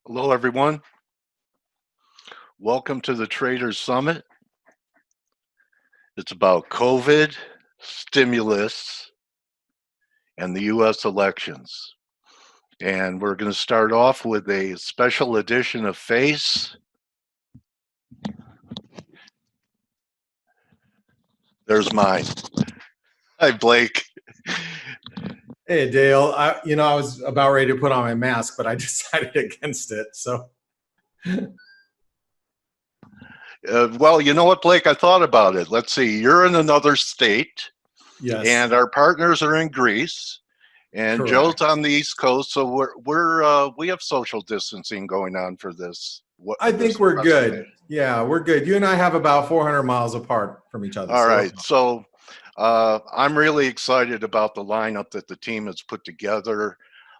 Hello, everyone. Welcome to the Traders Summit. It's about COVID, stimulus, and the U.S. elections. And we're going to start off with a special edition of Face. There's mine. Hi, Blake. Hey, Dale. I was about ready to put on my mask, but I decided against it. So, Well, you know what, Blake? I thought about it. Let's see. You're in another state, yes. and our partners are in Greece, and Correct. Joe's on the East Coast. So we have social distancing going on for this. I think we're good. Yeah, we're good. You and I have about 400 miles apart from each other. All right. So I'm really excited about the lineup that the team has put together.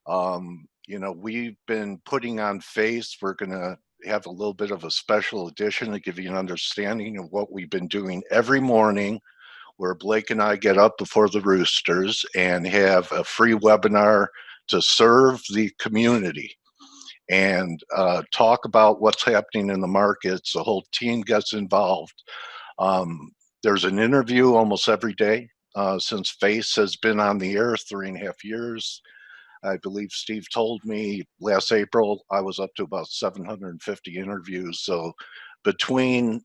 We've been putting on Face. We're going to have a little bit of a special edition to give you an understanding of what we've been doing every morning, where Blake and I get up before the roosters and have a free webinar to serve the community and talk about what's happening in the markets. The whole team gets involved. There's an interview almost every day since Face has been on the air 3.5 years. I believe Steve told me last April I was up to about 750 interviews. So between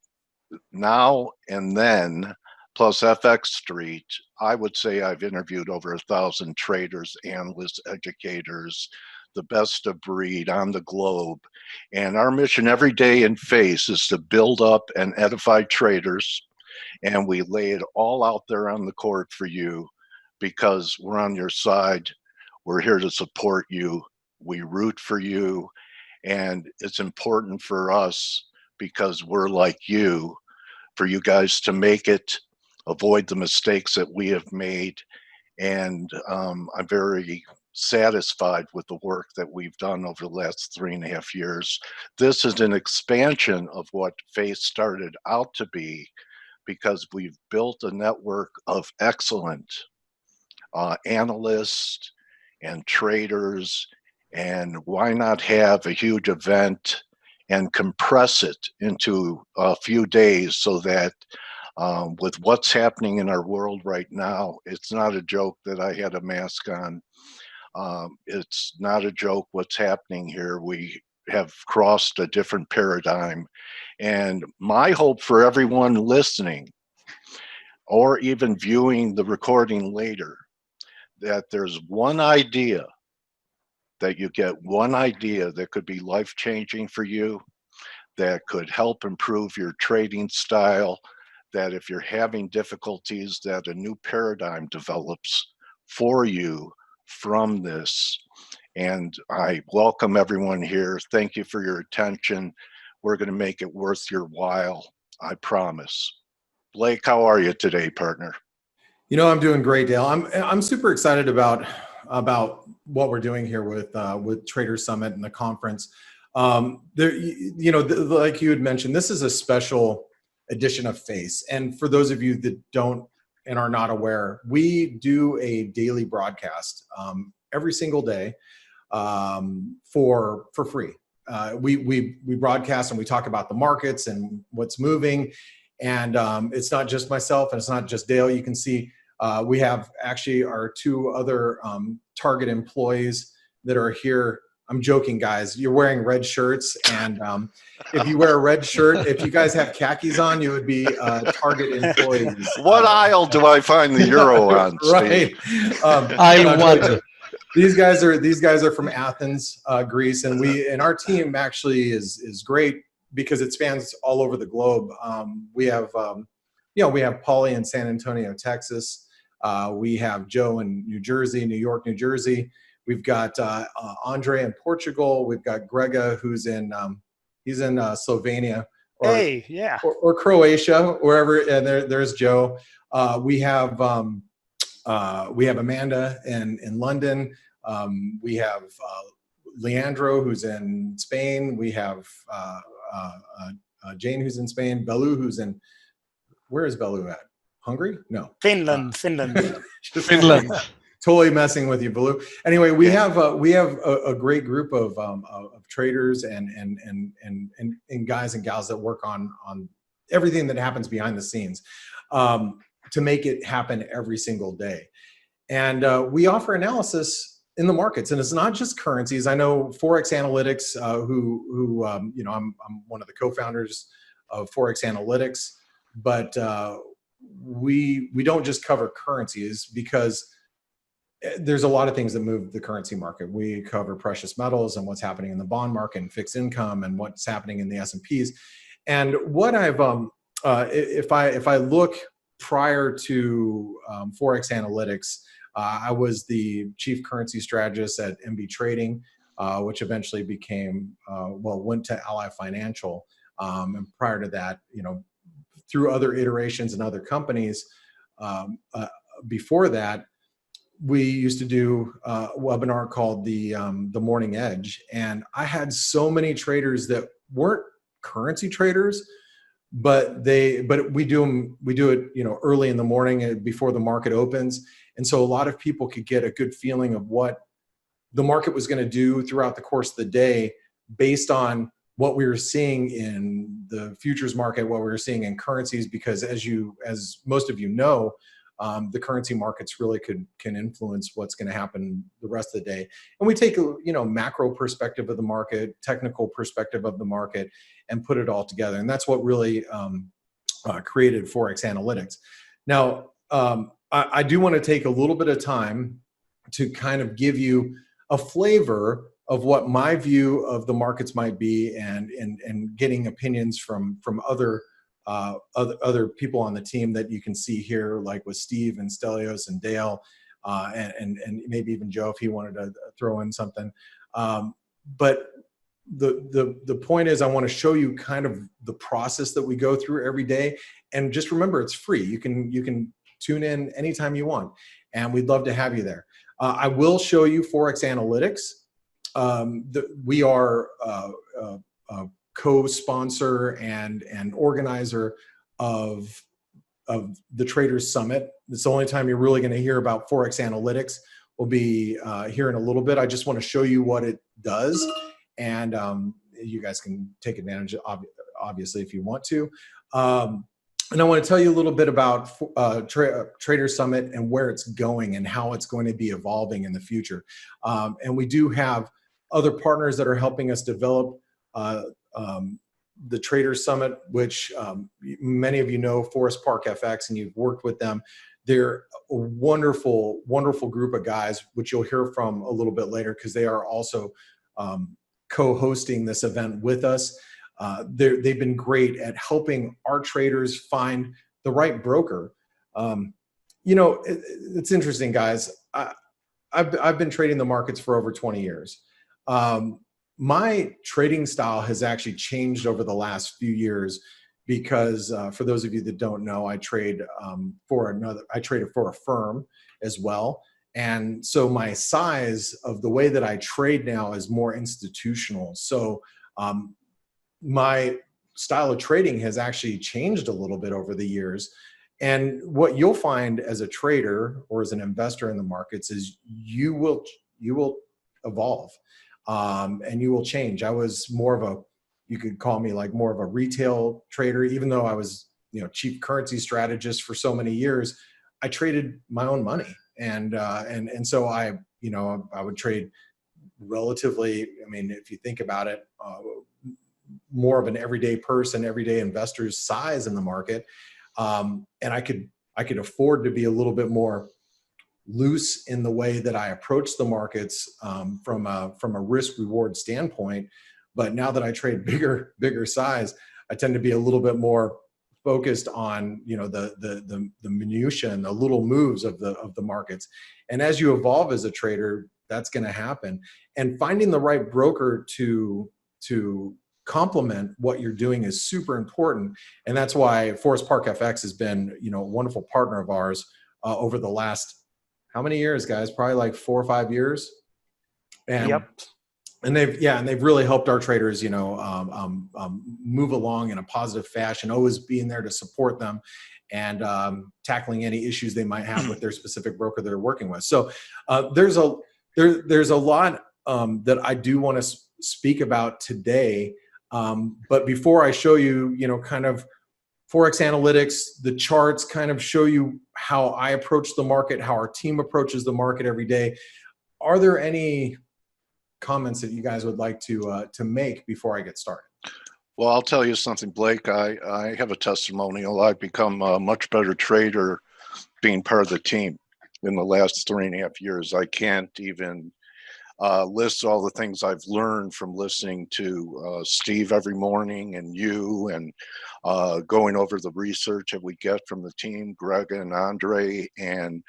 now and then, plus FX Street, I would say I've interviewed over 1,000 traders, analysts, educators, the best of breed on the globe. And our mission every day in Face is to build up and edify traders. And we lay it all out there on the court for you because we're on your side. We're here to support you. We root for you. And it's important for us because we're like you, for you guys to make it, avoid the mistakes that we have made. And I'm very satisfied with the work that we've done over the last 3.5 years. This is an expansion of what Face started out to be, because we've built a network of excellent analysts and traders. And why not have a huge event and compress it into a few days so that with what's happening in our world right now, it's not a joke that I had a mask on. It's not a joke what's happening here. We have crossed a different paradigm. And my hope for everyone listening or even viewing the recording later, that there's one idea, that you get one idea that could be life-changing for you, that could help improve your trading style, that if you're having difficulties, that a new paradigm develops for you from this. And I welcome everyone here. Thank you for your attention. We're going to make it worth your while, I promise. Blake, how are you today, partner? I'm doing great, Dale. I'm super excited about what we're doing here with Traders Summit and the conference. Like you had mentioned, this is a special edition of Face. And for those of you that don't and are not aware, we do a daily broadcast every single day for free. We broadcast and we talk about the markets and what's moving. And it's not just myself and it's not just Dale. You can see we have actually our two other Target employees that are here. I'm joking, guys. You're wearing red shirts, and if you wear a red shirt, if you guys have khakis on, you would be Target employees. What aisle do I find the euro on, right. Aisle one. These guys are from Athens, Greece, and our team actually is great because it spans all over the globe. We have Paulie in San Antonio, Texas. We have Joe in New Jersey, New York, New Jersey. We've got Andre in Portugal. We've got Grega, who's in Slovenia, or Croatia, wherever. And there's Joe. We have Amanda in London. We have Leandro, who's in Spain. We have Jane, who's in Spain. Belu, who's in, where is Belu at? Hungary? No. Finland. Finland. totally messing with you, Blue. Anyway, we have a great group of traders and guys and gals that work on everything that happens behind the scenes to make it happen every single day. And we offer analysis in the markets, and it's not just currencies. I know Forex Analytics, I'm one of the co-founders of Forex Analytics, but we don't just cover currencies because there's a lot of things that move the currency market. We cover precious metals and what's happening in the bond market and fixed income and what's happening in the S&Ps. And what I've, if I look prior to Forex Analytics, I was the chief currency strategist at MB Trading, which eventually became, went to Ally Financial. And prior to that, through other iterations and other companies, before that, we used to do a webinar called the Morning Edge, and I had so many traders that weren't currency traders, but we do it early in the morning before the market opens, and so a lot of people could get a good feeling of what the market was going to do throughout the course of the day based on what we were seeing in the futures market, what we were seeing in currencies, because as most of you know, the currency markets really can influence what's going to happen the rest of the day. And we take a macro perspective of the market, technical perspective of the market, and put it all together. And that's what really created Forex Analytics. Now, I do want to take a little bit of time to kind of give you a flavor of what my view of the markets might be, and getting opinions from other people on the team that you can see here, like with Steve and Stelios and Dale, and maybe even Joe if he wanted to throw in something. But the point is, I want to show you kind of the process that we go through every day. And just remember, it's free. You can tune in anytime you want, and we'd love to have you there. I will show you Forex Analytics. We are co-sponsor and organizer of the Traders Summit. It's the only time you're really going to hear about Forex Analytics. We'll be here in a little bit. I just want to show you what it does, and you guys can take advantage of, obviously, if you want to. And I want to tell you a little bit about Traders Summit and where it's going and how it's going to be evolving in the future. And we do have other partners that are helping us develop the Traders Summit, which many of you know, Forest Park FX, and you've worked with them. They're a wonderful, wonderful group of guys, which you'll hear from a little bit later, because they are also co-hosting this event with us. They've been great at helping our traders find the right broker. It's interesting, guys. I've been trading the markets for over 20 years. My trading style has actually changed over the last few years because, for those of you that don't know, I traded for a firm as well. And so my size of the way that I trade now is more institutional. So my style of trading has actually changed a little bit over the years. And what you'll find as a trader or as an investor in the markets is you will evolve, and you will change. I was more of you could call me like more of a retail trader, even though I was, chief currency strategist for so many years. I traded my own money, and so I would trade relatively. I mean, if you think about it, more of an everyday person, everyday investor's size in the market, and I could afford to be a little bit more loose in the way that I approach the markets from a risk reward standpoint. But now that I trade bigger size, I tend to be a little bit more focused on the minutia and the little moves of the markets. And as you evolve as a trader, that's going to happen. And finding the right broker to complement what you're doing is super important. And that's why Forest Park FX has been a wonderful partner of ours over the last, how many years, guys? Probably like 4 or 5 years. And yep. And they've really helped our traders, move along in a positive fashion, always being there to support them. and tackling any issues they might have with their specific broker they're working with. So there's a lot that I do want to speak about today. But before I show you, kind of Forex Analytics, the charts kind of show you how I approach the market, how our team approaches the market every day. Are there any comments that you guys would like to make before I get started? Well, I'll tell you something, Blake. I have a testimonial. I've become a much better trader being part of the team in the last 3.5 years. I can't even list all the things I've learned from listening to Steve every morning, and you, and going over the research that we get from the team, Greg and Andre, and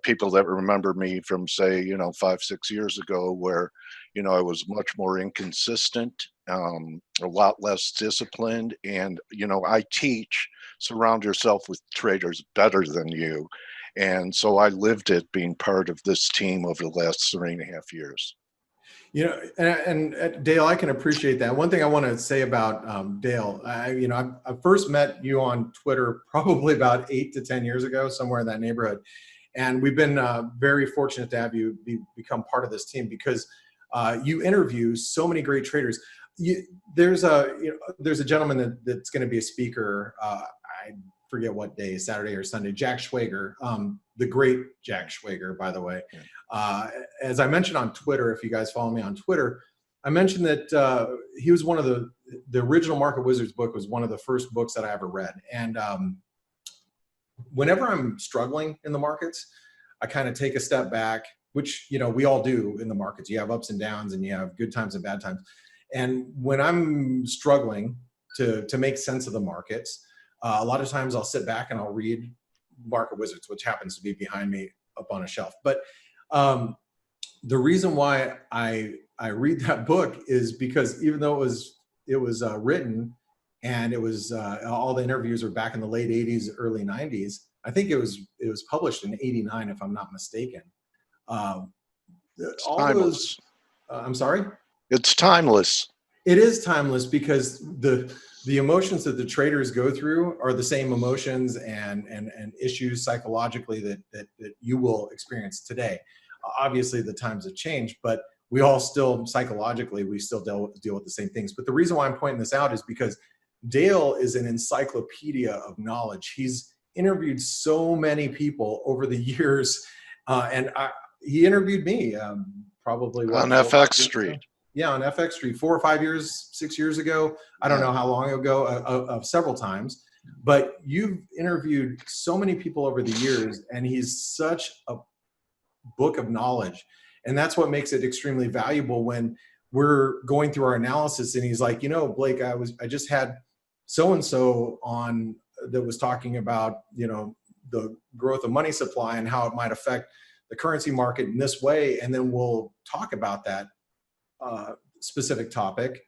people that remember me from, say, 5, 6 years ago, where, I was much more inconsistent, a lot less disciplined. And, I teach, surround yourself with traders better than you. And so I lived it being part of this team over the last 3.5 years. And Dale, I can appreciate that. One thing I want to say about Dale, I first met you on Twitter probably about 8 to 10 years ago, somewhere in that neighborhood. And we've been very fortunate to have you become part of this team, because you interview so many great traders. There's a gentleman that's going to be a speaker. I forget what day, Saturday or Sunday, Jack Schwager, the great Jack Schwager, by the way. As I mentioned on Twitter, if you guys follow me on Twitter, I mentioned that he was one of the original Market Wizards book was one of the first books that I ever read. And whenever I'm struggling in the markets, I kind of take a step back, which, we all do in the markets. You have ups and downs, and you have good times and bad times. And when I'm struggling to make sense of the markets, a lot of times I'll sit back and I'll read Market Wizards, which happens to be behind me up on a shelf. But the reason why I read that book is because even though it was written, and it was all the interviews were back in the late 80s, early 90s. I think it was published in 89, if I'm not mistaken. Timeless. I'm sorry? It's timeless. It is timeless, because the emotions that the traders go through are the same emotions and issues psychologically that you will experience today. Obviously, the times have changed, but we all still psychologically, we still deal with the same things. But the reason why I'm pointing this out is because Dale is an encyclopedia of knowledge. He's interviewed so many people over the years, and he interviewed me probably on FX Street. Yeah, on FX Street 4 or 5 years, 6 years ago. I don't know how long ago, several times. But you've interviewed so many people over the years, and he's such a book of knowledge. And that's what makes it extremely valuable when we're going through our analysis. And he's like, Blake, I just had so-and-so on that was talking about, the growth of money supply and how it might affect the currency market in this way. And then we'll talk about that specific topic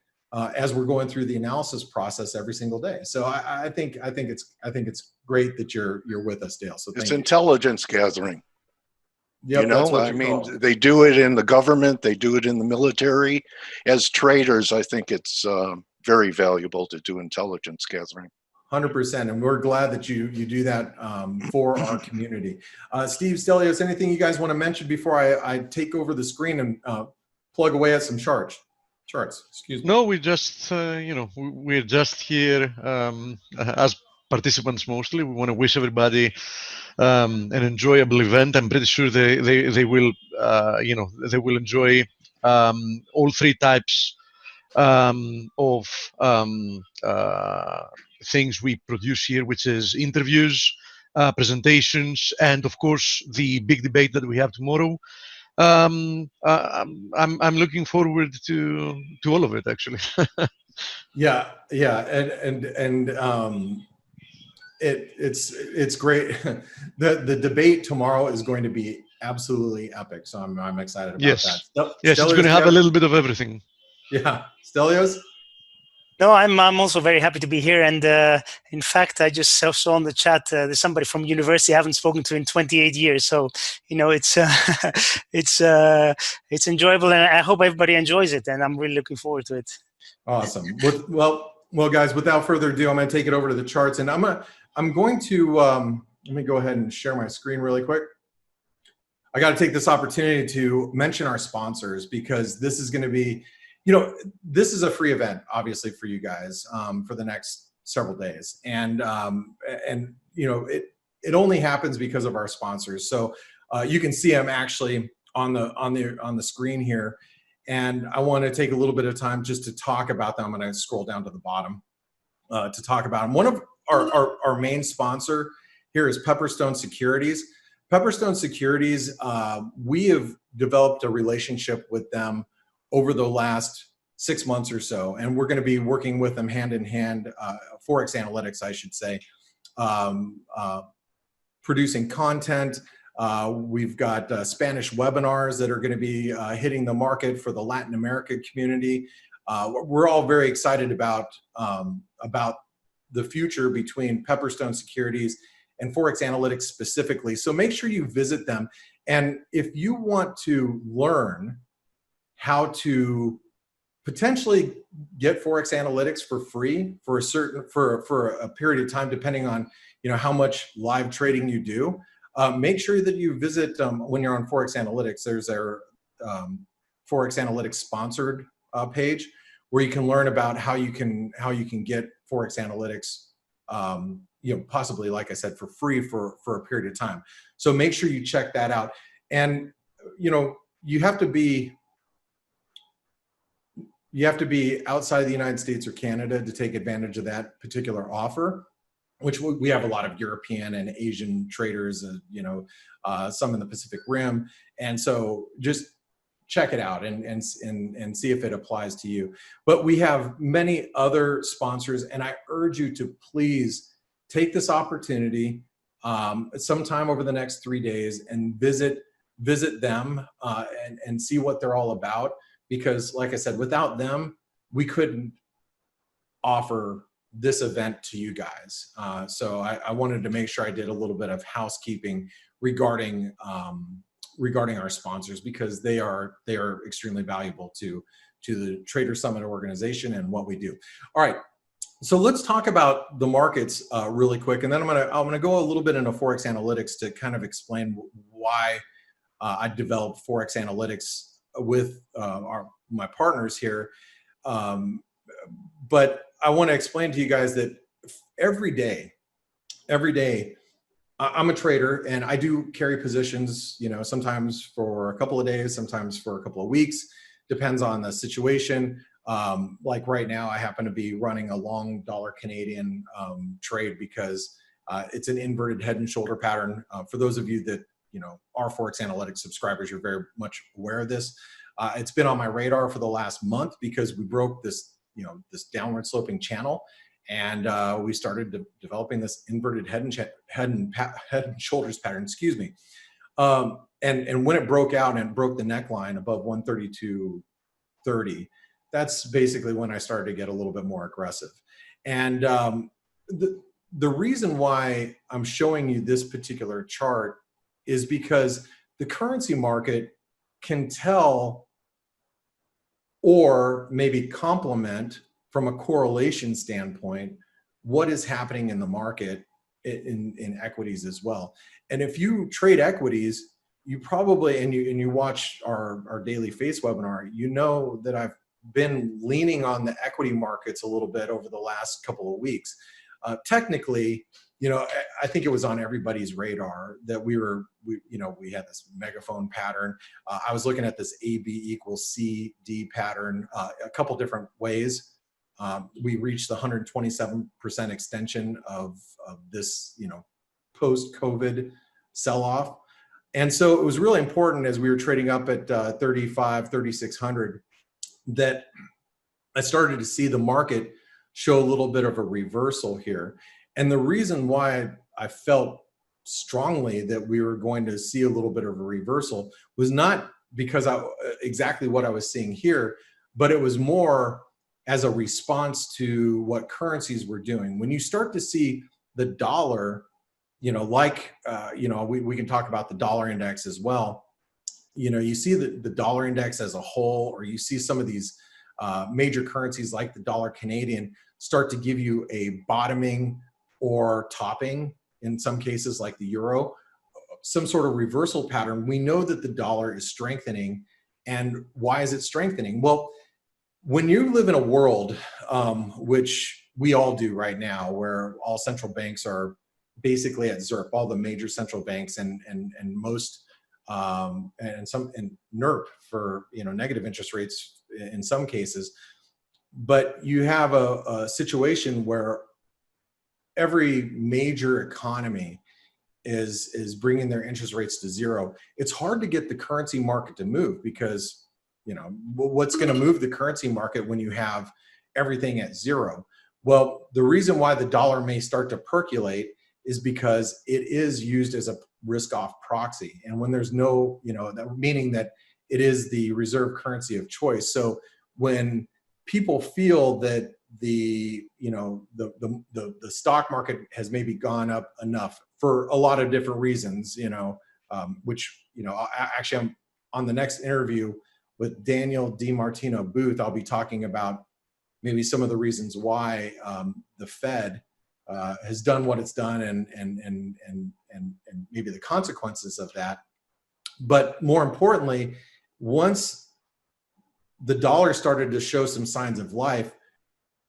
as we're going through the analysis process every single day. So I think it's great that you're with us, Dale. So it's intelligence gathering. Yep, they do it in the government, they do it in the military. As traders, I think it's very valuable to do intelligence gathering. 100%, and we're glad that you do that for our community. Steve, Stelios, anything you guys want to mention before I take over the screen and plug away at some charts? Excuse me. No, we just we're just here as participants mostly. We want to wish everybody an enjoyable event. I'm pretty sure they will they will enjoy all three types of things we produce here, which is interviews, presentations, and of course the big debate that we have tomorrow. I'm looking forward to all of it, actually. Yeah, and it's great. The debate tomorrow is going to be absolutely epic, so I'm excited about that. Yes, it's going to have a little bit of everything. Yeah, Stelios. No, I'm also very happy to be here, and in fact, I just saw on the chat there's somebody from university I haven't spoken to in 28 years. So it's it's enjoyable, and I hope everybody enjoys it, and I'm really looking forward to it. Awesome. Well, guys, without further ado, I'm going to take it over to the charts, and I'm I'm going to, let me go ahead and share my screen really quick. I got to take this opportunity to mention our sponsors, because this is going to be, this is a free event, obviously, for you guys for the next several days. And it only happens because of our sponsors. So you can see them actually on the screen here. And I want to take a little bit of time just to talk about them. I'm going to scroll down to the bottom to talk about them. One of our main sponsor here is Pepperstone Securities. Pepperstone Securities, we have developed a relationship with them over the last 6 months or so, and we're going to be working with them hand in hand, Forex Analytics, I should say, producing content. We've got Spanish webinars that are going to be hitting the market for the Latin America community. We're all very excited about the future between Pepperstone Securities and Forex Analytics specifically. So make sure you visit them. And if you want to learn how to potentially get Forex Analytics for free for a period of time, depending on how much live trading you do, make sure that you visit when you're on Forex Analytics. There's their Forex Analytics sponsored page where you can learn about how you can get Forex Analytics, possibly, like I said, for free for a period of time. So make sure you check that out. And you have to be outside of the United States or Canada to take advantage of that particular offer, which we have a lot of European and Asian traders, some in the Pacific Rim. And so just check it out and see if it applies to you. But we have many other sponsors, and I urge you to please take this opportunity sometime over the next 3 days and visit them and see what they're all about. Because like I said, without them, we couldn't offer this event to you guys. So I wanted to make sure I did a little bit of housekeeping regarding our sponsors, because they are extremely valuable to the Trader Summit organization and what we do. All right, so let's talk about the markets really quick, and then I'm gonna go a little bit into Forex Analytics to kind of explain why I developed Forex Analytics with my partners here. But I want to explain to you guys that every day, I'm a trader, and I do carry positions, sometimes for a couple of days, sometimes for a couple of weeks, depends on the situation. Like right now, I happen to be running a long dollar Canadian trade because it's an inverted head and shoulder pattern. For those of you that are Forex Analytics subscribers, you're very much aware of this. It's been on my radar for the last month because we broke this downward sloping channel, and we started developing this inverted head and shoulders pattern. Excuse me. And when it broke out and broke the neckline above 132.30, that's basically when I started to get a little bit more aggressive. And the reason why I'm showing you this particular chart is because the currency market can tell or maybe complement from a correlation standpoint what is happening in the market in equities as well. And if you trade equities, you probably, and you watch our daily face webinar, you know that I've been leaning on the equity markets a little bit over the last couple of weeks. Technically, I think it was on everybody's radar that we had this megaphone pattern. I was looking at this AB equals CD pattern a couple different ways. We reached the 127% extension of this, post-COVID sell-off. And so it was really important as we were trading up at 3,600 that I started to see the market show a little bit of a reversal here. And the reason why I felt strongly that we were going to see a little bit of a reversal was not because exactly what I was seeing here, but it was more as a response to what currencies were doing. When you start to see the dollar, we can talk about the dollar index as well. You see the dollar index as a whole, or you see some of these major currencies like the dollar Canadian start to give you a bottoming or topping in some cases like the euro, some sort of reversal pattern, we know that the dollar is strengthening. And why is it strengthening? Well, when you live in a world, which we all do right now, where all central banks are basically at ZIRP, all the major central banks and most and NERP for negative interest rates in some cases, but you have a situation where every major economy is bringing their interest rates to zero. It's hard to get the currency market to move because what's going to move the currency market when you have everything at zero? Well, the reason why the dollar may start to percolate is because it is used as a risk-off proxy, and when there's no, meaning that it is the reserve currency of choice. So when people feel that the stock market has maybe gone up enough for a lot of different reasons, which actually I'm on the next interview with Daniel DiMartino Booth, I'll be talking about maybe some of the reasons why the Fed has done what it's done and maybe the consequences of that. But more importantly, once the dollar started to show some signs of life,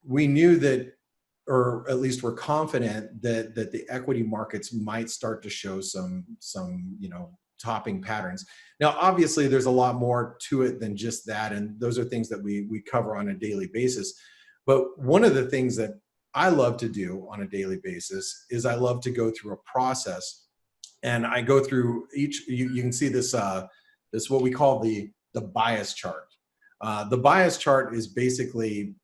we knew that, or at least we're confident that the equity markets might start to show some topping patterns. Now, obviously, there's a lot more to it than just that, and those are things that we cover on a daily basis. But one of the things that I love to do on a daily basis is I love to go through a process, and I go through each. You can see this this what we call the bias chart. The bias chart is basically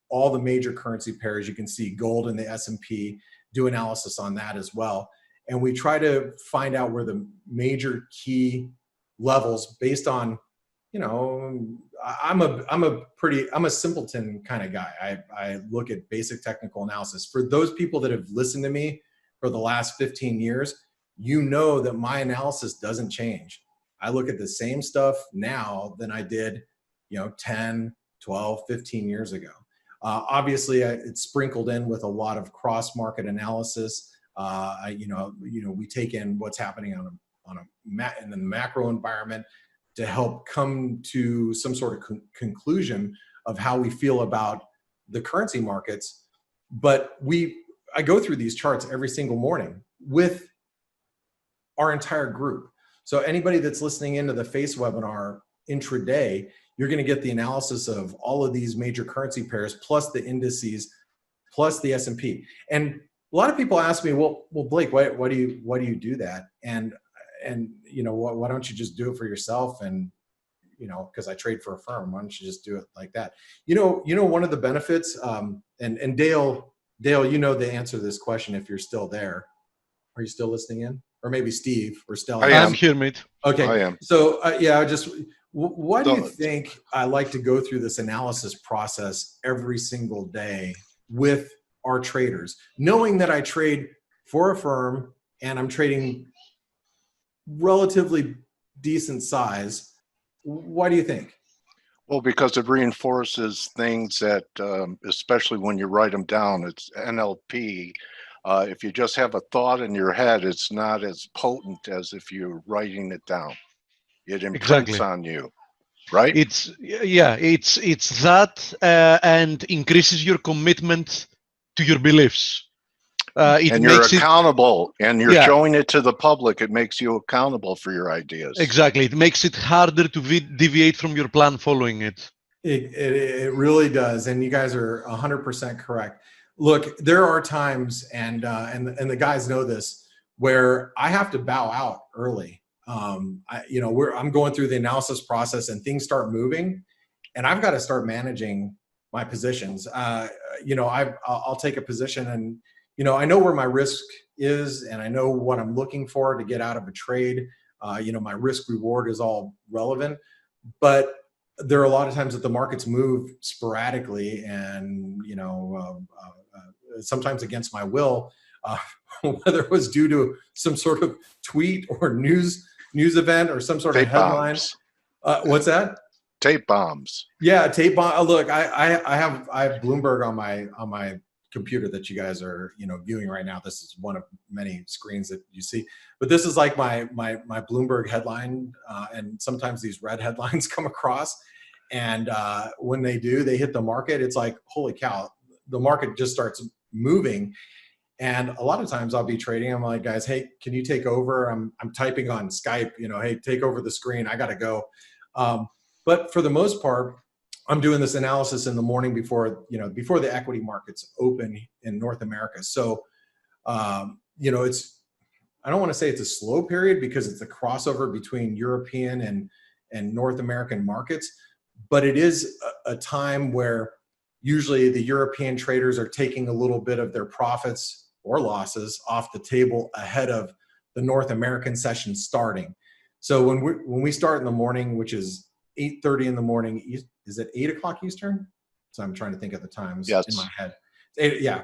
all the major currency pairs. You can see gold in the S&P. Do analysis on that as well. And we try to find out where the major key levels based on, I'm a simpleton kind of guy. I look at basic technical analysis. For those people that have listened to me for the last 15 years, that my analysis doesn't change. I look at the same stuff now than I did, 10, 12, 15 years ago. Obviously, it's sprinkled in with a lot of cross-market analysis. We take in what's happening in the macro environment to help come to some sort of conclusion of how we feel about the currency markets. But I go through these charts every single morning with our entire group. So anybody that's listening into the FACE webinar intraday, you're going to get the analysis of all of these major currency pairs, plus the indices, plus the S&P. And a lot of people ask me, well, Blake, why do you do that? And why don't you just do it for yourself? And because I trade for a firm, why don't you just do it like that? One of the benefits, and Dale, the answer to this question if you're still there. Are you still listening in? Or maybe Steve or Stella? I'm here, mate. Okay. I am. So why do you think I like to go through this analysis process every single day with our traders, knowing that I trade for a firm and I'm trading relatively decent size? Why do you think? Well, because it reinforces things that, especially when you write them down, it's NLP. If you just have a thought in your head, it's not as potent as if you're writing it down. It imprints on you, right? It's that and increases your commitment to your beliefs. And you're accountable, and you're showing it to the public. It makes you accountable for your ideas. Exactly. It makes it harder to deviate from your plan following it. It really does. And you guys are 100% correct. Look, there are times, and the guys know this, where I have to bow out early. I'm going through the analysis process and things start moving, and I've got to start managing my positions. I'll take a position and, I know where my risk is and I know what I'm looking for to get out of a trade. My risk reward is all relevant, but there are a lot of times that the markets move sporadically and, sometimes against my will, whether it was due to some sort of tweet or news event or some sort of headline. What's that? Tape bombs. Yeah, tape bomb. Look, I have Bloomberg on my computer that you guys are, viewing right now. This is one of many screens that you see, but this is like my Bloomberg headline. And sometimes these red headlines come across, and when they do, they hit the market. It's like, holy cow, the market just starts moving. And a lot of times I'll be trading. I'm like, guys, hey, can you take over? I'm typing on Skype, hey, take over the screen. I got to go. But for the most part, I'm doing this analysis in the morning before the equity markets open in North America. So, it's, I don't want to say it's a slow period because it's a crossover between European and North American markets, but it is a time where usually the European traders are taking a little bit of their profits or losses off the table ahead of the North American session starting. So when we start in the morning, which is 8:30 in the morning, is it 8 o'clock Eastern? So I'm trying to think of the times in my head.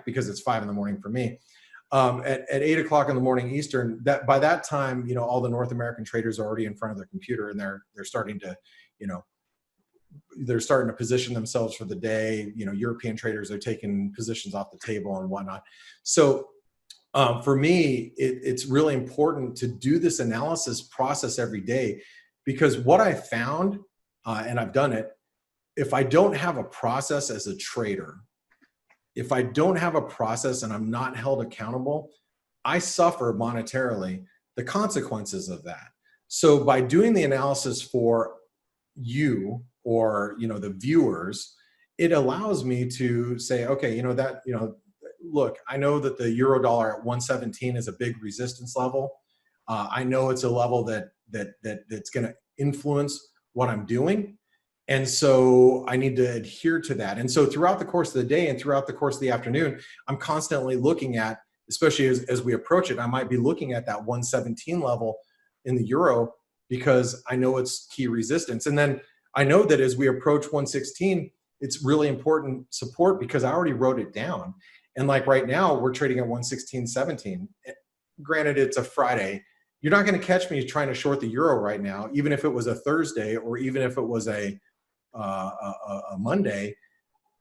Because it's 5 in the morning for me. At 8 o'clock in the morning Eastern, that by that time, all the North American traders are already in front of their computer, and they're starting to, they're starting to position themselves for the day. European traders are taking positions off the table and whatnot. So for me, it's really important to do this analysis process every day, because what I found, and I've done it, if I don't have a process as a trader, if I don't have a process and I'm not held accountable, I suffer monetarily the consequences of that. So by doing the analysis for you, or the viewers, it allows me to say, okay, look, I know that the euro dollar at 117 is a big resistance level. I know it's a level that's going to influence what I'm doing, and so I need to adhere to that. And so throughout the course of the day and throughout the course of the afternoon, I'm constantly looking at, especially as we approach it, I might be looking at that 117 level in the euro, because I know it's key resistance. And then I know that as we approach 116, it's really important support, because I already wrote it down. And like right now, we're trading at 116.17. Granted, it's a Friday. You're not going to catch me trying to short the euro right now, even if it was a Thursday or even if it was a Monday.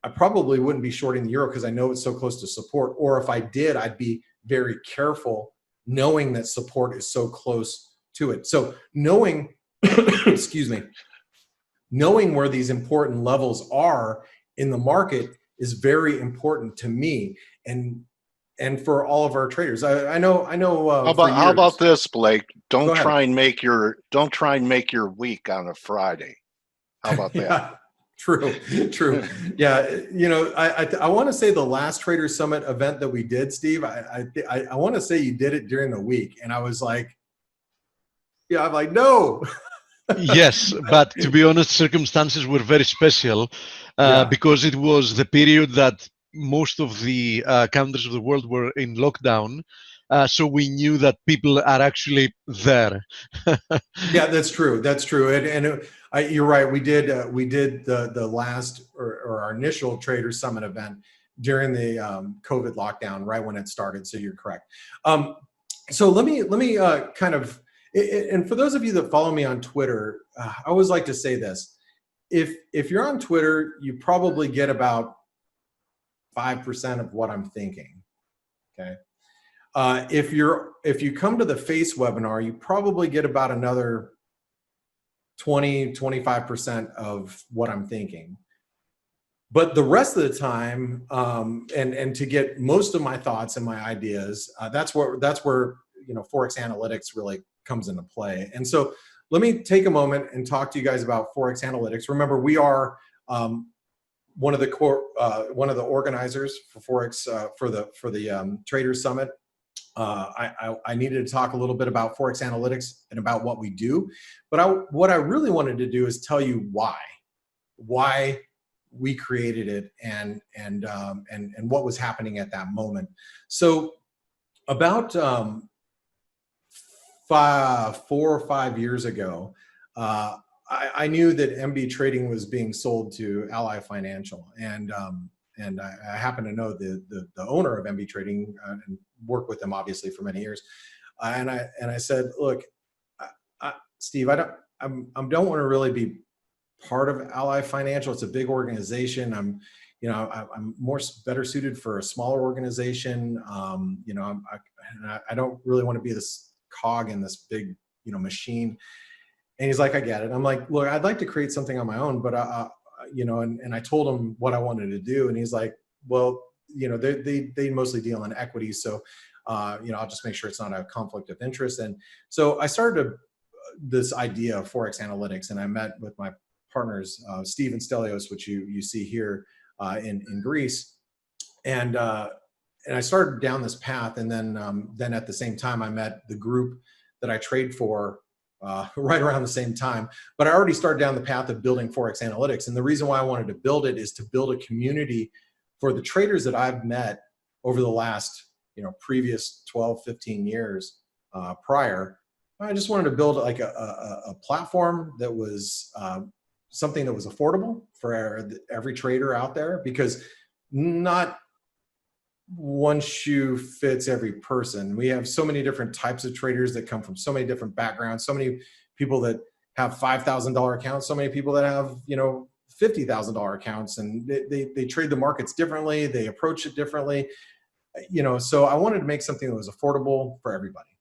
I probably wouldn't be shorting the euro because I know it's so close to support. Or if I did, I'd be very careful, knowing that support is so close to it. So knowing, excuse me, knowing where these important levels are in the market is very important to me and for all of our traders. I know. How about this, Blake? Don't Go ahead. try and make your week on a Friday. How about that? Yeah, true. Yeah, I want to say the last Trader Summit event that we did, Steve, I want to say you did it during the week, and I was like, I'm like, no. Yes, but to be honest, circumstances were very special because it was the period that most of the countries of the world were in lockdown. So we knew that people are actually there. Yeah, that's true. That's true. And you're right. We did the last or our initial Trader Summit event during the COVID lockdown, right when it started. So you're correct. So let me kind of. And for those of you that follow me on Twitter, I always like to say this. If you're on Twitter, you probably get about 5% of what I'm thinking, okay? If you come to the Face webinar, you probably get about another 25% of what I'm thinking. But the rest of the time, and to get most of my thoughts and my ideas, that's where Forex Analytics really comes into play. And so let me take a moment and talk to you guys about Forex Analytics. Remember, we are one of the organizers for Forex for the Traders Summit. I needed to talk a little bit about Forex Analytics and about what we do, but what I really wanted to do is tell you why we created it and what was happening at that moment. So about 4 or 5 years ago, I knew that MB Trading was being sold to Ally Financial, and I happen to know the owner of MB Trading and worked with them obviously for many years. And I said, look, Steve, I don't want to really be part of Ally Financial. It's a big organization. you know, I'm better suited for a smaller organization. You know, I don't really want to be this cog in this big, you know, machine. And he's like, I get it. I'm like, look, I'd like to create something on my own, but you know, and I told him what I wanted to do, and he's like, well, you know, they mostly deal in equities, so you know, I'll just make sure it's not a conflict of interest. And so I started this idea of Forex Analytics, and I met with my partners, Steve and Stelios, which you see here in Greece, and I started down this path, and then at the same time I met the group that I trade for right around the same time. But I already started down the path of building Forex Analytics, and the reason why I wanted to build it is to build a community for the traders that I've met over the last, you know, previous 12, 15 years prior. I just wanted to build like a platform that was something that was affordable for every trader out there, because not one shoe fits every person. We have so many different types of traders that come from so many different backgrounds, so many people that have $5,000 accounts, so many people that have, you know, $50,000 accounts, and they trade the markets differently, they approach it differently, you know. So I wanted to make something that was affordable for everybody,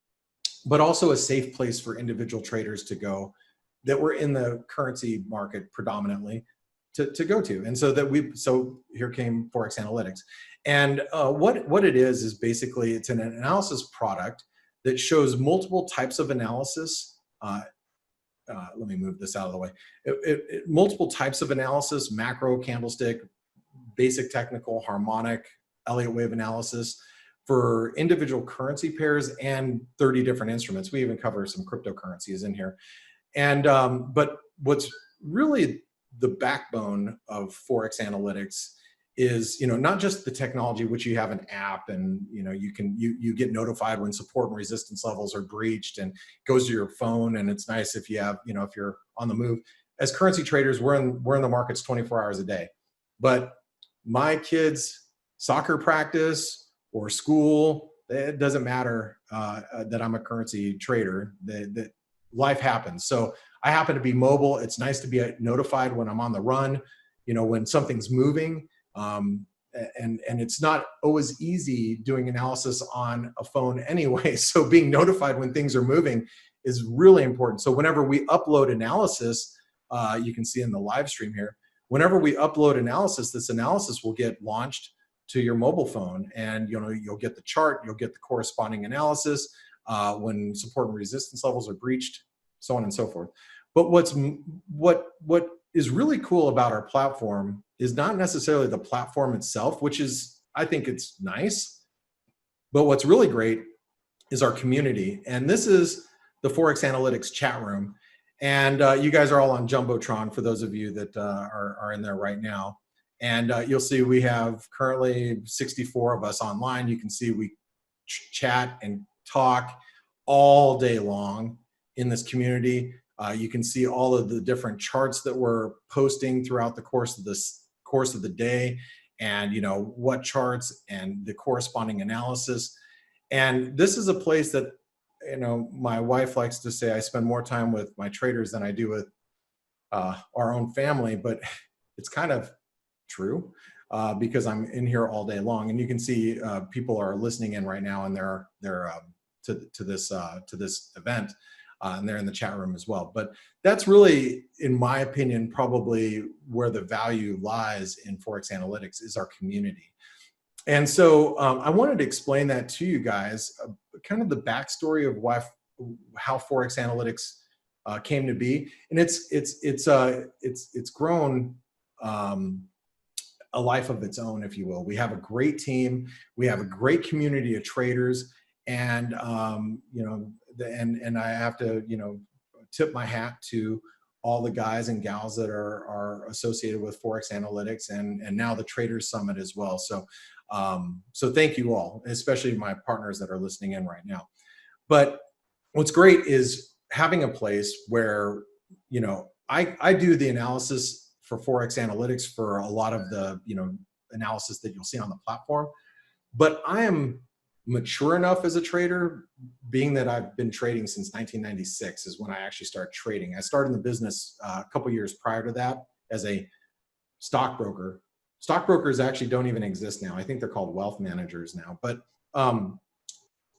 but also a safe place for individual traders to go that were in the currency market predominantly to go to. And so here came Forex Analytics. And what it is basically, it's an analysis product that shows multiple types of analysis. Let me move this out of the way. Multiple types of analysis: macro, candlestick, basic technical, harmonic, Elliott wave analysis for individual currency pairs, and 30 different instruments. We even cover some cryptocurrencies in here. And but what's really the backbone of Forex Analytics is, you know, not just the technology, which you have an app, and you know, you get notified when support and resistance levels are breached, and goes to your phone, and it's nice if you have, you know, if you're on the move. As currency traders, we're in the markets 24 hours a day. But my kids' soccer practice or school, it doesn't matter that I'm a currency trader. That life happens. So I happen to be mobile. It's nice to be notified when I'm on the run, you know, when something's moving. And it's not always easy doing analysis on a phone anyway. So being notified when things are moving is really important. So whenever we upload analysis, you can see in the live stream here, whenever we upload analysis, this analysis will get launched to your mobile phone, and you know, you'll get the chart, you'll get the corresponding analysis when support and resistance levels are breached, so on and so forth. But what is really cool about our platform is not necessarily the platform itself, which is, I think it's nice, but what's really great is our community. And this is the Forex Analytics chat room. And you guys are all on Jumbotron, for those of you that are in there right now. And you'll see we have currently 64 of us online. You can see we chat and talk all day long in this community. You can see all of the different charts that we're posting throughout the course of the day, and you know, what charts and the corresponding analysis. And this is a place that, you know, my wife likes to say I spend more time with my traders than I do with our own family, but it's kind of true because I'm in here all day long. And you can see people are listening in right now, and they're to this event, and they're in the chat room as well. But that's really, in my opinion, probably where the value lies in Forex Analytics, is our community. And so I wanted to explain that to you guys, kind of the backstory of how Forex Analytics came to be, and it's grown a life of its own, if you will. We have a great team, we have a great community of traders, and you know, and I have to, you know, tip my hat to all the guys and gals that are associated with Forex Analytics, and now the Traders Summit as well. So so thank you all, especially my partners that are listening in right now. But what's great is having a place where, you know, I do the analysis for Forex Analytics for a lot of the, you know, analysis that you'll see on the platform. But I am mature enough as a trader, being that I've been trading since 1996 is when I actually started trading. I started in the business a couple years prior to that as a stockbroker. stockbrokers actually don't even exist now. I think they're called wealth managers now. But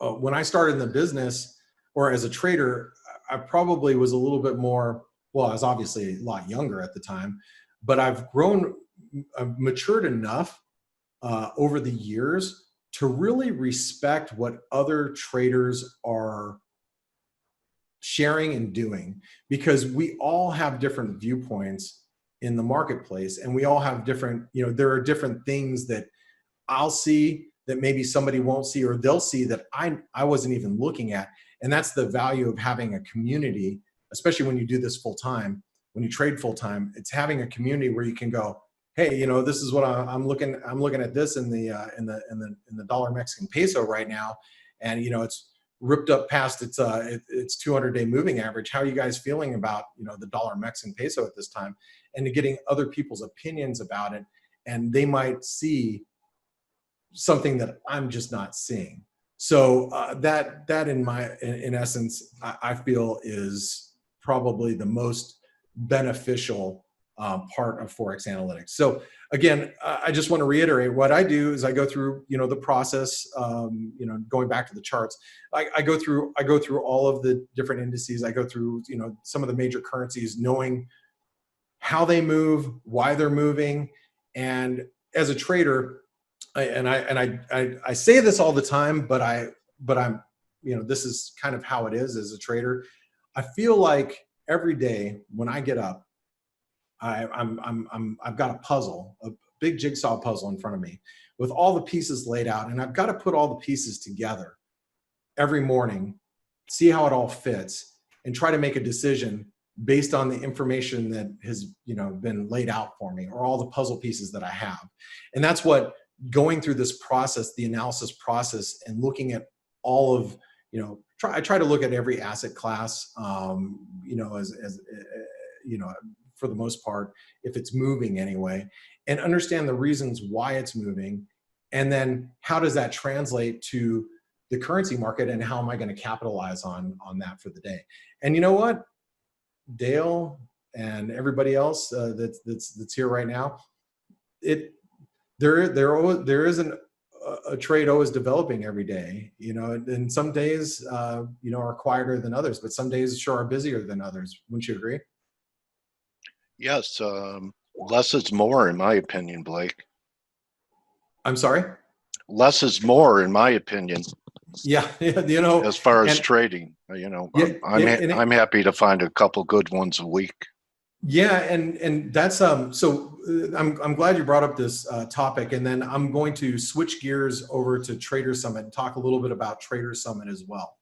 when I started in the business or as a trader, I probably was a little bit more, well, I was obviously a lot younger at the time, but I've matured enough over the years to really respect what other traders are sharing and doing, because we all have different viewpoints in the marketplace, and we all have different, there are different things that I'll see that maybe somebody won't see, or they'll see that I wasn't even looking at. And that's the value of having a community, especially when you do this full time, when you trade full time. It's having a community where you can go, hey, this is what I'm looking at this in the dollar Mexican peso right now, and it's ripped up past its 200-day moving average. How are you guys feeling about the dollar Mexican peso at this time? And to getting other people's opinions about it, and they might see something that I'm just not seeing. So that in essence, I feel is probably the most beneficial part of Forex Analytics. So again, I just want to reiterate what I do is I go through, the process, going back to the charts. I go through all of the different indices. I go through, some of the major currencies, knowing how they move, why they're moving. And as a trader, I say this all the time, but I'm, this is kind of how it is as a trader. I feel like every day when I get up, I've got a puzzle, a big jigsaw puzzle in front of me with all the pieces laid out, and I've got to put all the pieces together every morning, see how it all fits, and try to make a decision based on the information that has been laid out for me, or all the puzzle pieces that I have. And that's what going through this process, the analysis process, and looking at all of, I try to look at every asset class, as for the most part, if it's moving anyway, and understand the reasons why it's moving. And then how does that translate to the currency market, and how am I going to capitalize on that for the day? And you know what, Dale and everybody else that's here right now, there isn't a trade always developing every day, and some days, are quieter than others, but some days sure are busier than others. Wouldn't you agree? Yes, less is more, in my opinion, Blake. I'm sorry? Less is more, in my opinion. Yeah, as far as trading, I'm happy to find a couple good ones a week. Yeah, and that's so I'm glad you brought up this topic, and then I'm going to switch gears over to Trader Summit and talk a little bit about Trader Summit as well,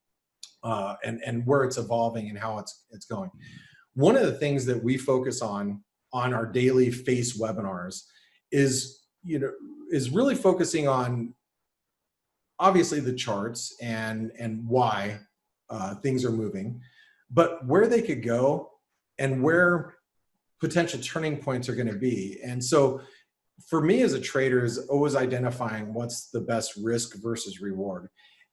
and where it's evolving and how it's going. One of the things that we focus on our daily face webinars is really focusing on obviously the charts and why things are moving, but where they could go and where potential turning points are going to be. And so for me as a trader is always identifying what's the best risk versus reward.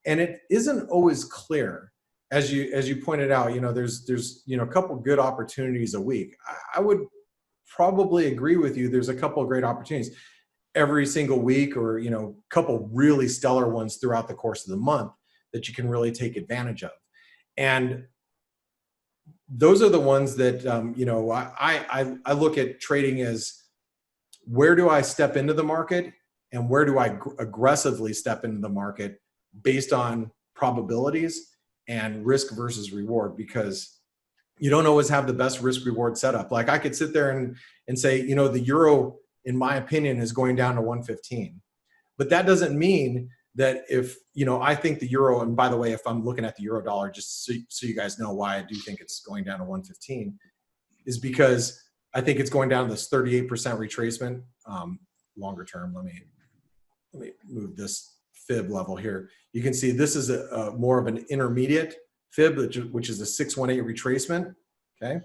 And it isn't always clear. As you pointed out, there's a couple good opportunities a week. I would probably agree with you. There's a couple of great opportunities every single week, or a couple really stellar ones throughout the course of the month that you can really take advantage of. And those are the ones that I look at trading as, where do I step into the market and where do I aggressively step into the market based on probabilities and risk versus reward, because you don't always have the best risk reward setup. Like I could sit there and say, the euro, in my opinion, is going down to 115. But that doesn't mean that if, I think the euro, and by the way, if I'm looking at the euro dollar, just so you guys know why I do think it's going down to 115, is because I think it's going down to this 38% retracement. Longer term, let me move this fib level here. You can see this is a more of an intermediate fib, which is a 618 retracement, okay?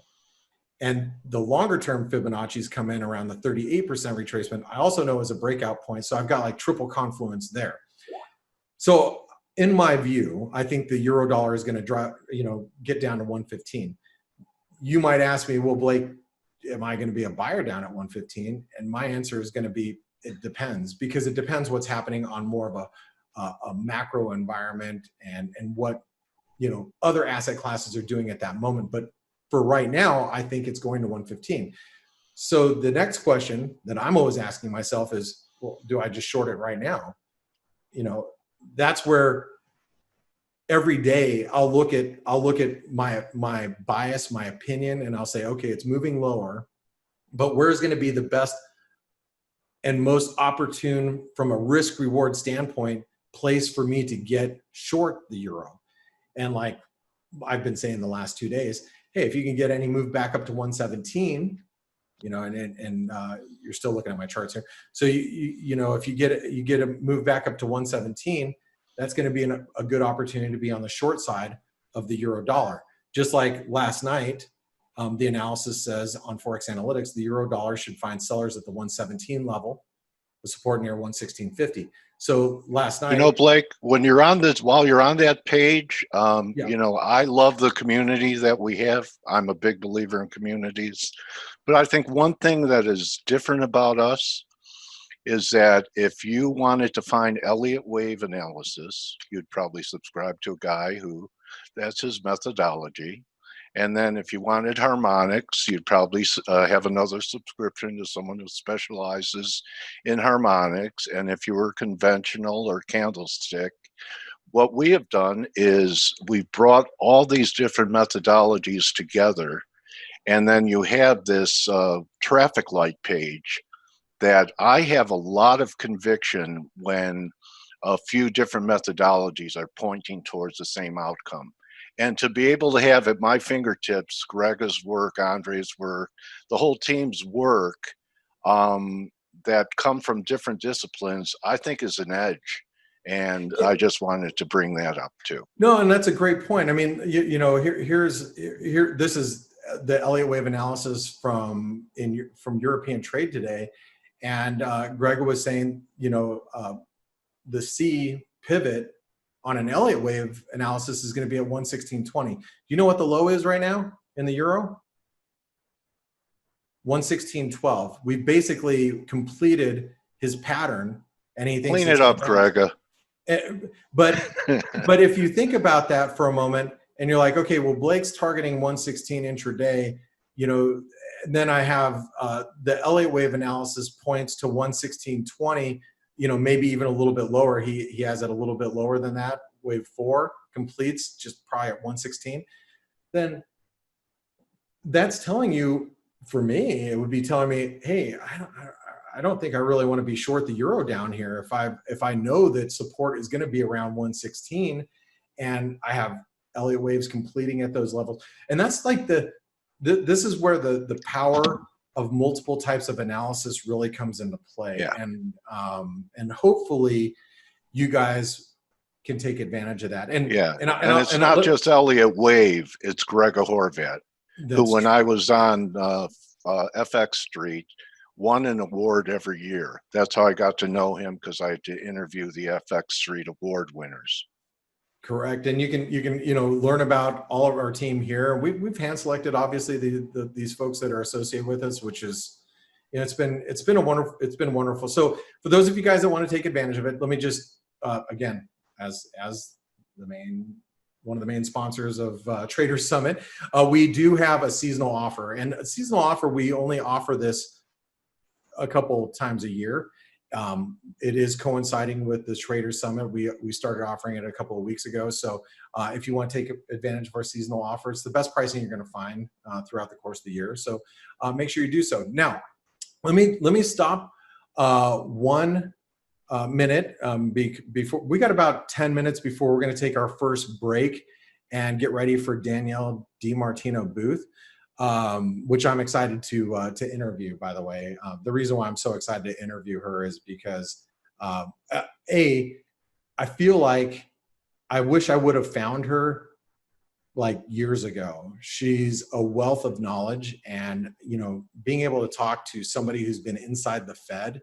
And the longer term Fibonacci's come in around the 38% retracement. I also know as a breakout point, so I've got like triple confluence there. So in my view, I think the euro dollar is going to drop, get down to 115. You might ask me, well, Blake, am I going to be a buyer down at 115? And my answer is going to be it depends, because it depends what's happening on more of a macro environment and what, you know, other asset classes are doing at that moment. But for right now, I think it's going to 115. So the next question that I'm always asking myself is, well, do I just short it right now? You know, that's where every day I'll look at my bias, my opinion, and I'll say, okay, it's moving lower, but where's going to be the best and most opportune from a risk reward standpoint place for me to get short the euro? And like I've been saying the last 2 days, hey, if you can get any move back up to 117, you know, and you're still looking at my charts here. So you know, if you get a move back up to 117, that's going to be a good opportunity to be on the short side of the euro dollar. Just like last night, the analysis says on Forex Analytics, the euro dollar should find sellers at the 117 level, the support near 116.50. So last night, You know, Blake, when you're on this, while you're on that page, Yeah. you know, I love the community that we have. I'm a big believer in communities. But I think one thing that is different about us is that if you wanted to find Elliott wave analysis, you'd probably subscribe to a guy who that's his methodology. And then if you wanted harmonics, you'd probably have another subscription to someone who specializes in harmonics. And if you were conventional or candlestick, what we have done is we've brought all these different methodologies together. And then you have this traffic light page that I have a lot of conviction when a few different methodologies are pointing towards the same outcome. And to be able to have at my fingertips Greg's work, Andre's work, the whole team's work that come from different disciplines, I think is an edge. And I just wanted to bring that up too. no, and that's a great point. I mean, you know, this is the Elliott wave analysis from European Trade today, and Greg was saying, you know, the C pivot on an Elliott wave analysis is going to be at 116.20. Do you know what the low is right now in the euro? 116.12. We've basically completed his pattern, and he thinks Clean it up, Greg. But if you think about that for a moment, and you're like, okay, well, Blake's targeting 116 intraday, you know, then I have the Elliott wave analysis points to 116.20, you know, maybe even a little bit lower. He has it a little bit lower than that. Wave 4 completes just probably at 116. Then that's telling you, for me, it would be telling me, hey, I don't think I really want to be short the euro down here. If I know that support is going to be around 116, and I have Elliott waves completing at those levels, and that's like this is where the power of multiple types of analysis really comes into play. Yeah. And hopefully you guys can take advantage of that. And yeah, and it's not just Elliott wave; it's Greg Horvat, who, when I was on FX Street, won an award every year. That's how I got to know him, because I had to interview the FX Street award winners. Correct. And you can you know, learn about all of our team here. We've hand selected, obviously, these folks that are associated with us, which is, you know, it's been wonderful. So for those of you guys that want to take advantage of it, let me just again, as one of the main sponsors of Trader Summit, we do have a seasonal offer. And a seasonal offer, we only offer this a couple times a year. It is coinciding with the Trader Summit. We started offering it a couple of weeks ago. So if you want to take advantage of our seasonal offer, it's the best pricing you're going to find throughout the course of the year. So make sure you do so. Now, let me stop 1 minute before we got about 10 minutes before we're going to take our first break and get ready for Danielle DiMartino Booth, which I'm excited to interview, by the way. The reason why I'm so excited to interview her is because, I feel like I wish I would have found her like years ago. She's a wealth of knowledge, and, you know, being able to talk to somebody who's been inside the Fed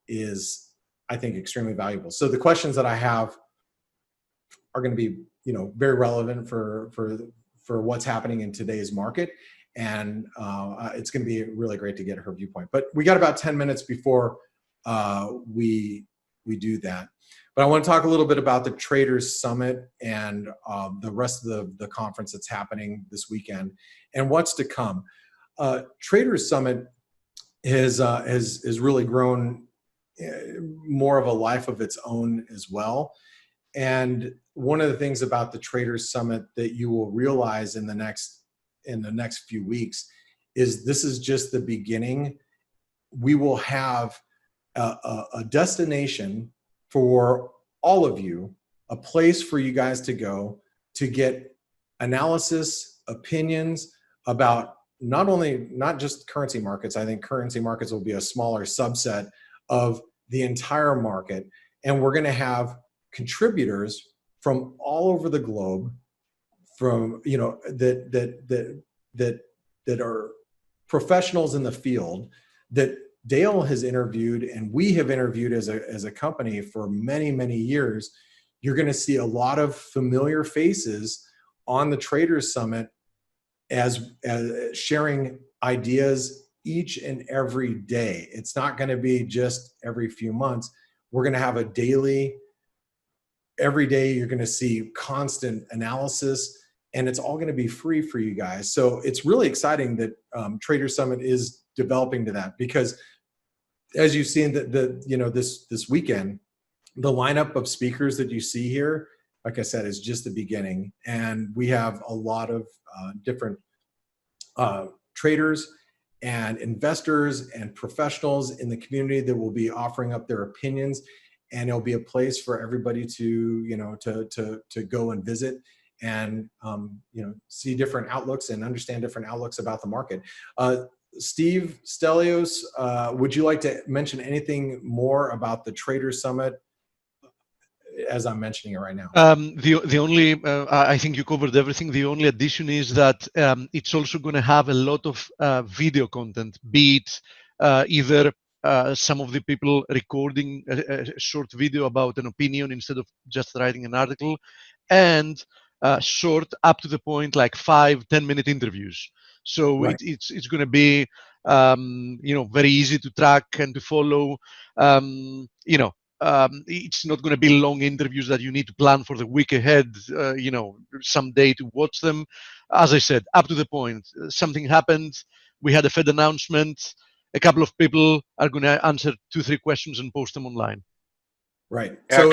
is, I think, extremely valuable. So the questions that I have are going to be, you know, very relevant for what's happening in today's market. And it's going to be really great to get her viewpoint. But we got about 10 minutes before we do that. But I want to talk a little bit about the Traders Summit and the rest of the conference that's happening this weekend and what's to come. Traders Summit has really grown more of a life of its own as well. And one of the things about the Traders Summit that you will realize in the next few weeks is this is just the beginning. We will have a destination for all of you, a place for you guys to go to get analysis, opinions about not just currency markets. I think currency markets will be a smaller subset of the entire market. And we're going to have contributors from all over the globe, from that are professionals in the field that Dale has interviewed and we have interviewed as a company for many, many years. You're going to see a lot of familiar faces on the Traders Summit as sharing ideas each and every day. It's not going to be just every few months. We're going to have a daily, every day you're going to see constant analysis, and it's all going to be free for you guys. So it's really exciting that Traders Summit is developing to that, because as you've seen this weekend, the lineup of speakers that you see here, like I said, is just the beginning. And we have a lot of different traders and investors and professionals in the community that will be offering up their opinions. And it'll be a place for everybody to go and visit and see different outlooks and understand different outlooks about the market. Steve Stelios, would you like to mention anything more about the Traders Summit as I'm mentioning it right now? The only, I think you covered everything. The only addition is that it's also going to have a lot of video content, be it either some of the people recording a short video about an opinion instead of just writing an article, and short up to the point, like 5-10 minute interviews. So right. it's going to be very easy to track and to follow. It's not going to be long interviews that you need to plan for the week ahead, someday to watch them. As I said, up to the point. Something happened. We had a Fed announcement. A couple of people are going to answer 2-3 questions and post them online. Right. So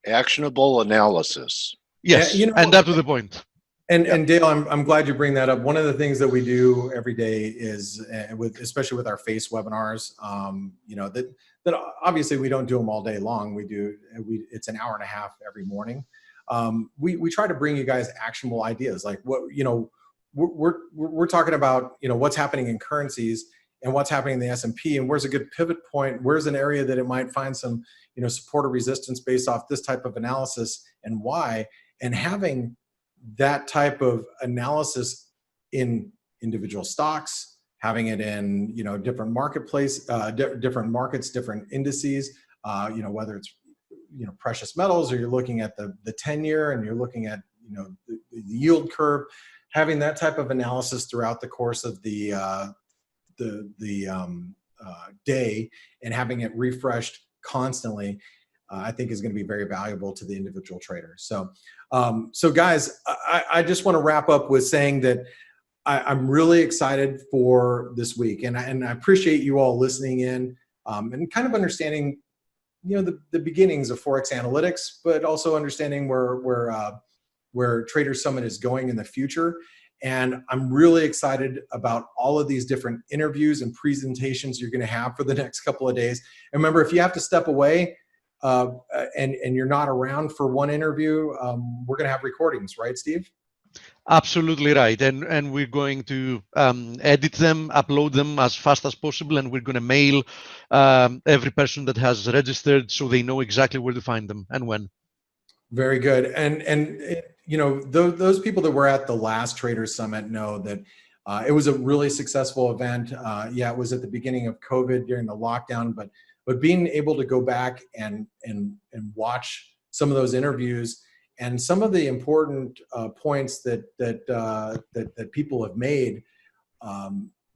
actionable analysis. Yes, and up to the point. And Dale, I'm glad you bring that up. One of the things that we do every day is, especially with our face webinars, that obviously we don't do them all day long. It's an hour and a half every morning. We try to bring you guys actionable ideas, like what we're talking about. What's happening in currencies and what's happening in the S&P, and where's a good pivot point. Where's an area that it might find some support or resistance based off this type of analysis, and why. And having that type of analysis in individual stocks, having it in different marketplace, different markets, different indices, whether it's precious metals, or you're looking at the 10-year and you're looking at the yield curve, having that type of analysis throughout the course of the day and having it refreshed constantly, I think is going to be very valuable to the individual trader. So guys, I just want to wrap up with saying that I'm really excited for this week, and I appreciate you all listening in and kind of understanding, the beginnings of Forex Analytics, but also understanding where Traders Summit is going in the future. And I'm really excited about all of these different interviews and presentations you're going to have for the next couple of days. And remember, if you have to step away, and you're not around for one interview, we're going to have recordings, right, Steve? Absolutely right. And we're going to edit them, upload them as fast as possible, and we're going to mail every person that has registered so they know exactly where to find them and when. Very good. And those people that were at the last Traders Summit know that it was a really successful event. It was at the beginning of COVID during the lockdown, but being able to go back and watch some of those interviews and some of the important points that people have made,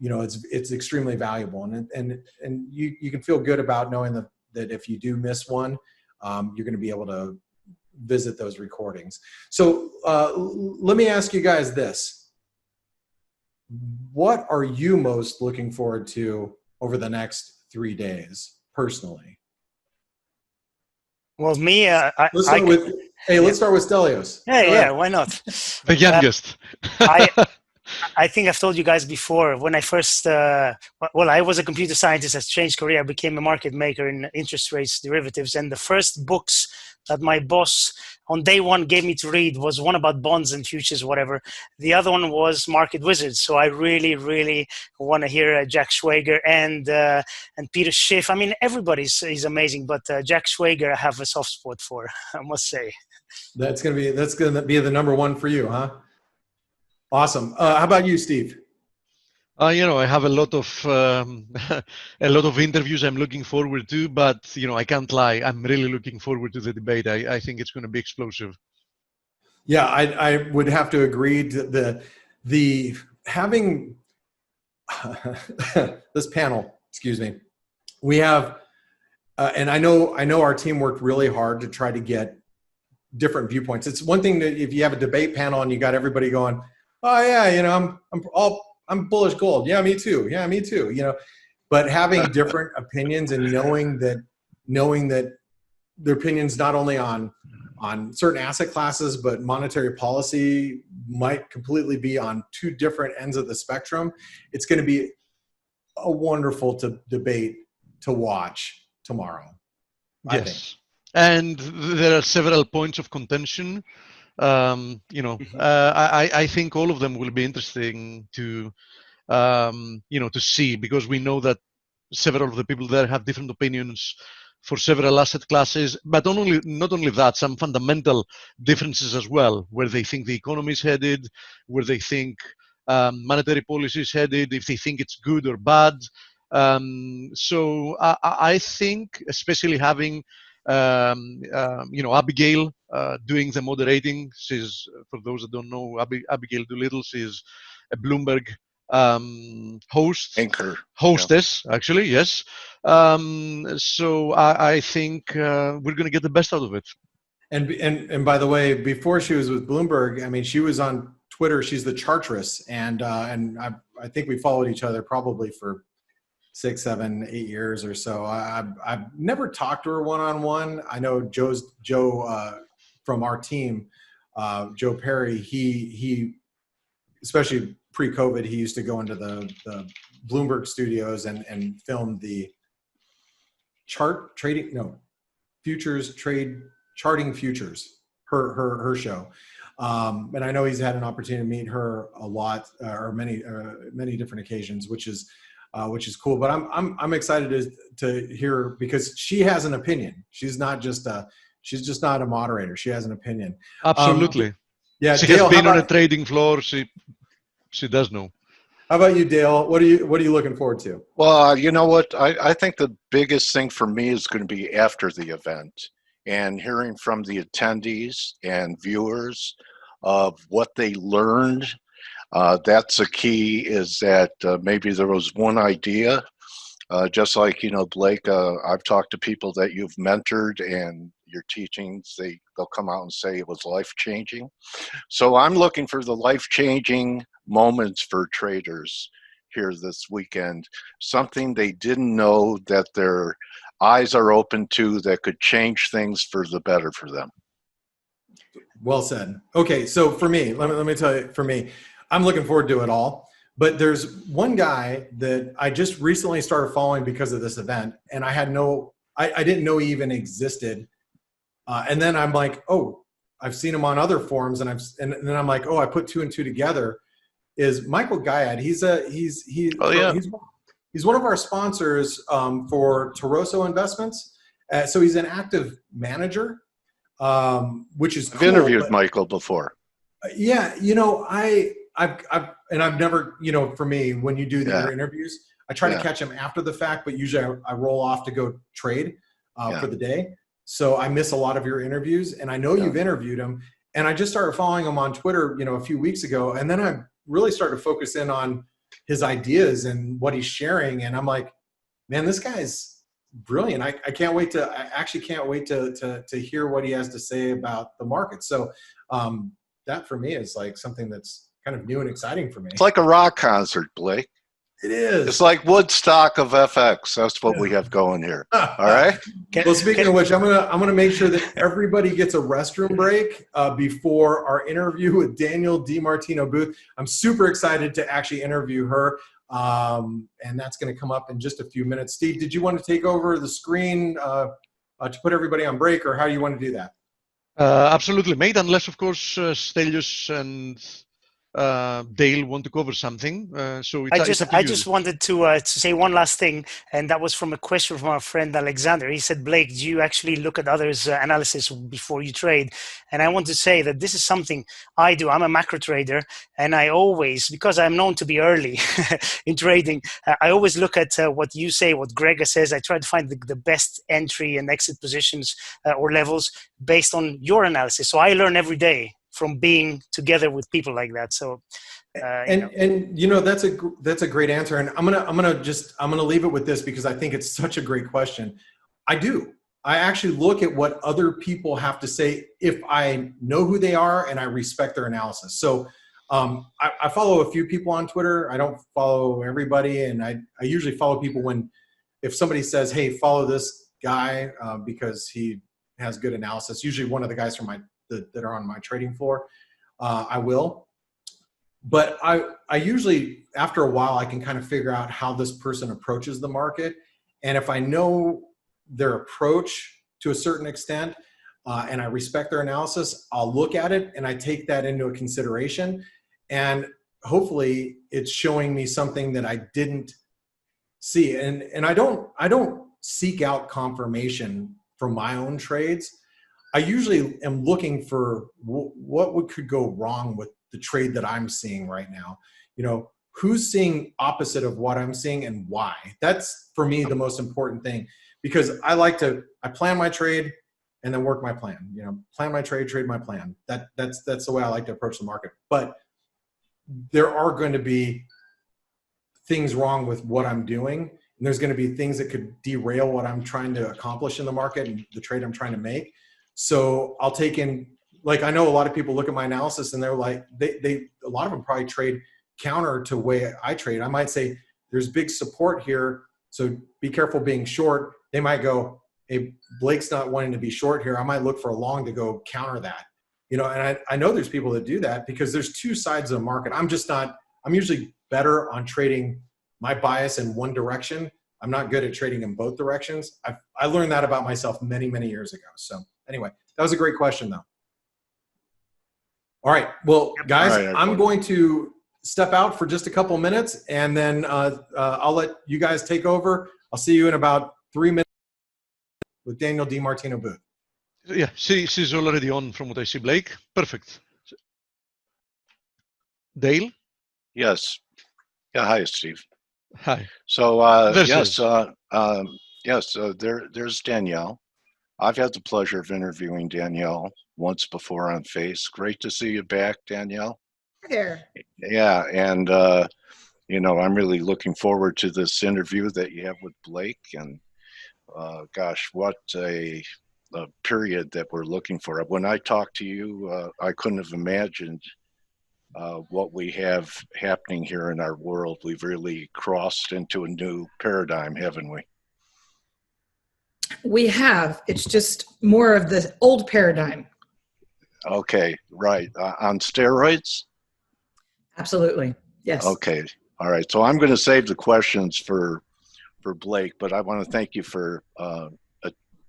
it's extremely valuable, and you can feel good about knowing that if you do miss one, you're going to be able to visit those recordings. So let me ask you guys this: what are you most looking forward to over the next 3 days, personally? Well, me, Let's start with let's start with Stelios. yeah, why not? The youngest. I think I've told you guys before, when I first, I was a computer scientist. I changed career. I became a market maker in interest rates derivatives. And the first books that my boss on day one gave me to read was one about bonds and futures, whatever. The other one was Market Wizards. So I really, really want to hear Jack Schwager and Peter Schiff. I mean, everybody's amazing, but Jack Schwager I have a soft spot for, I must say. That's gonna be the number one for you, huh? Awesome. How about you, Steve? I have a lot of interviews I'm looking forward to, but I can't lie. I'm really looking forward to the debate. I think it's going to be explosive. Yeah, I would have to agree. The having this panel, excuse me, we have, and I know our team worked really hard to try to get different viewpoints. It's one thing that if you have a debate panel and you got everybody going, oh yeah, I'm bullish gold. Yeah, me too. Yeah, me too. But having different opinions and knowing that their opinions not only on certain asset classes, but monetary policy might completely be on two different ends of the spectrum. It's going to be a wonderful debate to watch tomorrow. Yes. I think. And there are several points of contention. I think all of them will be interesting to see, because we know that several of the people there have different opinions for several asset classes, but not only that, some fundamental differences as well, where they think the economy is headed, where they think monetary policy is headed, if they think it's good or bad. So I think, especially having Abigail doing the moderating. She's, for those that don't know, Abigail Doolittle, she's a Bloomberg hostess, actually, yes. So I think we're going to get the best out of it. And by the way, before she was with Bloomberg, I mean, she was on Twitter. She's the chartress, and I think we followed each other probably for 6, 7, 8 years or so. I've never talked to her one-on-one. I know Joe from our team, Joe Perry, he especially pre-COVID, he used to go into the Bloomberg studios and film the charting futures, her show. And I know he's had an opportunity to meet her a lot, or many different occasions, which is cool. But I'm excited to hear, because she has an opinion. She's just not a moderator. She has an opinion. Absolutely. Yeah. She Dale, has been on a trading floor. She does know. How about you, Dale? What are you looking forward to? Well, you know what? I think the biggest thing for me is going to be after the event, and hearing from the attendees and viewers of what they learned. That's a key, is that maybe there was one idea, just like, Blake, I've talked to people that you've mentored, and your teachings, they'll come out and say it was life-changing. So I'm looking for the life-changing moments for traders here this weekend, something they didn't know that their eyes are open to that could change things for the better for them. Well said. Okay, so for me, let me tell you, for me, I'm looking forward to it all. But there's one guy that I just recently started following because of this event, and I didn't know he even existed. And then I'm like, oh, I've seen him on other forums, and then I'm like, oh, I put 2 and 2 together. Is Michael Guyad? He's one of our sponsors for Toroso Investments. So he's an active manager, which is cool. I've interviewed Michael before. Yeah, I've never, for me, when you do your interviews, I try to catch him after the fact, but usually I roll off to go trade for the day. So I miss a lot of your interviews, and I know you've interviewed him, and I just started following him on Twitter, a few weeks ago. And then I really started to focus in on his ideas and what he's sharing. And I'm like, man, this guy's brilliant. I actually can't wait to hear what he has to say about the market. So that for me is like something that's kind of new and exciting for me. It's like a rock concert, Blake. It is. It's like Woodstock of FX. That's what we have going here. All right. Well, speaking of which, I'm gonna make sure that everybody gets a restroom break before our interview with Danielle DiMartino Booth. I'm super excited to actually interview her, and that's going to come up in just a few minutes. Steve, did you want to take over the screen to put everybody on break, or how do you want to do that? Absolutely, mate. Unless, of course, Stelios and Dale want to cover something. So it's up to I you. just wanted to say one last thing, and that was from a question from our friend Alexander. He said, Blake, do you actually look at others' analysis before you trade? And I want to say that this is something I do. I'm a macro trader, and I always, because I'm known to be early in trading, I always look at what you say, what Gregor says. I try to find the best entry and exit positions or levels based on your analysis. So I learn every day from being together with people like that. So, and you know, that's a great answer. And I'm gonna leave it with this because I think it's such a great question. I actually look at what other people have to say if I know who they are and I respect their analysis. So I follow a few people on Twitter. I don't follow everybody, and I usually follow people if somebody says, hey, follow this guy because he has good analysis. Usually one of the guys from that are on my trading floor, I will. But I usually, after a while, I can kind of figure out how this person approaches the market. And if I know their approach to a certain extent, and I respect their analysis, I'll look at it and I take that into a consideration. And hopefully it's showing me something that I didn't see. And I don't seek out confirmation from my own trades. I usually am looking for what could go wrong with the trade that I'm seeing right now. You know, who's seeing opposite of what I'm seeing and why? That's for me the most important thing, because I plan my trade and then work my plan. You know, plan my trade, trade my plan. That's the way I like to approach the market. But there are going to be things wrong with what I'm doing, and there's going to be things that could derail what I'm trying to accomplish in the market and the trade I'm trying to make. So I'll take in, like, I know a lot of people look at my analysis and they're like, a lot of them probably trade counter to the way I trade. I might say there's big support here, so be careful being short. They might go, hey, Blake's not wanting to be short here. I might look for a long to go counter that. You know, and I know there's people that do that because there's two sides of the market. I'm usually better on trading my bias in one direction. I'm not good at trading in both directions. I learned that about myself many, many years ago. So anyway, that was a great question though. All right, well, guys, I'm going to step out for just a couple minutes, and then I'll let you guys take over. I'll see you in about 3 minutes with Danielle DiMartino Booth. Yeah, she's already on from what I see, Blake. Perfect. Dale? Yes. Yeah, hi, Steve. Hi. So, Yes, there's Danielle. I've had the pleasure of interviewing Danielle once before on Face. Great to see you back, Danielle. Hi there. Yeah, and you know, I'm really looking forward to this interview that you have with Blake. And gosh, what a period that we're looking for. When I talked to you, I couldn't have imagined what we have happening here in our world. We've really crossed into a new paradigm, haven't we? We have. It's just more of the old paradigm. Okay, right. On steroids? Absolutely. Yes. Okay. All right. So I'm going to save the questions for Blake, but I want to thank you for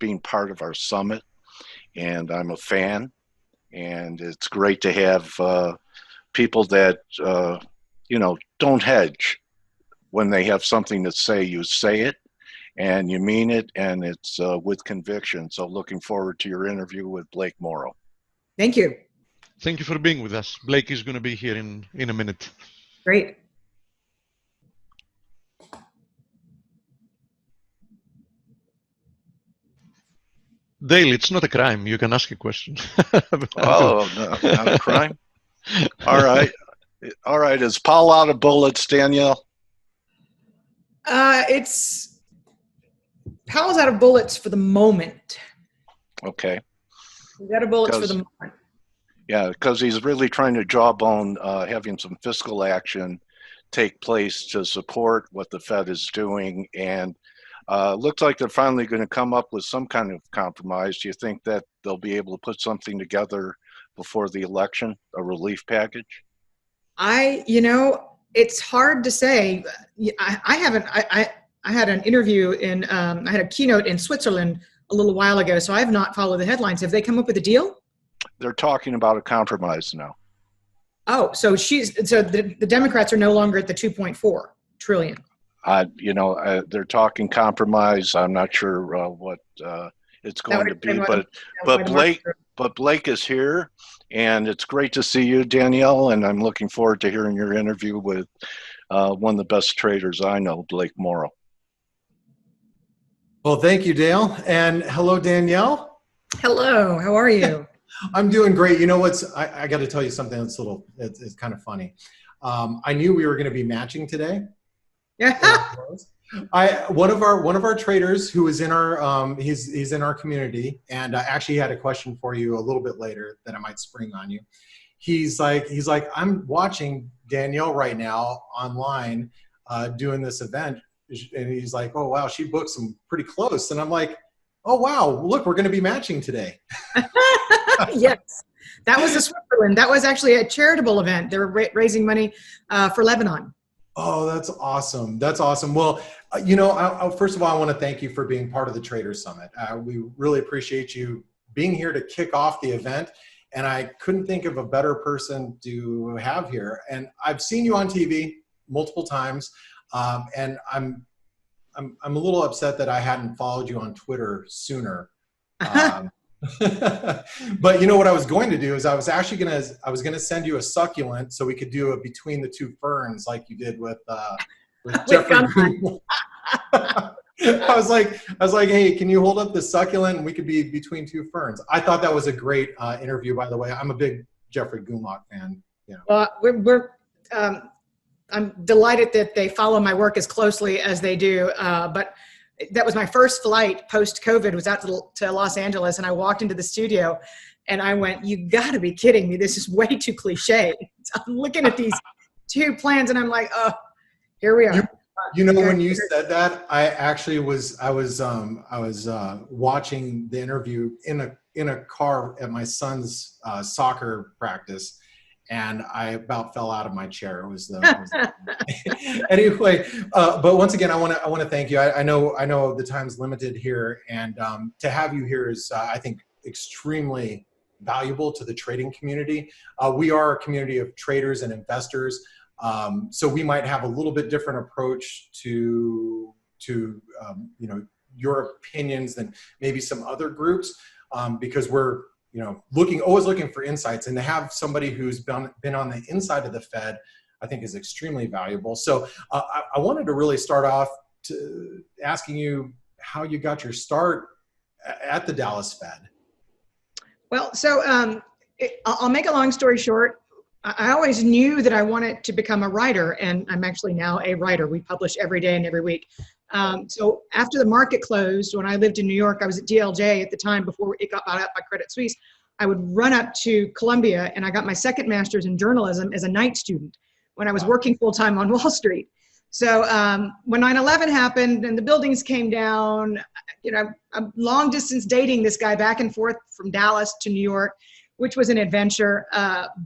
being part of our summit. And I'm a fan, and it's great to have people that, you know, don't hedge. When they have something to say, you say it and you mean it, and it's with conviction. So looking forward to your interview with Blake Morrow. Thank you. thank you for being with us. Blake is going to be here in a minute. Great. Dale, it's not a crime. You can ask a question. Oh, no, not a crime? All right. All right. Is Powell out of bullets, Danielle? It's Powell's out of bullets for the moment. Okay. He's out of bullets for the moment. Yeah, because he's really trying to jawbone having some fiscal action take place to support what the Fed is doing. And looks like they're finally going to come up with some kind of compromise. Do you think that they'll be able to put something together before the election, a relief package? It's hard to say. I had an interview I had a keynote in Switzerland a little while ago, so I have not followed the headlines. Have they come up with a deal? They're talking about a compromise now. Oh, so the Democrats are no longer at the 2.4 trillion. They're talking compromise. I'm not sure what it's going to be, but Blake is here, and it's great to see you, Danielle. And I'm looking forward to hearing your interview with one of the best traders I know, Blake Morrow. Well, thank you, Dale, and hello, Danielle. Hello, how are you? I'm doing great. You know I got to tell you something that's it's kind of funny. I knew we were going to be matching today. Yeah. One of our traders who is in our he's in our community, and actually had a question for you a little bit later that I might spring on you. He's like I'm watching Danielle right now online doing this event, and he's like, oh wow, she booked some pretty close, and I'm like, oh wow, look, we're going to be matching today. Yes, that was in Switzerland. That was actually a charitable event. They were raising money for Lebanon. Oh, that's awesome. That's awesome. Well, first of all, I want to thank you for being part of the Traders Summit. We really appreciate you being here to kick off the event. And I couldn't think of a better person to have here. And I've seen you on TV multiple times. And I'm a little upset that I hadn't followed you on Twitter sooner. But you know what I was going to do is I was going to send you a succulent so we could do a between the two ferns like you did with Jeffrey. I was like, hey, can you hold up the succulent and we could be between two ferns? I thought that was a great interview, by the way. I'm a big Jeffrey Gumlach fan. I'm delighted that they follow my work as closely as they do. But that was my first flight post-COVID, was out to Los Angeles, and I walked into the studio and I went, you gotta be kidding me. This is way too cliche. I'm looking at these two plans and I'm like, oh, here we are. When you said that, I was watching the interview in a car at my son's soccer practice, and I about fell out of my chair. Anyway. But once again, I want to thank you. I know the time's limited here, and to have you here is I think extremely valuable to the trading community. We are a community of traders and investors. So we might have a little bit different approach to your opinions than maybe some other groups, because we're always looking for insights, and to have somebody who's been on the inside of the Fed, I think is extremely valuable. So I wanted to really start off to asking you how you got your start at the Dallas Fed. Well, so I'll make a long story short. I always knew that I wanted to become a writer, and I'm actually now a writer. We publish every day and every week. So after the market closed, when I lived in New York, I was at DLJ at the time before it got bought out by Credit Suisse. I would run up to Columbia, and I got my second master's in journalism as a night student when I was working full-time on Wall Street. So when 9/11 happened and the buildings came down, I'm long distance dating this guy back and forth from Dallas to New York, which was an adventure,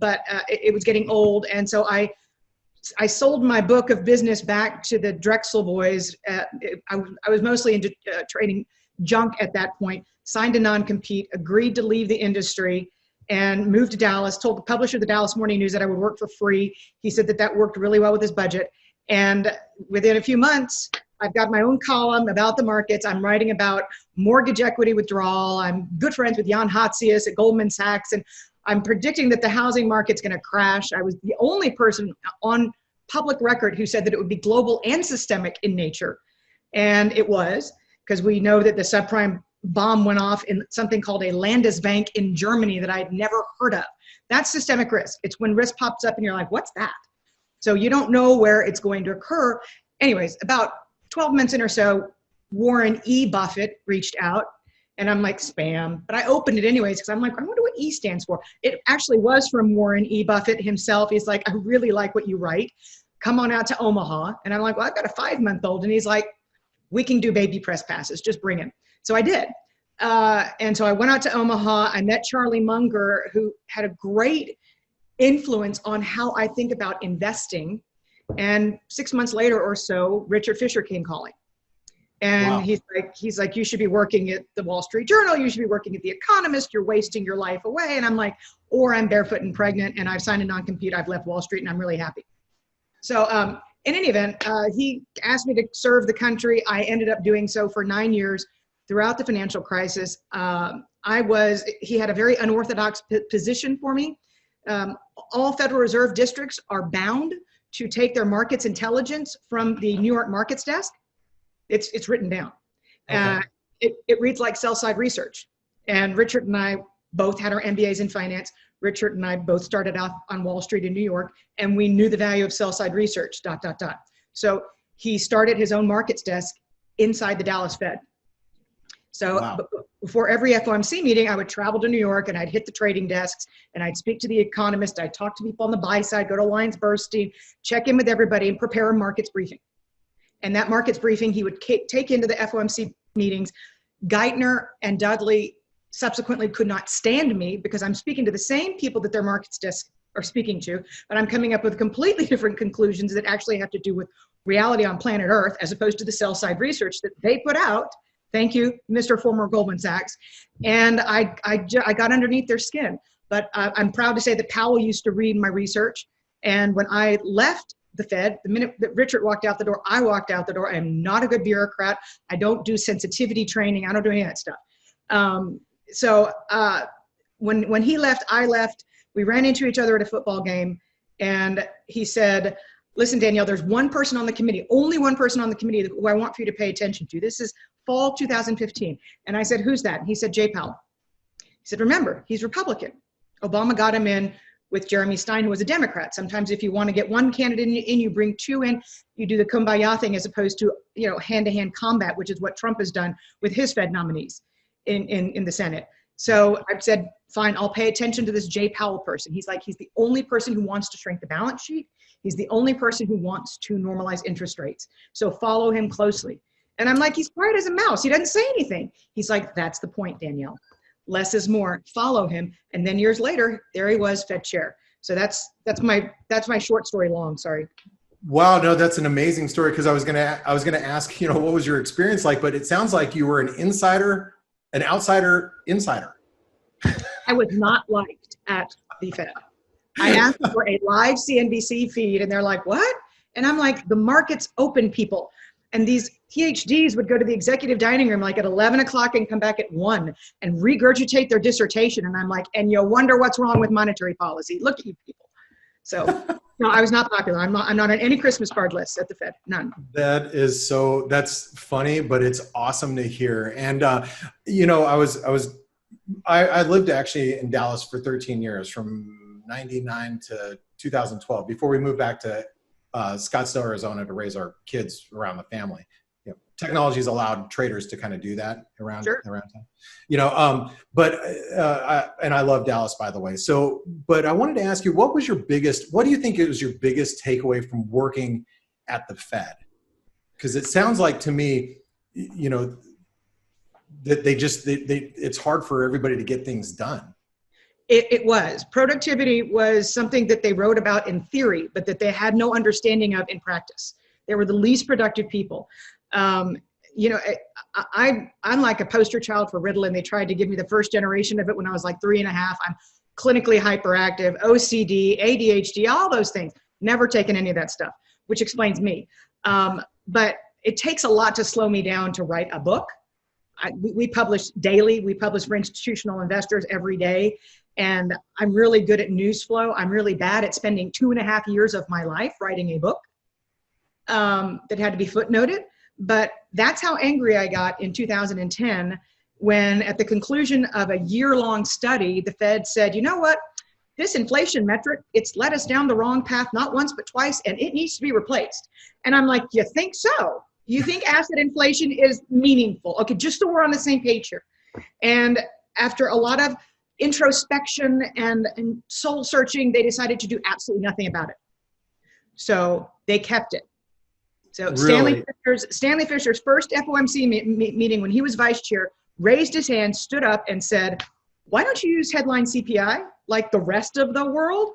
but it was getting old. And so I sold my book of business back to the Drexel boys. I was mostly into trading junk at that point, signed a non-compete, agreed to leave the industry, and moved to Dallas, told the publisher of the Dallas Morning News that I would work for free. He said that worked really well with his budget. And within a few months, I've got my own column about the markets. I'm writing about mortgage equity withdrawal. I'm good friends with Jan Hatzius at Goldman Sachs, and I'm predicting that the housing market's going to crash. I was the only person on public record who said that it would be global and systemic in nature. And it was, because we know that the subprime bomb went off in something called a Landesbank in Germany that I'd never heard of. That's systemic risk. It's when risk pops up and you're like, what's that? So you don't know where it's going to occur. Anyways, about 12 months in or so, Warren E. Buffett reached out, and I'm like, spam. But I opened it anyways because I'm like, I wonder what E stands for. It actually was from Warren E. Buffett himself. He's like, I really like what you write. Come on out to Omaha. And I'm like, well, I've got a 5-month-old. And he's like, we can do baby press passes. Just bring him. So I did. And so I went out to Omaha. I met Charlie Munger, who had a great influence on how I think about investing. And 6 months later or so, Richard Fisher came calling. And Wow. he's like, you should be working at the Wall Street Journal. You should be working at The Economist. You're wasting your life away. And I'm like, or I'm barefoot and pregnant and I've signed a non-compete. I've left Wall Street and I'm really happy. So in any event, he asked me to serve the country. I ended up doing so for 9 years throughout the financial crisis. He had a very unorthodox position for me. All Federal Reserve districts are bound to take their markets intelligence from the New York markets desk. It's written down. Okay. It reads like sell-side research. And Richard and I both had our MBAs in finance. Richard and I both started off on Wall Street in New York, and we knew the value of sell-side research, ... So he started his own markets desk inside the Dallas Fed. So Wow. before every FOMC meeting, I would travel to New York and I'd hit the trading desks and I'd speak to the economist. I'd talk to people on the buy side, go to Alliance Bernstein, check in with everybody and prepare a markets briefing. And that markets briefing, he would take into the FOMC meetings. Geithner and Dudley subsequently could not stand me because I'm speaking to the same people that their markets desk are speaking to, but I'm coming up with completely different conclusions that actually have to do with reality on planet Earth as opposed to the sell side research that they put out. Thank you, Mr. Former Goldman Sachs. And I got underneath their skin. But I'm proud to say that Powell used to read my research. And when I left the Fed, the minute that Richard walked out the door, I walked out the door. I am not a good bureaucrat. I don't do sensitivity training. I don't do any of that stuff. When he left, I left. We ran into each other at a football game. And he said, listen, Danielle, there's one person on the committee, only one person on the committee who I want for you to pay attention to. This is fall 2015. And I said, who's that? And he said, Jay Powell. He said, remember, he's Republican. Obama got him in with Jeremy Stein, who was a Democrat. Sometimes if you want to get one candidate in, you bring two in, you do the kumbaya thing as opposed to, hand-to-hand combat, which is what Trump has done with his Fed nominees in the Senate. So I said, fine, I'll pay attention to this Jay Powell person. He's the only person who wants to shrink the balance sheet. He's the only person who wants to normalize interest rates. So follow him closely. And I'm like, he's quiet as a mouse. He doesn't say anything. He's like, that's the point, Danielle. Less is more. Follow him. And then years later, there he was, Fed chair. So that's my short story long. Sorry. Wow, no, that's an amazing story because I was gonna ask, what was your experience like? But it sounds like you were an outsider insider. I was not liked at the Fed. I asked for a live CNBC feed and they're like, what? And I'm like, the market's open, people. And these PhDs would go to the executive dining room like at 11 o'clock and come back at 1 and regurgitate their dissertation. And I'm like, and you wonder what's wrong with monetary policy. Look at you people. So no, I was not popular. I'm not on any Christmas card list at the Fed. None. That's funny, but it's awesome to hear. And, I lived actually in Dallas for 13 years from 99 to 2012 before we moved back to Scottsdale, Arizona to raise our kids around the family. Technology has allowed traders to kind of do that around town. And I love Dallas, by the way. So, but I wanted to ask you, what do you think was your biggest takeaway from working at the Fed? Because it sounds like to me, that it's hard for everybody to get things done. It was. Productivity was something that they wrote about in theory, but that they had no understanding of in practice. They were the least productive people. I'm like a poster child for Ritalin. They tried to give me the first generation of it when I was like 3.5. I'm clinically hyperactive, OCD, ADHD, all those things. Never taken any of that stuff, which explains me. But it takes a lot to slow me down to write a book. We publish daily. We publish for institutional investors every day. And I'm really good at news flow. I'm really bad at spending 2.5 years of my life writing a book that had to be footnoted. But that's how angry I got in 2010 when at the conclusion of a year-long study, the Fed said, you know what? this inflation metric, it's led us down the wrong path, not once, but twice, and it needs to be replaced. And I'm like, you think so? You think asset inflation is meaningful? Okay, just so we're on the same page here. And after a lot of introspection and soul searching, they decided to do absolutely nothing about it. So they kept it. So Really? Stanley Fischer's first FOMC meeting when he was vice chair, raised his hand, stood up and said, why don't you use headline CPI like the rest of the world?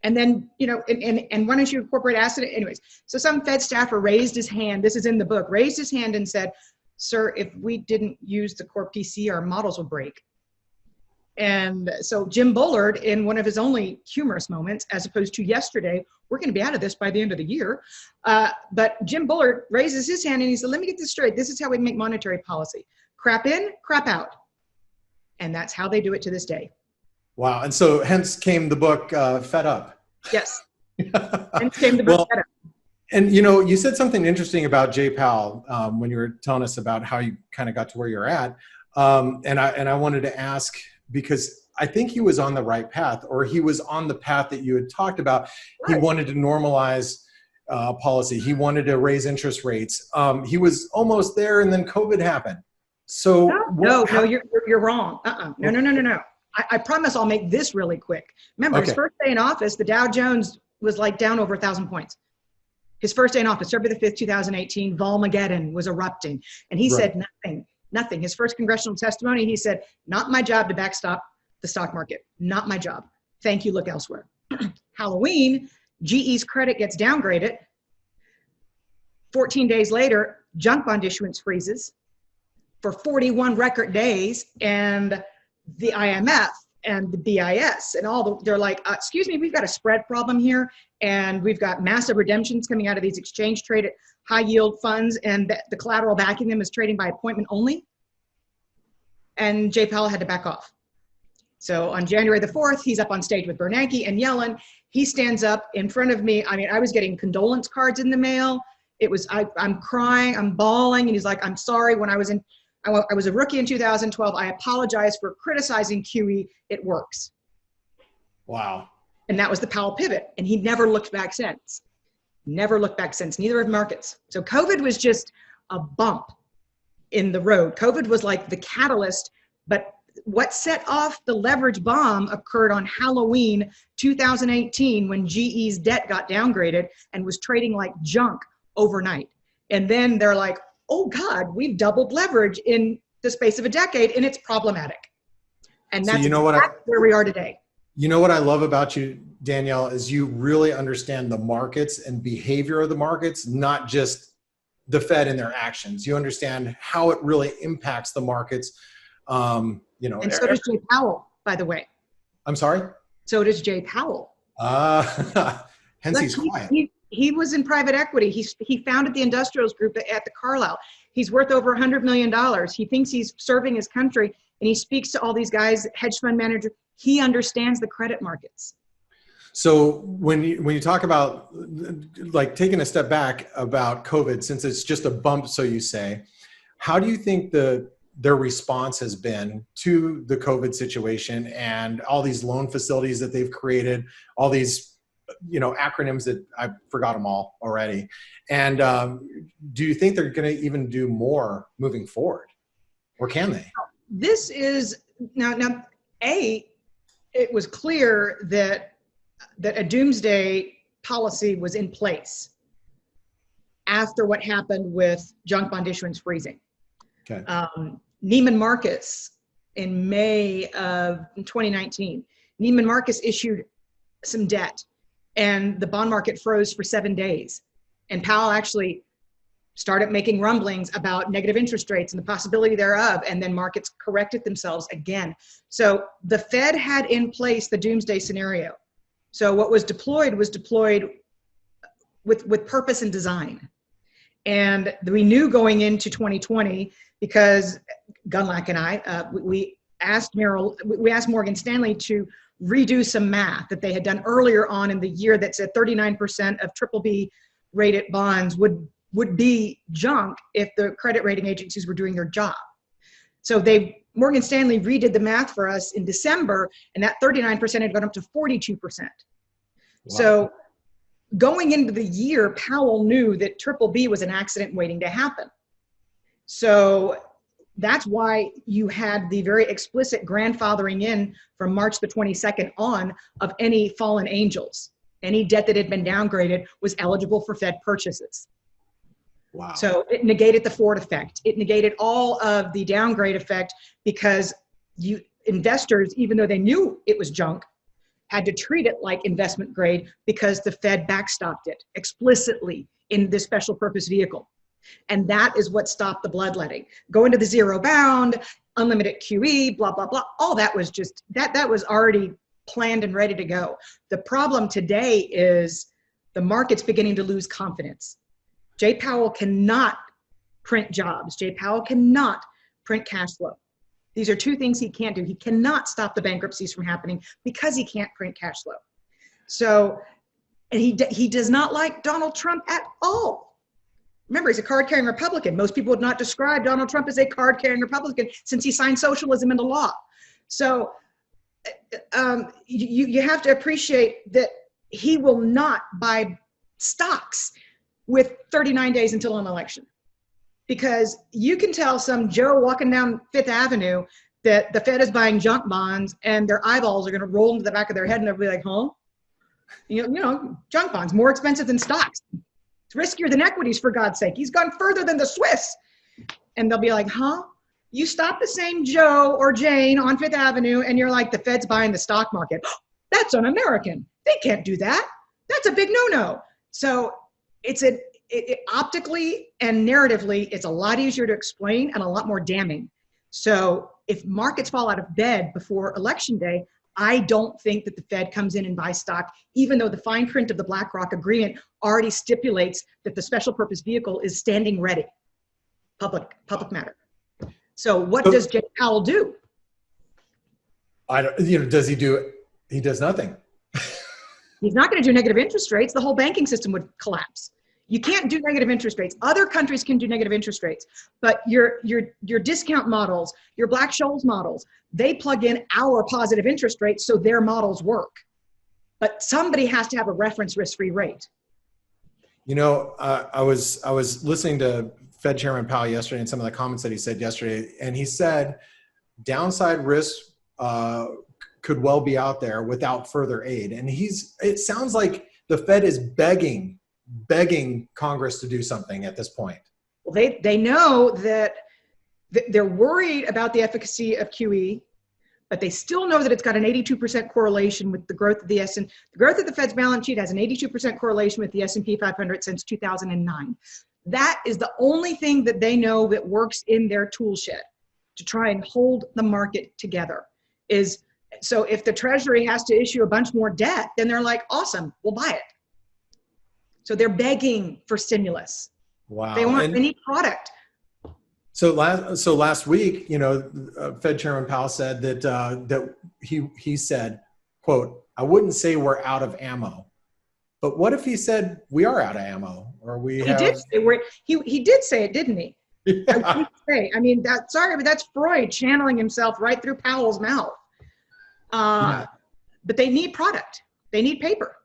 And then, you know, and why don't you incorporate asset? Anyways, so some Fed staffer raised his hand, this is in the book, raised his hand and said, sir, if we didn't use the core PC, our models would break. And so Jim Bullard, in one of his only humorous moments, as opposed to yesterday, we're going to be out of this by the end of the year. But Jim Bullard raises his hand and he said, let me get this straight. This is how we make monetary policy. Crap in, crap out. And that's how they do it to this day. Wow. And so hence came the book, Fed Up. Yes. Hence came the book, Fed Up. And, you know, you said something interesting about Jay Powell when you were telling us about how you kind of got to where you're at. And I wanted to ask, because I think he was on the right path, or he was on the path that you had talked about. Right. He wanted to normalize policy. He wanted to raise interest rates. He was almost there, and then COVID happened. So no, you're wrong. No. I promise I'll make this really quick. Remember, his first day in office, the Dow Jones was like down over 1,000 points. His first day in office, February the 5th, 2018, Volmageddon was erupting. And he said nothing. His first congressional testimony, he said, not my job to backstop the stock market. Not my job. Thank you, look elsewhere. Halloween, GE's credit gets downgraded. 14 days later, junk bond issuance freezes for 41 record days. And the IMF and the BIS and they're like, excuse me, we've got a spread problem here. And we've got massive redemptions coming out of these exchange traded high yield funds, and the collateral backing them is trading by appointment only. And Jay Powell had to back off. So on January the 4th, he's up on stage with Bernanke and Yellen. He stands up in front of me. I mean, I was getting condolence cards in the mail. It was, I'm crying, I'm bawling. And he's like, I'm sorry, when I was a rookie in 2012. I apologize for criticizing QE. It works. Wow. And that was the Powell pivot. And he never looked back since. Never looked back since, neither have markets. So COVID was just a bump in the road. COVID was like the catalyst, but what set off the leverage bomb occurred on Halloween 2018 when GE's debt got downgraded and was trading like junk overnight. And then they're like, oh God, we've doubled leverage in the space of a decade, and it's problematic. And that's exactly where we are today. You know what I love about you, Danielle, is you really understand the markets and behavior of the markets, not just the Fed and their actions. You understand how it really impacts the markets. And so does Jay Powell, by the way. I'm sorry? So does Jay Powell. Hence he's quiet. He was in private equity. He founded the Industrials Group at the Carlyle. He's worth over $100 million. He thinks he's serving his country, and he speaks to all these guys, hedge fund managers. He understands the credit markets. So when you talk about like taking a step back about COVID, since it's just a bump, so you say, how do you think their response has been to the COVID situation and all these loan facilities that they've created, all these acronyms that I forgot them all already? And do you think they're going to even do more moving forward, or can they? This is now it was clear that a doomsday policy was in place after what happened with junk bond issuance freezing. Okay. Neiman Marcus in May of 2019, Neiman Marcus issued some debt, and the bond market froze for 7 days. And Powell actually started making rumblings about negative interest rates and the possibility thereof, and then markets corrected themselves again. So the Fed had in place the doomsday scenario. So what was deployed with purpose and design. And we knew going into 2020, because Gunlack and I, we asked Morgan Stanley to redo some math that they had done earlier on in the year that said 39% of BBB rated bonds would be junk if the credit rating agencies were doing their job. So Morgan Stanley redid the math for us in December, and that 39% had gone up to 42%. Wow. So going into the year, Powell knew that triple B was an accident waiting to happen. So that's why you had the very explicit grandfathering in from March the 22nd on of any fallen angels. Any debt that had been downgraded was eligible for Fed purchases. Wow. So it negated the Ford effect. It negated all of the downgrade effect because investors, even though they knew it was junk, had to treat it like investment grade because the Fed backstopped it explicitly in this special purpose vehicle. And that is what stopped the bloodletting. Go into the zero bound, unlimited QE, blah, blah, blah. All that was just, that was already planned and ready to go. The problem today is the market's beginning to lose confidence. Jay Powell cannot print jobs. Jay Powell cannot print cash flow. These are two things he can't do. He cannot stop the bankruptcies from happening because he can't print cash flow. So, and he does not like Donald Trump at all. Remember, he's a card-carrying Republican. Most people would not describe Donald Trump as a card-carrying Republican since he signed socialism into law. So you have to appreciate that he will not buy stocks with 39 days until an election. Because you can tell some Joe walking down Fifth Avenue that the Fed is buying junk bonds and their eyeballs are going to roll into the back of their head and they'll be like, huh? You know, junk bonds, more expensive than stocks. It's riskier than equities, for God's sake. He's gone further than the Swiss. And they'll be like, huh? You stop the same Joe or Jane on Fifth Avenue and you're like, the Fed's buying the stock market. That's un-American. They can't do that. That's a big no-no. So it's optically and narratively, it's a lot easier to explain and a lot more damning. So if markets fall out of bed before election day, I don't think that the Fed comes in and buys stock, even though the fine print of the BlackRock agreement already stipulates that the special purpose vehicle is standing ready. Public matter. So what does Jay Powell do? Does he do it? He does nothing. He's not going to do negative interest rates. The whole banking system would collapse. You can't do negative interest rates. Other countries can do negative interest rates, but your discount models, your Black-Scholes models, they plug in our positive interest rates so their models work. But somebody has to have a reference risk-free rate. I was listening to Fed Chairman Powell yesterday and some of the comments that he said yesterday, and he said downside risk could well be out there without further aid. And it sounds like the Fed is begging Congress to do something at this point. Well, they know that they're worried about the efficacy of QE, but they still know that it's got an 82% correlation with the growth of the S&P. The growth of the Fed's balance sheet has an 82% correlation with the S&P 500 since 2009. That is the only thing that they know that works in their tool shed to try and hold the market together. So if the Treasury has to issue a bunch more debt, then they're like, awesome, we'll buy it. So they're begging for stimulus. Wow. They need product. So last week, Fed Chairman Powell said that he said, quote, I wouldn't say we're out of ammo, but what if he said we are out of ammo, or he did say it, didn't he? Yeah. But that's Freud channeling himself right through Powell's mouth. But they need product. They need paper.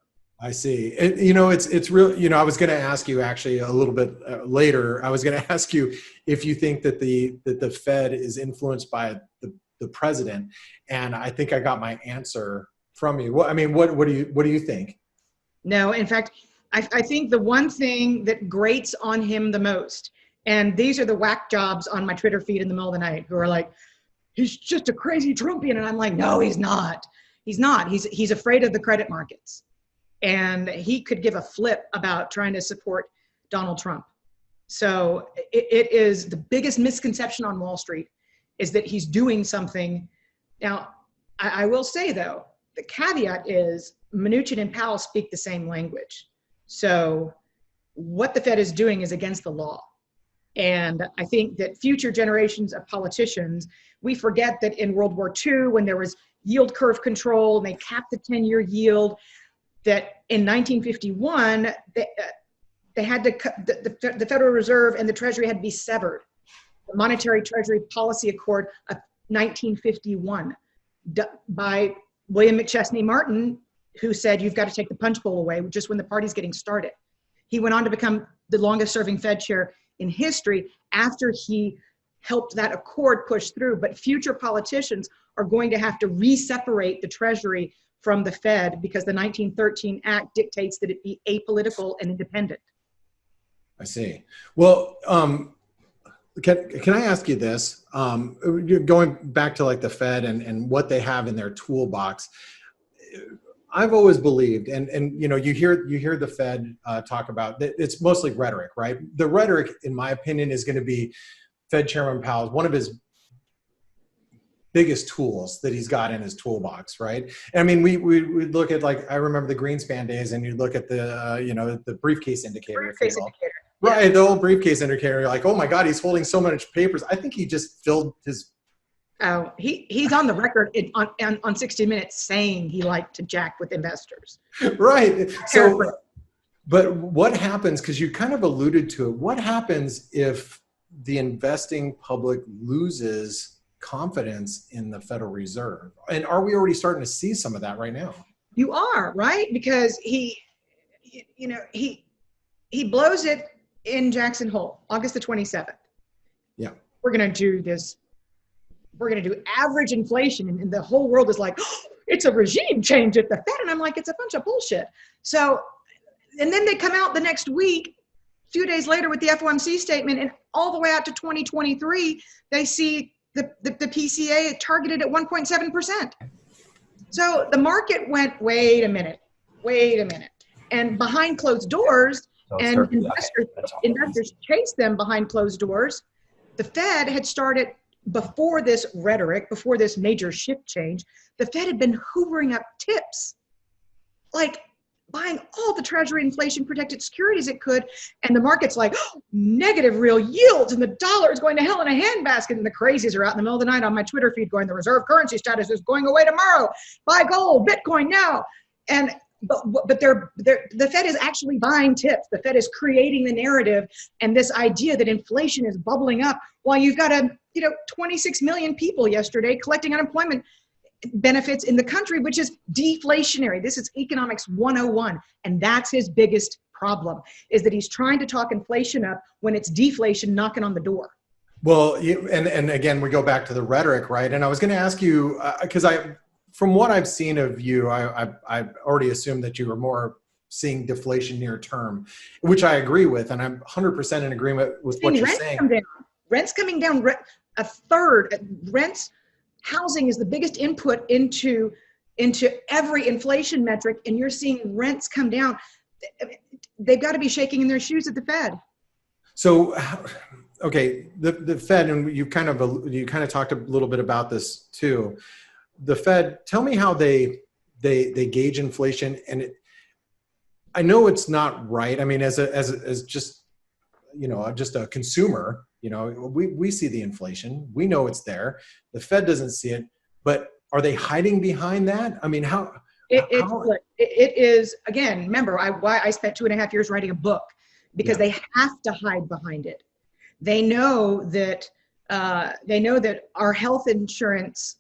I see. It's real. I was going to ask you actually a little bit later. I was going to ask you if you think that the Fed is influenced by the president, and I think I got my answer from you. What do you think? No, in fact, I think the one thing that grates on him the most, and these are the whack jobs on my Twitter feed in the middle of the night who are like, he's just a crazy Trumpian, and I'm like, no, he's not. He's not. He's afraid of the credit markets. And he could give a flip about trying to support Donald Trump. So it is the biggest misconception on Wall Street is that he's doing something. Now, I will say, though, the caveat is Mnuchin and Powell speak the same language. So what the Fed is doing is against the law. And I think that future generations of politicians, we forget that in World War II, when there was yield curve control and they capped the 10-year yield, that in 1951, they had to cut, the Federal Reserve and the Treasury had to be severed. the Monetary Treasury Policy Accord of 1951 by William McChesney Martin, who said you've got to take the punch bowl away just when the party's getting started. He went on to become the longest serving Fed chair in history after he helped that accord push through. But future politicians are going to have to re-separate the Treasury from the Fed because the 1913 Act dictates that it be apolitical and independent. I see. Well, can I ask you this? Going back to like the Fed and what they have in their toolbox, I've always believed, and you know, you hear the Fed talk about that. It's mostly rhetoric, right? The rhetoric, in my opinion, is going to be Fed Chairman Powell, one of his biggest tools that he's got in his toolbox, right? And I mean, we look at, like, I remember the Greenspan days, and you look at the you know, the briefcase indicator. Briefcase indicator. Right, the old briefcase indicator. You're like, oh my God, he's holding so much papers. I think he just filled his. Oh, he's on the record on 60 Minutes saying he liked to jack with investors. Right. So, but what happens, because you kind of alluded to it, what happens if the investing public loses confidence in the Federal Reserve? And are we already starting to see some of that right now? You are, right? Because he blows it in Jackson Hole, August the 27th. Yeah. We're going to do this. We're going to do average inflation. And the whole world is like, oh, it's a regime change at the Fed. And I'm like, it's a bunch of bullshit. So, and then they come out the next week, a few days later, with the FOMC statement, and all the way out to 2023, they see the PCA targeted at 1.7%. So the market went, wait a minute. And behind closed doors, and investors chased them behind closed doors. The Fed had started, before this rhetoric, before this major shift change, the Fed had been hoovering up tips, like buying all the Treasury inflation protected securities it could. And the market's like, oh, negative real yields, and the dollar is going to hell in a handbasket. And the crazies are out in the middle of the night on my Twitter feed going, the reserve currency status is going away tomorrow. Buy gold, Bitcoin now. And but the Fed is actually buying tips. The Fed is creating the narrative and this idea that inflation is bubbling up while you've got 26 million people yesterday collecting unemployment benefits in the country, which is deflationary. This is economics 101. And that's his biggest problem, is that he's trying to talk inflation up when it's deflation knocking on the door. Well, and again, we go back to the rhetoric, right? And I was going to ask you, because from what I've seen of you, I already assumed that you were more seeing deflation near term, which I agree with. And I'm 100% in agreement with what you're saying. Rent's coming down a third. Housing is the biggest input into every inflation metric. And you're seeing rents come down. They've got to be shaking in their shoes at the Fed. So, okay, the Fed, and you kind of talked a little bit about this too. The Fed, tell me how they gauge inflation, and I know it's not right. I mean, as just just a consumer, we see the inflation, we know it's there. The Fed doesn't see it, but are they hiding behind that? I mean, how? It is, again. Remember, I spent 2.5 years writing a book because they have to hide behind it. They know that our health insurance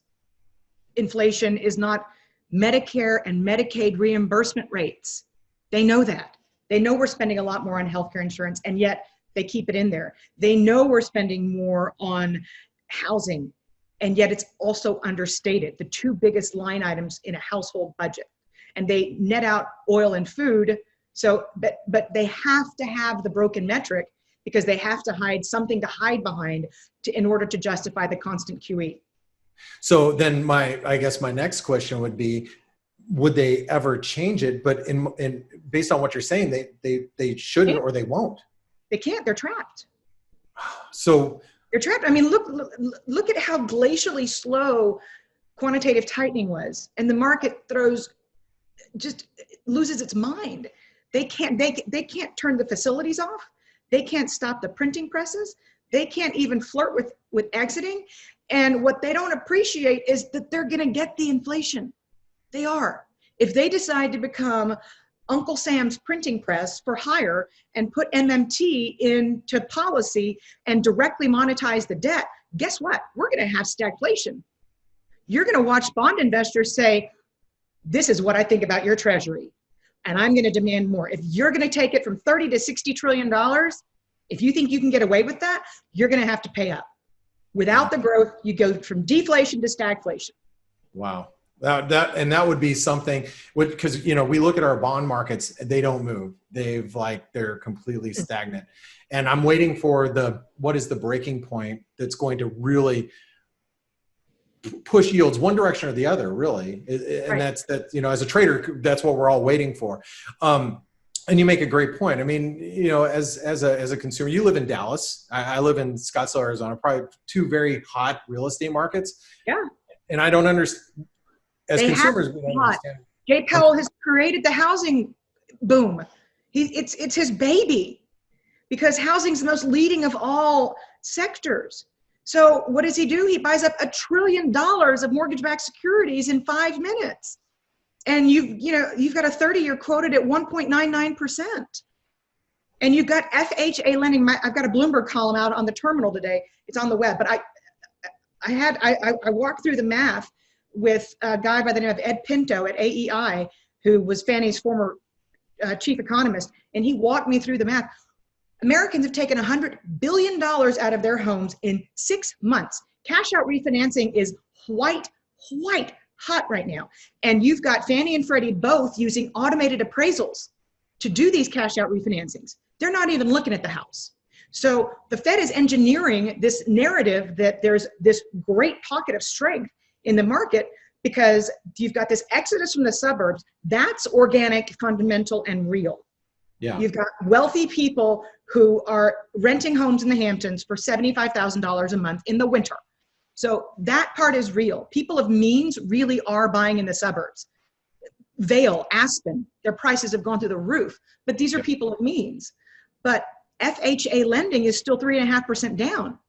inflation is not Medicare and Medicaid reimbursement rates. They know that. They know we're spending a lot more on healthcare insurance, and yet they keep it in there. They know we're spending more on housing, and yet it's also understated, the two biggest line items in a household budget. And they net out oil and food. So, but they have to have the broken metric because they have to hide something to hide behind in order to justify the constant QE. So then I guess my next question would be, would they ever change it? But in based on what you're saying, they shouldn't, or they won't. They can't. They're trapped. So they're trapped. I mean, look at how glacially slow quantitative tightening was, and the market just loses its mind. They can't turn the facilities off. They can't stop the printing presses. They can't even flirt with exiting. And what they don't appreciate is that they're going to get the inflation. They are. If they decide to become Uncle Sam's printing press for hire and put MMT into policy and directly monetize the debt, guess what? We're going to have stagflation. You're going to watch bond investors say, this is what I think about your treasury, and I'm going to demand more. If you're going to take it from 30 to 60 trillion dollars, if you think you can get away with that, you're going to have to pay up. Without the growth, you go from deflation to stagflation. Wow. That would be something, because, you know, we look at our bond markets, they don't move. They're completely stagnant. And I'm waiting for what is the breaking point that's going to really push yields one direction or the other, really. And Right. that's, you know, as a trader, that's what we're all waiting for. And you make a great point. I mean, you know, as a consumer, you live in Dallas. I live in Scottsdale, Arizona, probably two very hot real estate markets. Yeah. And I don't understand, as They consumers, have we to don't be hot. understand. Jay Powell has created the housing boom. It's his baby, because housing's the most leading of all sectors. So what does he do? He buys up $1 trillion of mortgage-backed securities in 5 minutes. And you've got a 30-year quoted at 1.99%. And you've got FHA lending. I've got a Bloomberg column out on the terminal today. It's on the web, but I walked through the math with a guy by the name of Ed Pinto at AEI, who was Fannie's former chief economist, and he walked me through the math. Americans have taken $100 billion out of their homes in 6 months. Cash out refinancing is white hot right now. And you've got Fannie and Freddie both using automated appraisals to do these cash out refinancings. They're not even looking at the house. So the Fed is engineering this narrative that there's this great pocket of strength in the market because you've got this exodus from the suburbs. That's organic, fundamental, and real. Yeah. You've got wealthy people who are renting homes in the Hamptons for $75,000 a month in the winter. So that part is real. People of means really are buying in the suburbs. Vail, Aspen, their prices have gone through the roof, but these are people of means. But FHA lending is still 3.5% down.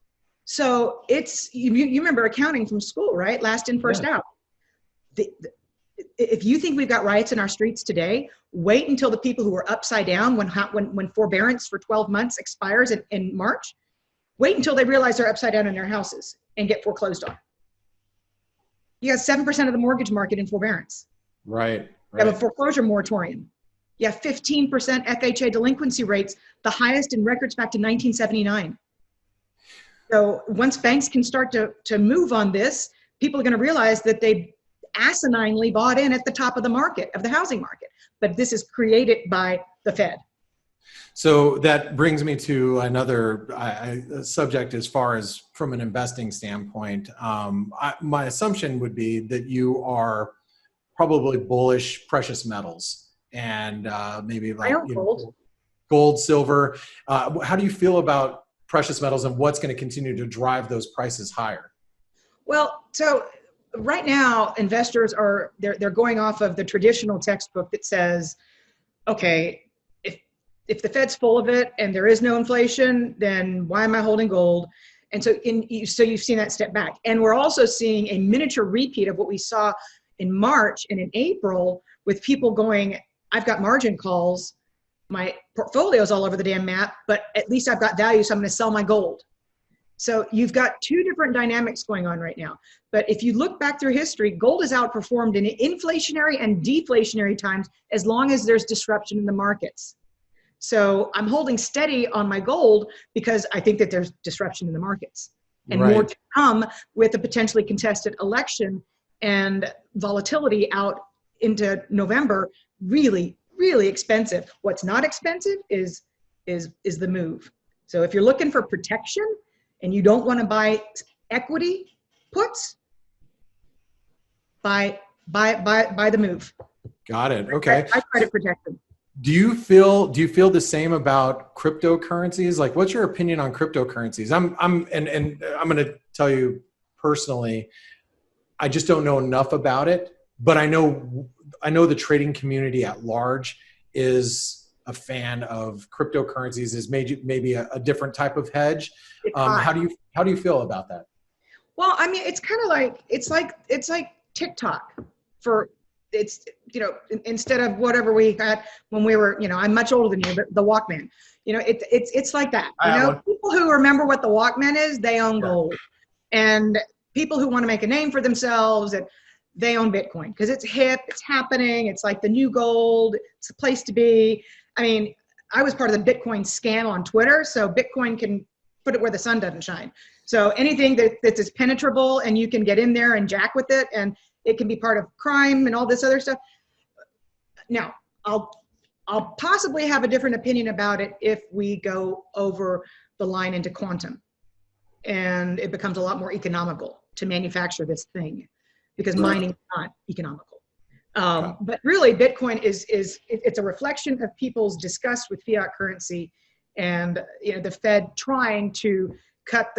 So it's, you remember accounting from school, right? Last in, first out. If you think we've got riots in our streets today, wait until the people who are upside down when forbearance for 12 months expires in March. Wait until they realize they're upside down in their houses and get foreclosed on. You got 7% of the mortgage market in forbearance. Right. You have a foreclosure moratorium. You have 15% FHA delinquency rates, the highest in records back to 1979. So once banks can start to move on this, people are going to realize that they asininely bought in at the top of the market, of the housing market. But this is created by the Fed. So that brings me to another subject as far as from an investing standpoint. My assumption would be that you are probably bullish precious metals and maybe like gold, silver. How do you feel about precious metals and what's going to continue to drive those prices higher? Well, so right now investors they're going off of the traditional textbook that says, okay, if the Fed's full of it and there is no inflation, then why am I holding gold? And so you've seen that step back. And we're also seeing a miniature repeat of what we saw in March and in April with people going, I've got margin calls, my portfolio's all over the damn map, but at least I've got value, so I'm going to sell my gold. So you've got two different dynamics going on right now. But if you look back through history, gold has outperformed in inflationary and deflationary times as long as there's disruption in the markets. So I'm holding steady on my gold because I think that there's disruption in the markets and more to come with a potentially contested election and volatility out into November. Really, really expensive. What's not expensive is the move. So if you're looking for protection and you don't want to buy equity puts, buy the move. Got it. Okay. I try to protect them. Do you feel the same about cryptocurrencies? Like, what's your opinion on cryptocurrencies? I'm going to tell you personally, I just don't know enough about it, but I know the trading community at large is a fan of cryptocurrencies, is maybe a different type of hedge. How do you feel about that? Well, I mean, it's kind of like it's like TikTok for it's, instead of whatever we had when we were, I'm much older than you, but the Walkman, it's like that. People who remember what the Walkman is, they own gold. And people who want to make a name for themselves, they own Bitcoin because it's hip, it's happening, it's like the new gold, it's the place to be. I mean, I was part of the Bitcoin scam on Twitter, so Bitcoin can put it where the sun doesn't shine. So anything that's penetrable and you can get in there and jack with it, and it can be part of crime and all this other stuff. Now, I'll possibly have a different opinion about it if we go over the line into quantum, and it becomes a lot more economical to manufacture this thing, because mining is not economical. But really, Bitcoin it's a reflection of people's disgust with fiat currency, and the Fed trying to cut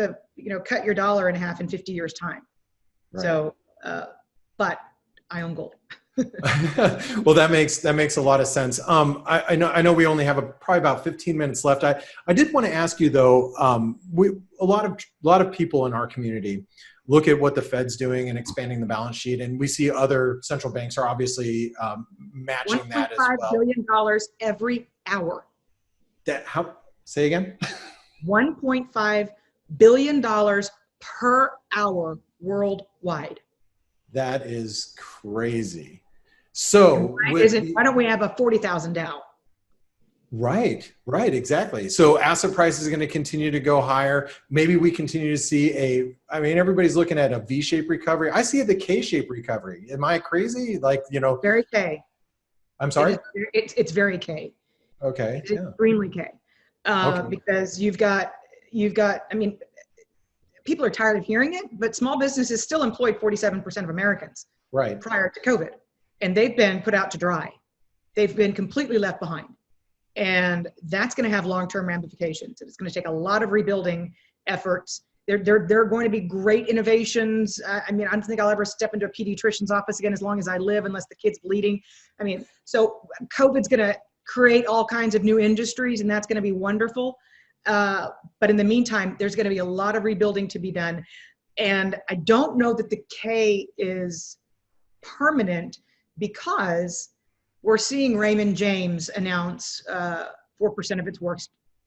your dollar in half in 50 years time. Right. So, but I own gold. Well, that makes a lot of sense. I know we only have probably about 15 minutes left. I did want to ask you though. A lot of people in our community look at what the Fed's doing and expanding the balance sheet, and we see other central banks are obviously matching that as well. $1.5 billion every hour. Say again? $1.5 billion per hour worldwide. That is crazy. So why don't we have a 40,000 Dow? Right, exactly. So asset prices are going to continue to go higher. Maybe we continue to see everybody's looking at a V-shaped recovery. I see the K-shaped recovery. Am I crazy? Very K. I'm sorry? It's very K. Okay. It's extremely K. Because you've got, people are tired of hearing it, but small businesses still employed 47% of Americans prior to COVID. And they've been put out to dry. They've been completely left behind. And that's going to have long-term ramifications. It's going to take a lot of rebuilding efforts. There are going to be great innovations. I don't think I'll ever step into a pediatrician's office again as long as I live, unless the kid's bleeding. So COVID's going to create all kinds of new industries, and that's going to be wonderful. But in the meantime, there's going to be a lot of rebuilding to be done. And I don't know that the K is permanent, because we're seeing Raymond James announce 4% of its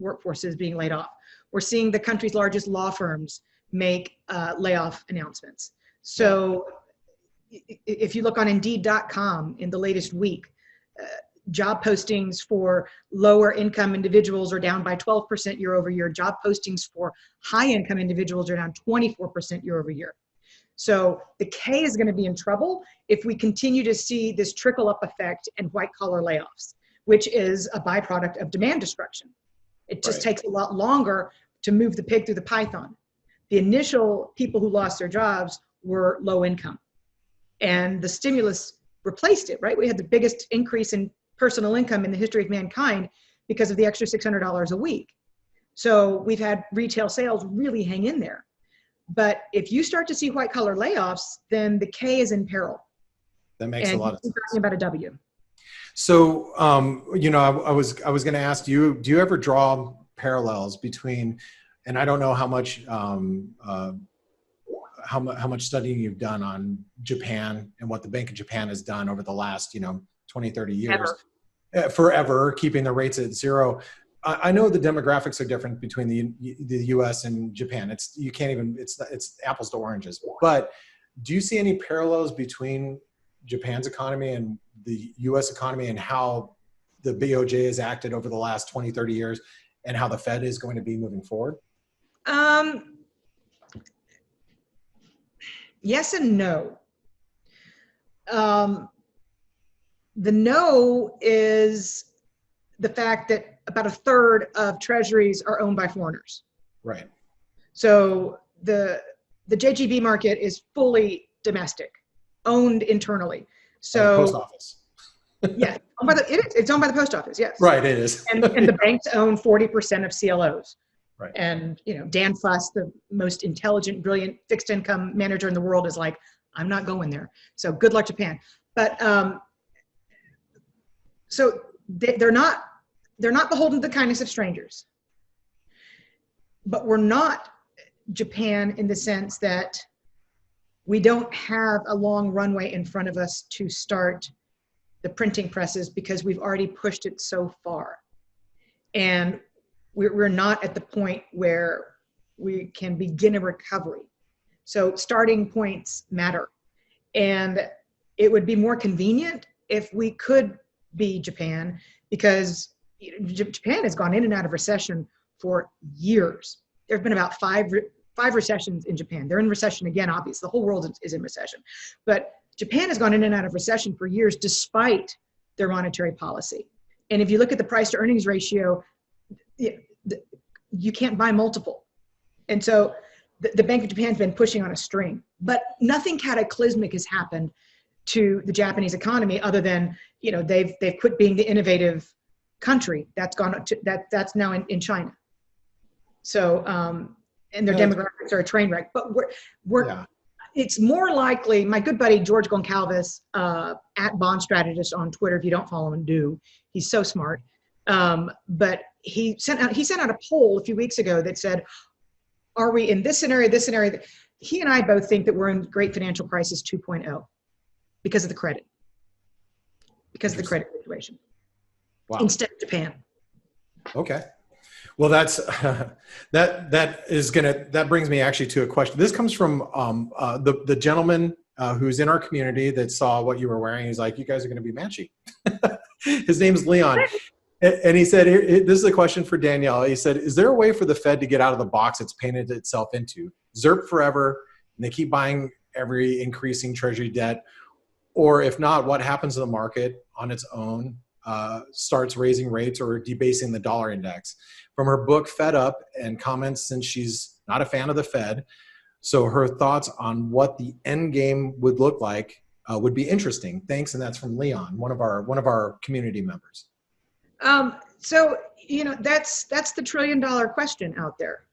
workforce is being laid off. We're seeing the country's largest law firms make layoff announcements. So if you look on Indeed.com in the latest week, job postings for lower income individuals are down by 12% year over year. Job postings for high income individuals are down 24% year over year. So the K is going to be in trouble if we continue to see this trickle up effect and white collar layoffs, which is a byproduct of demand destruction. It just takes a lot longer to move the pig through the python. The initial people who lost their jobs were low income, and the stimulus replaced it, right? We had the biggest increase in personal income in the history of mankind because of the extra $600 a week. So we've had retail sales really hang in there. But if you start to see white collar layoffs, then the K is in peril. That makes a lot of sense. Talking about a W. So, I was going to ask you, do you ever draw parallels between, and I don't know how much studying you've done on Japan and what the Bank of Japan has done over the last, 20, 30 years, forever keeping the rates at zero. I know the demographics are different between the U.S. and Japan. It's apples to oranges. But do you see any parallels between Japan's economy and the U.S. economy, and how the BOJ has acted over the last 20, 30 years, and how the Fed is going to be moving forward? Yes and no. The no is the fact that about a third of treasuries are owned by foreigners. Right. So the JGB market is fully domestic, owned internally. So post office. Yeah, it's owned by the post office. Yes. Right, it is. and the banks own 40% of CLOs. Right. And Dan Fuss, the most intelligent, brilliant fixed income manager in the world, is like, I'm not going there. So good luck, Japan. But so they're not beholden to the kindness of strangers. But we're not Japan in the sense that we don't have a long runway in front of us to start the printing presses because we've already pushed it so far. And we're not at the point where we can begin a recovery. So starting points matter. And it would be more convenient if we could be Japan, because Japan has gone in and out of recession for years. There have been about five recessions in Japan. They're in recession again, obviously. The whole world is in recession. But Japan has gone in and out of recession for years despite their monetary policy. And if you look at the price to earnings ratio, you can't buy multiple. And so the Bank of Japan's been pushing on a string. But nothing cataclysmic has happened to the Japanese economy other than, they've quit being the innovative country. That's now in China. So, and their demographics are a train wreck. But it's more likely, my good buddy George Goncalves, at Bond Strategist on Twitter, if you don't follow him, do. He's so smart. But he sent out a poll a few weeks ago that said, are we in this scenario, this scenario? He and I both think that we're in Great Financial Crisis 2.0 because of the credit. Because of the credit situation. Wow. Instead of Japan. Okay. Well, that's that brings me actually to a question. This comes from the gentleman who's in our community that saw what you were wearing. He's like, you guys are going to be matchy. His name's Leon. And he said, this is a question for Danielle. He said, is there a way for the Fed to get out of the box it's painted itself into? ZERP forever, and they keep buying every increasing treasury debt. Or if not, what happens to the market on its own, starts raising rates or debasing the dollar index? From her book, Fed Up, and comments since she's not a fan of the Fed. So her thoughts on what the end game would look like would be interesting. Thanks, and that's from Leon, one of our community members. So, that's the $1 trillion question out there.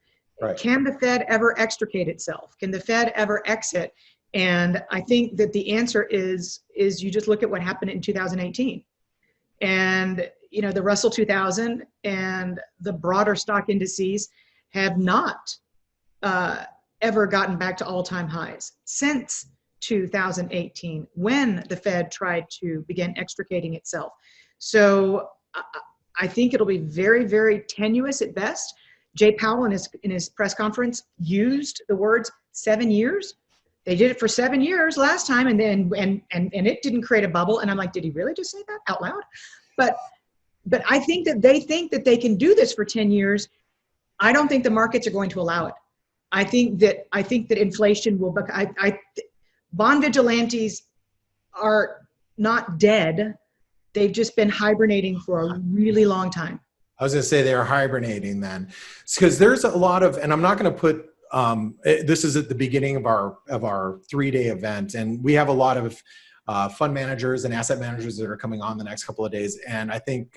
Right. Can the Fed ever extricate itself? Can the Fed ever exit? And I think that the answer is you just look at what happened in 2018. And, the Russell 2000 and the broader stock indices have not ever gotten back to all-time highs since 2018, when the Fed tried to begin extricating itself. So I think it'll be very, very tenuous at best. Jay Powell in his press conference used the words 7 years. They did it for 7 years last time, and it didn't create a bubble. And I'm like, did he really just say that out loud? But I think that they think that they can do this for 10 years. I don't think the markets are going to allow it. I think that inflation will. Bond vigilantes are not dead. They've just been hibernating for a really long time. I was going to say they are hibernating then, because there's a lot of, and I'm not going to put. This is at the beginning of our 3-day event, and we have a lot of fund managers and asset managers that are coming on the next couple of days. And I think,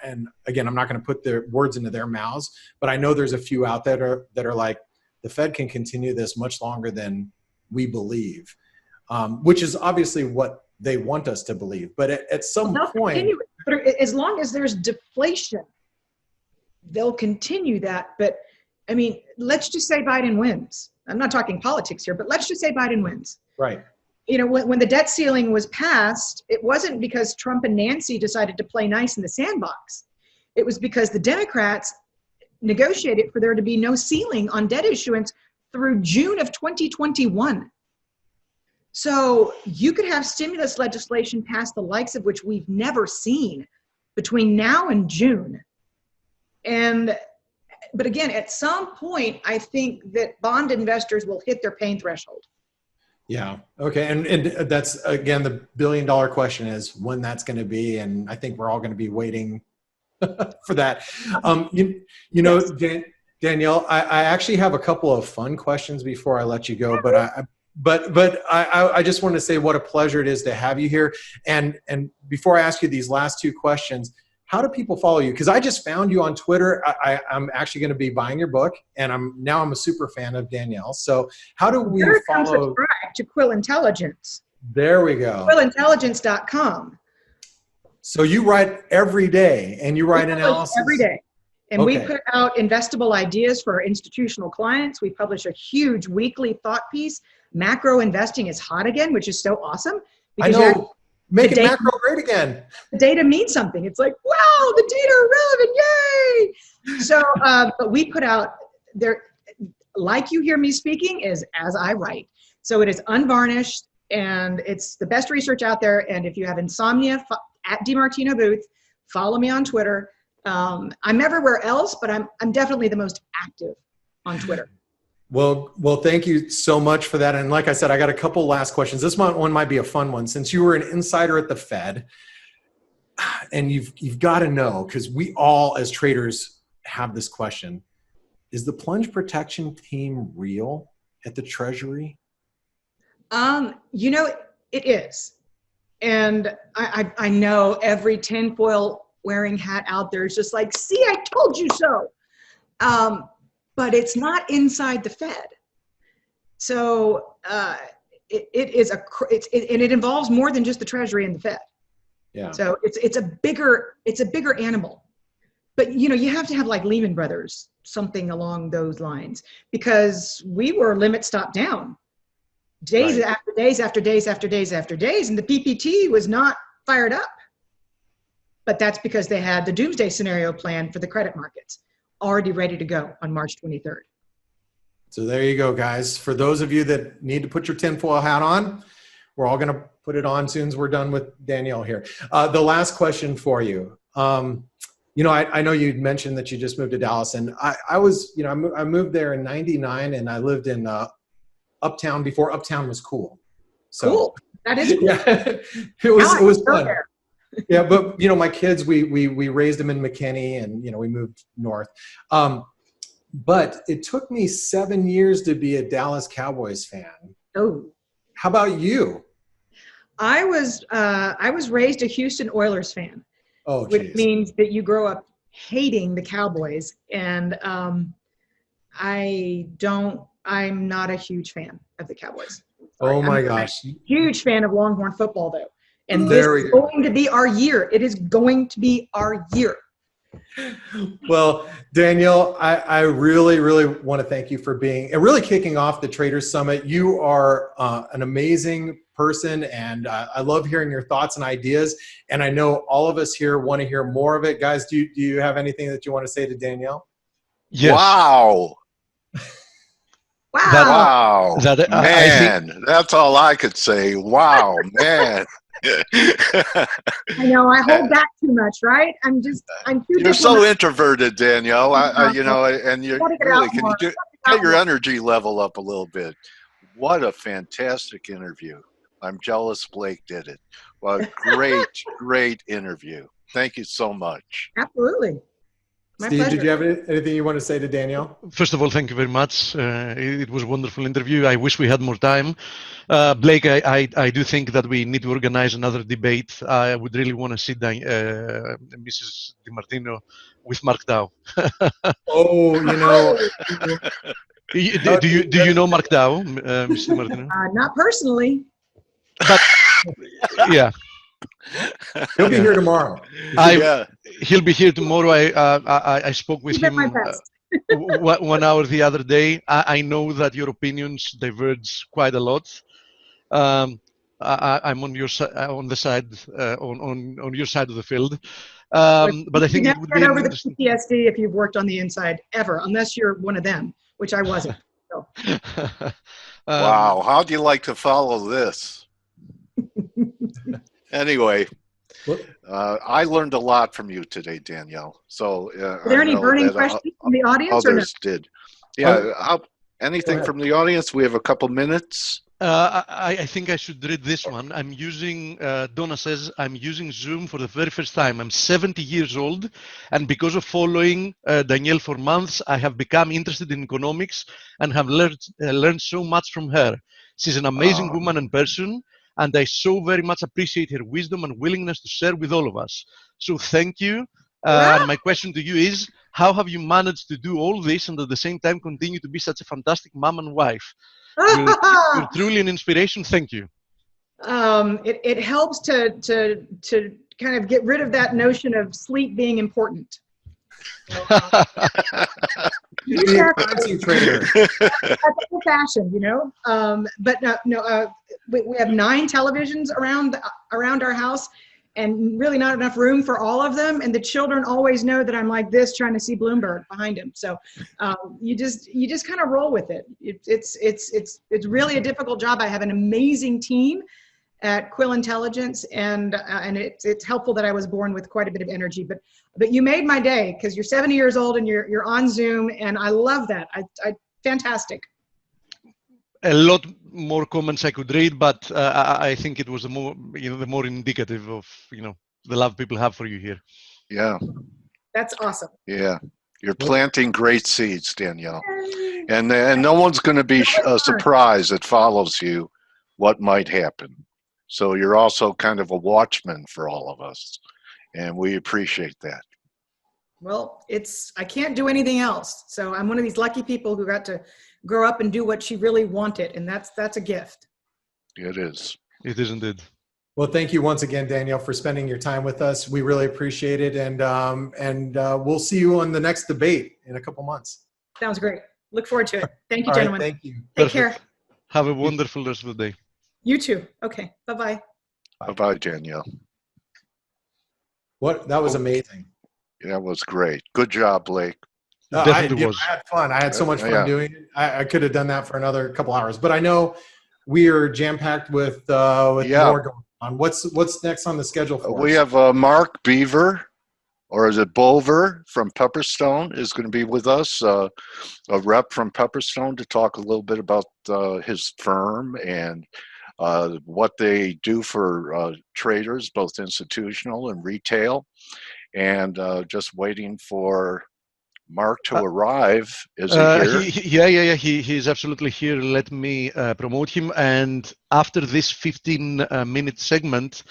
and again, I'm not going to put their words into their mouths, but I know there's a few out there that are like, the Fed can continue this much longer than we believe, which is obviously what they want us to believe. But at some point, as long as there's deflation, they'll continue that. But I mean, let's just say Biden wins. I'm not talking politics here, but let's just say Biden wins. Right. When the debt ceiling was passed, it wasn't because Trump and Nancy decided to play nice in the sandbox. It was because the Democrats negotiated for there to be no ceiling on debt issuance through June of 2021. So you could have stimulus legislation passed, the likes of which we've never seen, between now and June. But again, at some point, I think that bond investors will hit their pain threshold. Yeah. Okay. And that's, again, the $1 billion question is when that's going to be. And I think we're all going to be waiting for that. Yes. Danielle, I actually have a couple of fun questions before I let you go, but I just want to say what a pleasure it is to have you here. And before I ask you these last two questions, how do people follow you? Because I just found you on Twitter. I'm actually going to be buying your book, and I'm a super fan of Danielle. So how do we follow? Subscribe to Quill Intelligence. There we go. QuillIntelligence.com. So you write every day, and you write analysis every day. And we Okay. put out investable ideas for our institutional clients. We publish a huge weekly thought piece. Macro investing is hot again, which is so awesome. I Because know. Making the data- macro great again. the data means something. It's like, wow, the data are relevant, yay! So, but we put out there, like you hear me speaking, is as I write. So it is unvarnished, and it's the best research out there. And if you have insomnia, at DiMartino Booth, follow me on Twitter. I'm everywhere else, but I'm definitely the most active on Twitter. Well, thank you so much for that. And like I said, I got a couple last questions. This one might be a fun one. Since you were an insider at the Fed, and you've got to know, because we all as traders have this question: is the plunge protection team real at the Treasury? You know, it is. And I know every tinfoil wearing hat out there is just like, see, I told you so. But it's not inside the Fed. So it involves more than just the Treasury and the Fed. Yeah. So it's a bigger animal. But you know, you have to have like Lehman Brothers, something along those lines, because we were limit stop down. Days Right. after days after days after days after days, and the PPT was not fired up. But that's because they had the doomsday scenario plan for the credit markets already ready to go on March 23rd. So there you go, guys. For those of you that need to put your tinfoil hat on, we're all going to put it on soon as we're done with Danielle here. The last question for you. You know, I know you mentioned that you just moved to Dallas, and I was, you know, I moved there in '99, and I lived in Uptown before Uptown was cool. So, Cool. That is cool. yeah, it was Go fun. there. Yeah, but you know, my kids, we raised them in McKinney, and you know, we moved north. But it took me 7 years to be a Dallas Cowboys fan. Oh, How about you? I was raised a Houston Oilers fan, Oh, which geez. means that you grow up hating the Cowboys, and I'm not a huge fan of the Cowboys. Oh my I'm a gosh. huge fan of Longhorn football, though. And There this we is go. going to be our year. It is going to be our year. Well, Danielle, I really, really want to thank you for being and really kicking off the Traders Summit. You are an amazing person, and I love hearing your thoughts and ideas. And I know all of us here want to hear more of it. Guys, do you have anything that you want to say to Danielle? Yes. Wow. Wow. Wow. That, I Man, that's all I could say. Wow, man. I know I hold back too much, right? I'm too You're so diplomatic. introverted, Danielle. You know, and you Gotta get really out can more. you get your energy level up a little bit. What a fantastic interview. I'm jealous Blake did it. Well, great interview. Thank you so much. Absolutely. My Steve, pleasure. did you have anything you want to say to Danielle? First of all, thank you very much. It was a wonderful interview. I wish we had more time. Blake, I do think that we need to organize another debate. I would really want to see Mrs. DiMartino with Mark Dow. Oh, you know, Do you know Mark Dow, Mrs. DiMartino? Not personally. But yeah, he'll be here tomorrow. Yeah. he'll be here tomorrow. I spoke with Keep it my him best. 1 hour the other day. I know that your opinions diverge quite a lot. I'm on your on the side on your side of the field, but I think you it never would get be an over the interesting. PTSD if you've worked on the inside ever, unless you're one of them, which I wasn't. So. Wow. How'd you like to follow this? Anyway, I learned a lot from you today, Danielle. So Are there I any know burning that questions from the audience or no? others did. Yeah. Anything ahead. from the audience? We have a couple minutes. I think I should read this one. I'm using, Donna says, I'm using Zoom for the very first time. I'm 70 years old, and because of following Danielle for months, I have become interested in economics and have learned so much from her. She's an amazing woman and person, and I so very much appreciate her wisdom and willingness to share with all of us. So thank you. And my question to you is, how have you managed to do all this and at the same time continue to be such a fantastic mom and wife? You're truly an inspiration. Thank you. It helps to kind of get rid of that notion of sleep being important. So, you Be a have currency trader. that's old fashioned, you know. But no, we have 9 televisions around our house, and really not enough room for all of them. And the children always know that I'm like this, trying to see Bloomberg behind him. So you just kind of roll with it. It's really a difficult job. I have an amazing team at Quill Intelligence, and it's helpful that I was born with quite a bit of energy. But you made my day, because you're 70 years old and you're on Zoom, and I love that. Fantastic. A lot more comments I could read, but I think it was the more indicative of the love people have for you here. Yeah, That's awesome. yeah. You're planting great seeds, Danielle, and no one's going to be surprised that follows you what might happen. So you're also kind of a watchman for all of us, and we appreciate that. Well, I can't do anything else. So I'm one of these lucky people who got to grow up and do what she really wanted. And that's a gift. It is. It is indeed. Well, thank you once again, Danielle, for spending your time with us. We really appreciate it. And we'll see you on the next debate in a couple months. Sounds great. Look forward to it. Thank you, All right, gentlemen. thank you. Take Perfect. care. Have a wonderful rest of the day. You too. Okay. Bye-bye. Bye-bye, Danielle. That was amazing. That was great. Good job, Blake. Definitely was. I had fun. I had so much fun Yeah. doing it. I could have done that for another couple hours, but I know we are jam-packed with more going on. What's next on the schedule for We us? have Mark Beaver, or is it Bolver, from Pepperstone is going to be with us, a rep from Pepperstone, to talk a little bit about his firm and what they do for traders, both institutional and retail. And just waiting for Mark to arrive. Is he here? Yeah. He's absolutely here. Let me promote him. And after this 15-minute segment,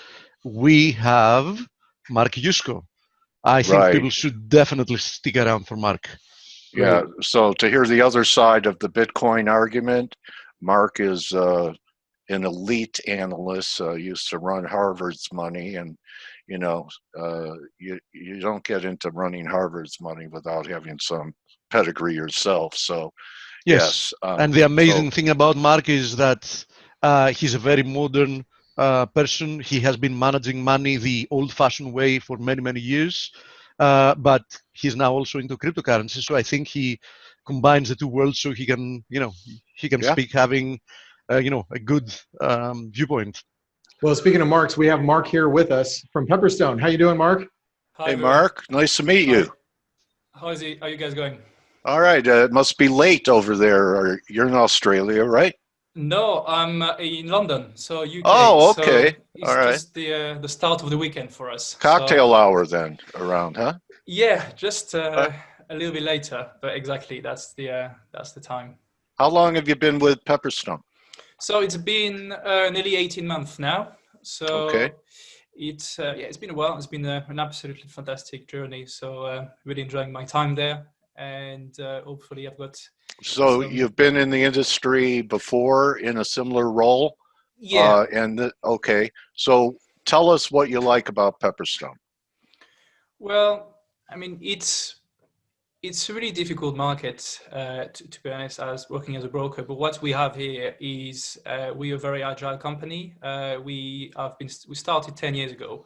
we have Mark Yusko. I think people should definitely stick around for Mark. Yeah. So to hear the other side of the Bitcoin argument, Mark is an elite analyst, used to run Harvard's money, and you don't get into running Harvard's money without having some pedigree yourself. So yes. And the amazing thing about Mark is that he's a very modern person. He has been managing money the old-fashioned way for many, many years, but he's now also into cryptocurrency. So I think he combines the two worlds, so he can speak having a good viewpoint. Well, speaking of Marks, we have Mark here with us from Pepperstone. How you doing, Mark? Hi, hey, everyone. Mark. Nice to meet you. How are you guys going? All right. It must be late over there. You're in Australia, right? No, I'm in London, so UK. Oh, okay. So it's all right. just the start of the weekend for us. Cocktail hour then around, huh? Yeah, just a little bit later, but exactly that's the time. How long have you been with Pepperstone? So it's been nearly 18 months now. So okay. It's been a while. It's been an absolutely fantastic journey. So really enjoying my time there, and hopefully I've got. So you've been in the industry before in a similar role? Yeah. Okay. So tell us what you like about Pepperstone. Well, I mean, it's a really difficult market, to be honest, as working as a broker. But what we have here is we are a very agile company. We started 10 years ago,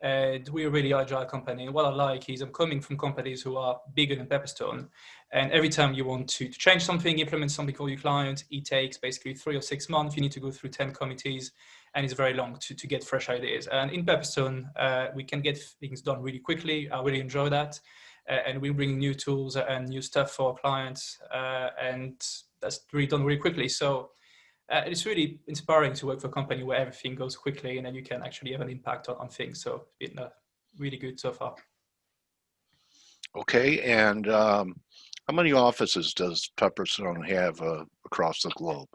and we're a really agile company. And what I like is I'm coming from companies who are bigger than Pepperstone. And every time you want to change something, implement something for your client, it takes basically 3 or 6 months. You need to go through 10 committees, and it's very long to get fresh ideas. And in Pepperstone, we can get things done really quickly. I really enjoy that. And we bring new tools and new stuff for our clients, and that's really done really quickly. So it's really inspiring to work for a company where everything goes quickly and then you can actually have an impact on things. So it's been really good so far. Okay, and how many offices does Pepperstone have across the globe?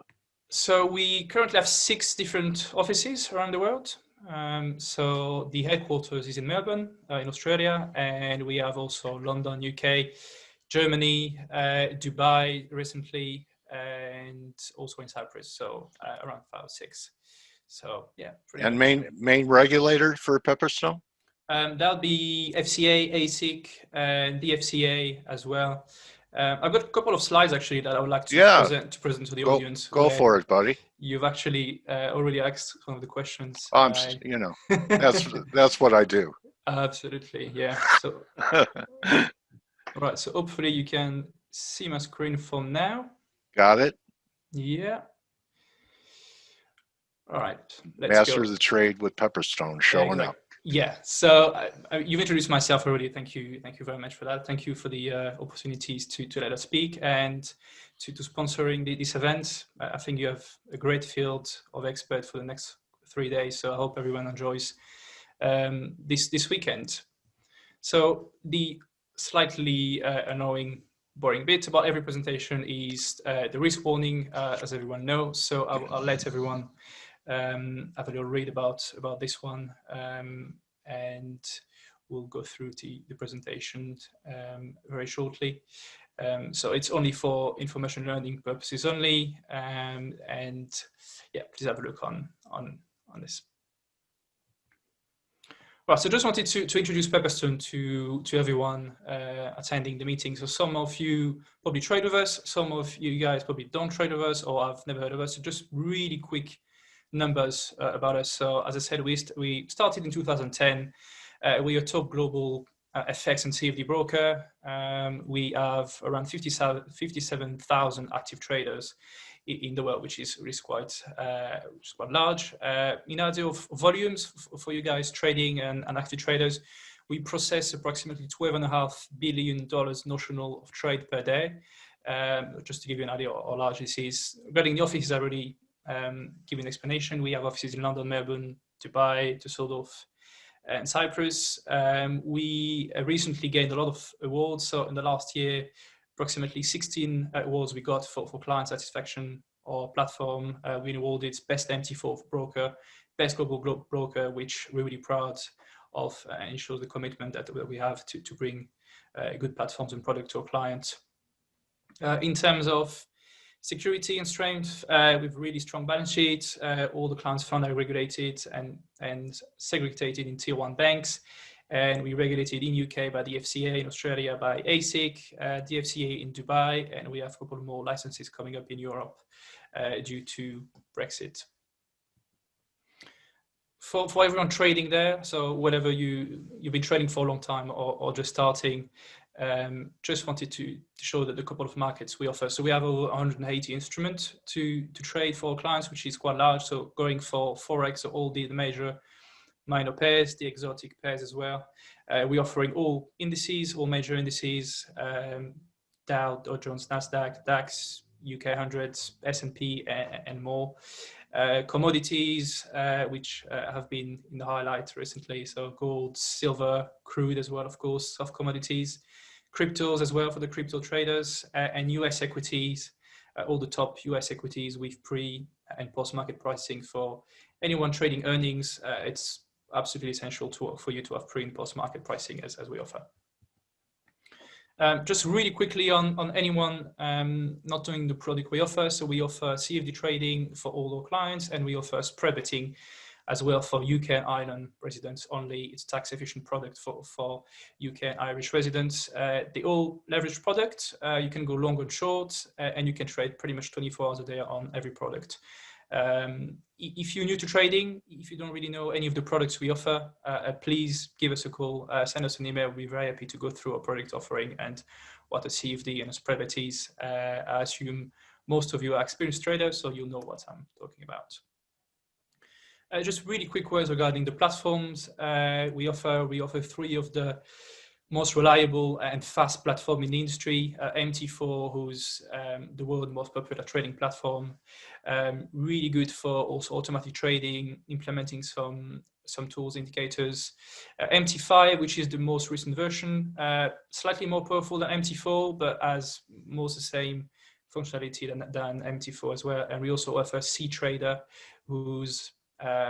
So we currently have 6 different offices around the world. So the headquarters is in Melbourne, in Australia, and we have also London, UK, Germany, Dubai recently, and also in Cyprus. So around 5 or 6. So yeah. And main regulator for Pepperstone? That'll be FCA, ASIC, and DFCA as well. I've got a couple of slides actually that I would like to present to the audience. Go for it, buddy. You've actually already asked some of the questions. You know, that's what I do. Absolutely, yeah. So, all right. So hopefully you can see my screen from now. Got it. Yeah. All right. Let's Master go. the trade with Pepperstone showing up. Yeah. So you've introduced myself already. Thank you. Thank you very much for that. Thank you for the opportunities to let us speak and to sponsoring this event. I think you have a great field of experts for the next 3 days. So I hope everyone enjoys this weekend. So the slightly annoying, boring bit about every presentation is the risk warning, as everyone knows. So I'll let everyone have a little read about this one, and we'll go through the presentation very shortly. So it's only for information learning purposes only, and yeah, please have a look on this. Well, so just wanted to introduce Pepperstone to everyone attending the meeting. So some of you probably trade with us, some of you guys probably don't trade with us or have never heard of us. So just really quick numbers about us. So as I said, we started in 2010. We are a top global FX and CFD broker. We have around 57,000 active traders in the world, which is quite large. In idea of volumes for you guys trading and active traders, we process approximately $12.5 billion notional of trade per day. Just to give you an idea of how large this is. Regarding the offices, I already given explanation. We have offices in London, Melbourne, Dubai, Düsseldorf, and Cyprus. We recently gained a lot of awards. So in the last year, approximately 16 awards we got for client satisfaction or platform. We've been awarded Best MT4 Broker, Best Global Broker, which we're really proud of, and shows the commitment that we have to bring good platforms and product to our clients. In terms of security and strength, with really strong balance sheets, all the clients fund are regulated and segregated in tier 1 banks. And we regulated in UK by the FCA, in Australia by ASIC, DFCA in Dubai, and we have a couple more licenses coming up in Europe due to Brexit. For everyone trading there, so whatever you've been trading for a long time or just starting, just wanted to show that the couple of markets we offer. So we have over 180 instruments to trade for our clients, which is quite large. So going for Forex, so all the major minor pairs, the exotic pairs as well. We're offering all indices, all major indices, Dow Jones, Nasdaq, DAX, UK 100s, S&P, and more. Commodities, which have been in the highlight recently. So gold, silver, crude as well, of course, soft commodities. Cryptos as well for the crypto traders, and US equities, all the top US equities with pre and post market pricing for anyone trading earnings. It's absolutely essential for you to have pre and post market pricing as we offer. Just really quickly on anyone not doing the product we offer. So we offer CFD trading for all our clients, and we offer spread betting as well for UK and Ireland residents only. It's a tax efficient product for UK and Irish residents. They all leverage product. You can go long and short, and you can trade pretty much 24 hours a day on every product. If you're new to trading, if you don't really know any of the products we offer, please give us a call, send us an email. We'll be very happy to go through our product offering and what a CFD and a spread bet is. I assume most of you are experienced traders, so you'll know what I'm talking about. Just really quick words regarding the platforms we offer. We offer 3 of the most reliable and fast platform in the industry. MT4, who's the world's most popular trading platform, really good for also automatic trading, implementing some tools, indicators. MT5, which is the most recent version, slightly more powerful than MT4, but has most the same functionality than MT4 as well. And we also offer CTrader, who's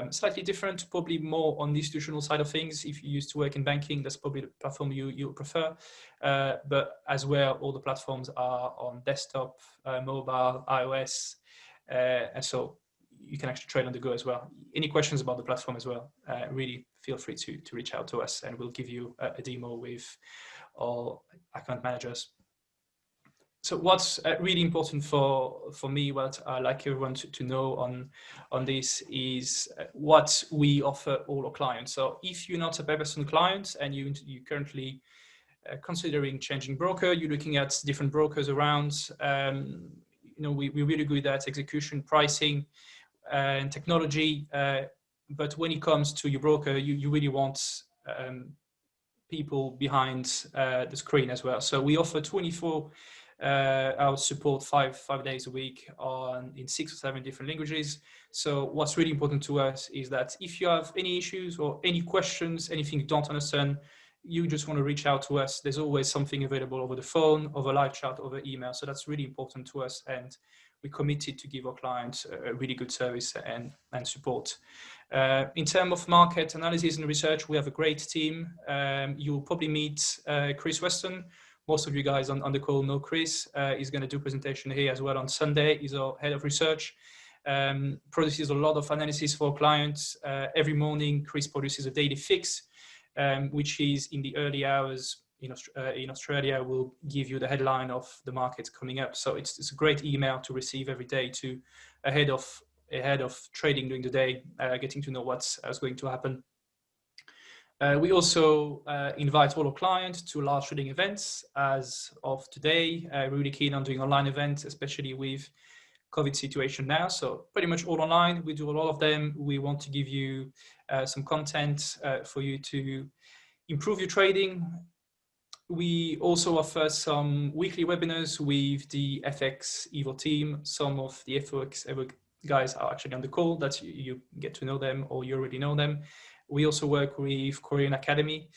slightly different, probably more on the institutional side of things. If you used to work in banking, that's probably the platform you prefer. But as well, all the platforms are on desktop, mobile, iOS. And so you can actually trade on the go as well. Any questions about the platform as well, really feel free to reach out to us, and we'll give you a demo with all account managers. So what's really important for me, what I like everyone to know on this is what we offer all our clients. So if you're not a Pepperstone client and you currently considering changing broker, you're looking at different brokers around, you know, we're really good at execution, pricing, and technology. But when it comes to your broker, you really want people behind the screen as well. So we offer 24-hour support, five days a week in 6 or 7 different languages. So what's really important to us is that if you have any issues or any questions, anything you don't understand, you just want to reach out to us. There's always something available over the phone, over live chat, over email. So that's really important to us, and we're committed to give our clients a really good service and support. In terms of market analysis and research, we have a great team. You'll probably meet Chris Weston. Most of you guys on the call know Chris. He's going to do a presentation here as well on Sunday. He's our head of research. Produces a lot of analysis for clients. Every morning, Chris produces a daily fix, which is in the early hours in Australia, will give you the headline of the market coming up. So it's a great email to receive every day ahead of trading during the day, getting to know what's going to happen. We also invite all our clients to large trading events. As of today, really keen on doing online events, especially with COVID situation now. So pretty much all online. We do a lot of them. We want to give you some content for you to improve your trading. We also offer some weekly webinars with the FX Evo team. Some of the FX Evo guys are actually on the call. That you get to know them, or you already know them. We also work with Korean Academy,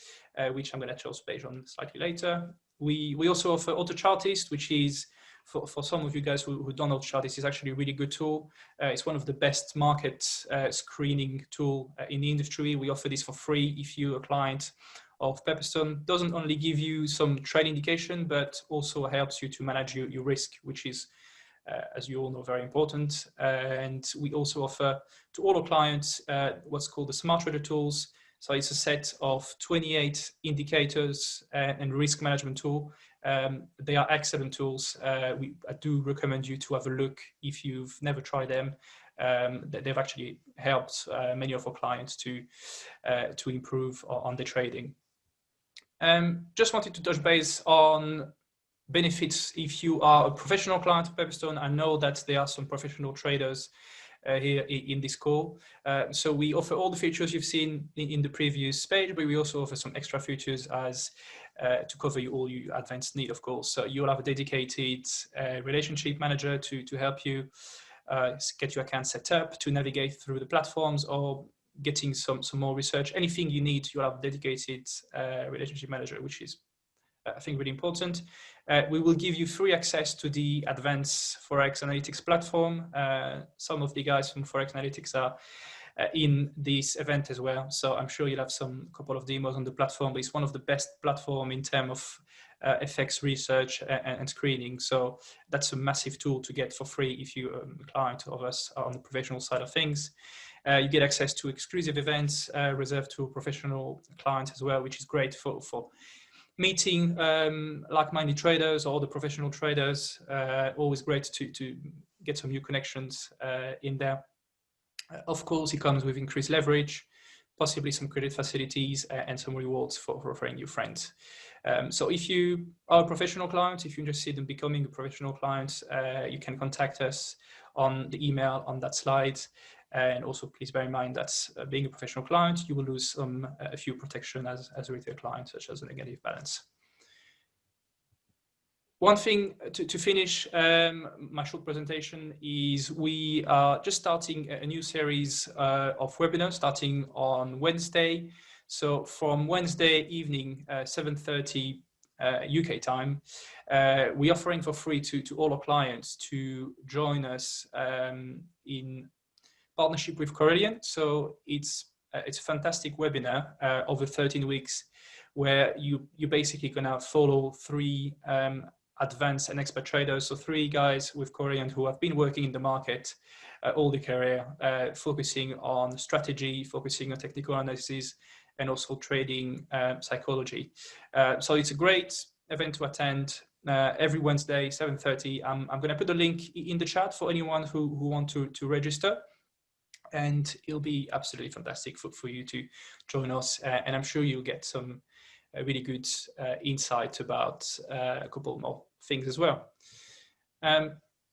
which I'm going to show a page on slightly later. We also offer Auto Chartist, which is for some of you guys who don't know Chartist, is actually a really good tool. It's one of the best market screening tool in the industry. We offer this for free if you're a client of Pepperstone. Doesn't only give you some trade indication, but also helps you to manage your risk, which is, as you all know, very important. And we also offer to all our clients what's called the Smart Trader tools. So it's a set of 28 indicators and risk management tool. They are excellent tools. I do recommend you to have a look if you've never tried them. They've actually helped many of our clients to improve on their trading. Just wanted to touch base on benefits if you are a professional client of Pepperstone. I know that there are some professional traders here in this call. So we offer all the features you've seen in the previous page, but we also offer some extra features as to cover all your advanced need, of course. So you'll have a dedicated relationship manager to help you get your account set up, to navigate through the platforms, or getting some more research. Anything you need, you'll have a dedicated relationship manager, which is, I think, really important. We will give you free access to the advanced Forex Analytics platform. Some of the guys from Forex Analytics are in this event as well. So I'm sure you'll have couple of demos on the platform, but it's one of the best platform in terms of FX research and screening. So that's a massive tool to get for free if you're a client of us on the professional side of things. You get access to exclusive events reserved to professional clients as well, which is great for meeting like-minded traders or the professional traders. Always great to get some new connections in there. Of course, it comes with increased leverage, possibly some credit facilities, and some rewards for referring your friends. So if you are a professional client, if you're interested in becoming a professional client, you can contact us on the email on that slide. And also, please bear in mind that being a professional client, you will lose a few protection as a retail client, such as a negative balance. One thing to finish my short presentation is we are just starting a new series of webinars starting on Wednesday. So from Wednesday evening, 7:30 UK time, we're offering for free to all our clients to join us in partnership with Currencies. So it's a fantastic webinar over 13 weeks, where you're basically gonna follow 3 advanced and expert traders. So 3 guys with Korean who have been working in the market all their career, focusing on strategy, focusing on technical analysis, and also trading psychology. So it's a great event to attend every Wednesday, 7:30. I'm going to put the link in the chat for anyone who want to register. And it'll be absolutely fantastic for you to join us. And I'm sure you'll get some really good insight about a couple more things as well.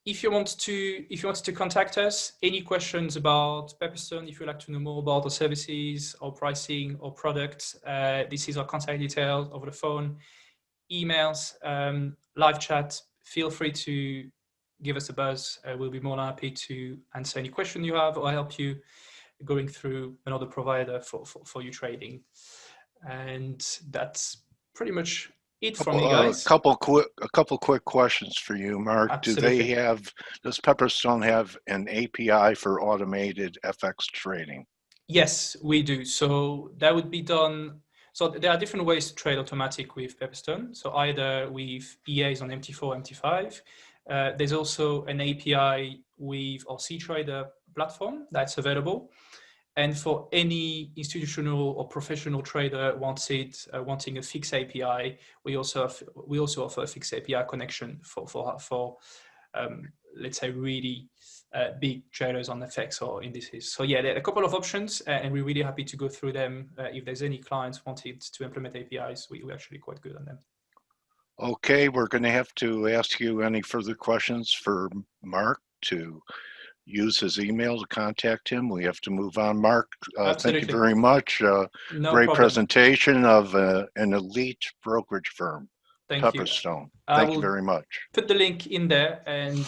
If you want to contact us, any questions about Pepperstone, if you'd like to know more about our services, our pricing, or products, this is our contact details over the phone, emails, live chat. Feel free to give us a buzz. We'll be more than happy to answer any question you have or help you going through another provider for your trading. And that's pretty much it from me, guys. A couple quick questions for you, Mark. Absolutely. Does Pepperstone have an API for automated FX trading? Yes, we do. So that would be done. So there are different ways to trade automatic with Pepperstone. So either with EAs on MT4, MT5. There's also an API with our CTrader platform that's available. And for any institutional or professional trader wanting a fixed API, we also offer a fixed API connection for let's say really big traders on FX or indices. So yeah, there are a couple of options, and we're really happy to go through them. If there's any clients wanted to implement APIs, we're actually quite good on them. Okay, we're going to have to ask you any further questions for Mark to use his email to contact him. We have to move on. Mark, thank you very much. No great problem. Presentation of an elite brokerage firm, Thank Pepperstone. you. Thank you very much. Put the link in there, and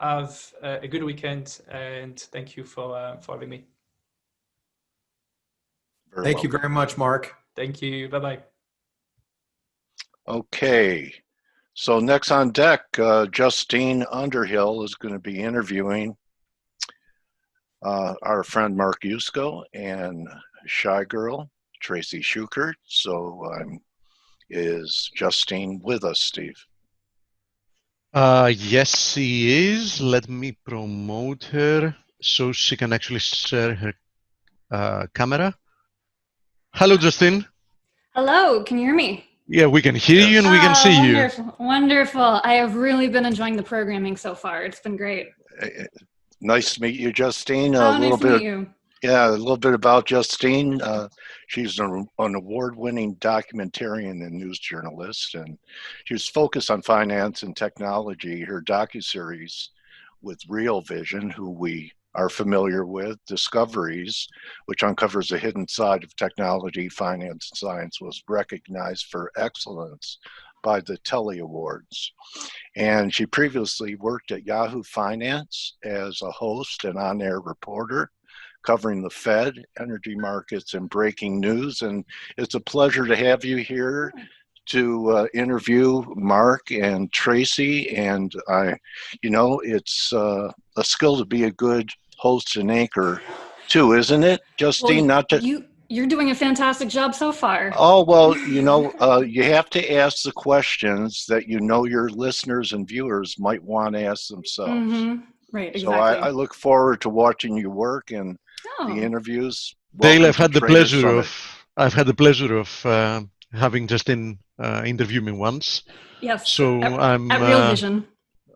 have a good weekend, and thank you for having me. Thank you very much, Mark. Thank you. Bye-bye. Okay, so next on deck, Justine Underhill is going to be interviewing our friend Mark Yusko and Shy Girl, Tracy Schukert. So is Justine with us, Steve? Yes, she is. Let me promote her so she can actually share her camera. Hello, Justine. Hello, can you hear me? Yeah, we can hear you and we can see you. Wonderful, wonderful. I have really been enjoying the programming so far. It's been great. Nice to meet you, Justine. Oh, nice to meet you. Yeah, a little bit about Justine. She's an award-winning documentarian and news journalist, and she was focused on finance and technology. Her docuseries with Real Vision, who we are familiar with, Discoveries, which uncovers the hidden side of technology, finance, and science, was recognized for excellence by the Telly Awards. And she previously worked at Yahoo Finance as a host and on-air reporter, covering the Fed, energy markets, and breaking news. And it's a pleasure to have you here to interview Mark and Tracy. And it's a skill to be a good host and anchor too, isn't it, Justine? Well, you're doing a fantastic job so far. Oh, well, you have to ask the questions that your listeners and viewers might want to ask themselves. Mm-hmm. Right, exactly. So I look forward to watching your work and the interviews. Dale, I've had the pleasure of having Justine interview me once. Yes. So at Real Vision.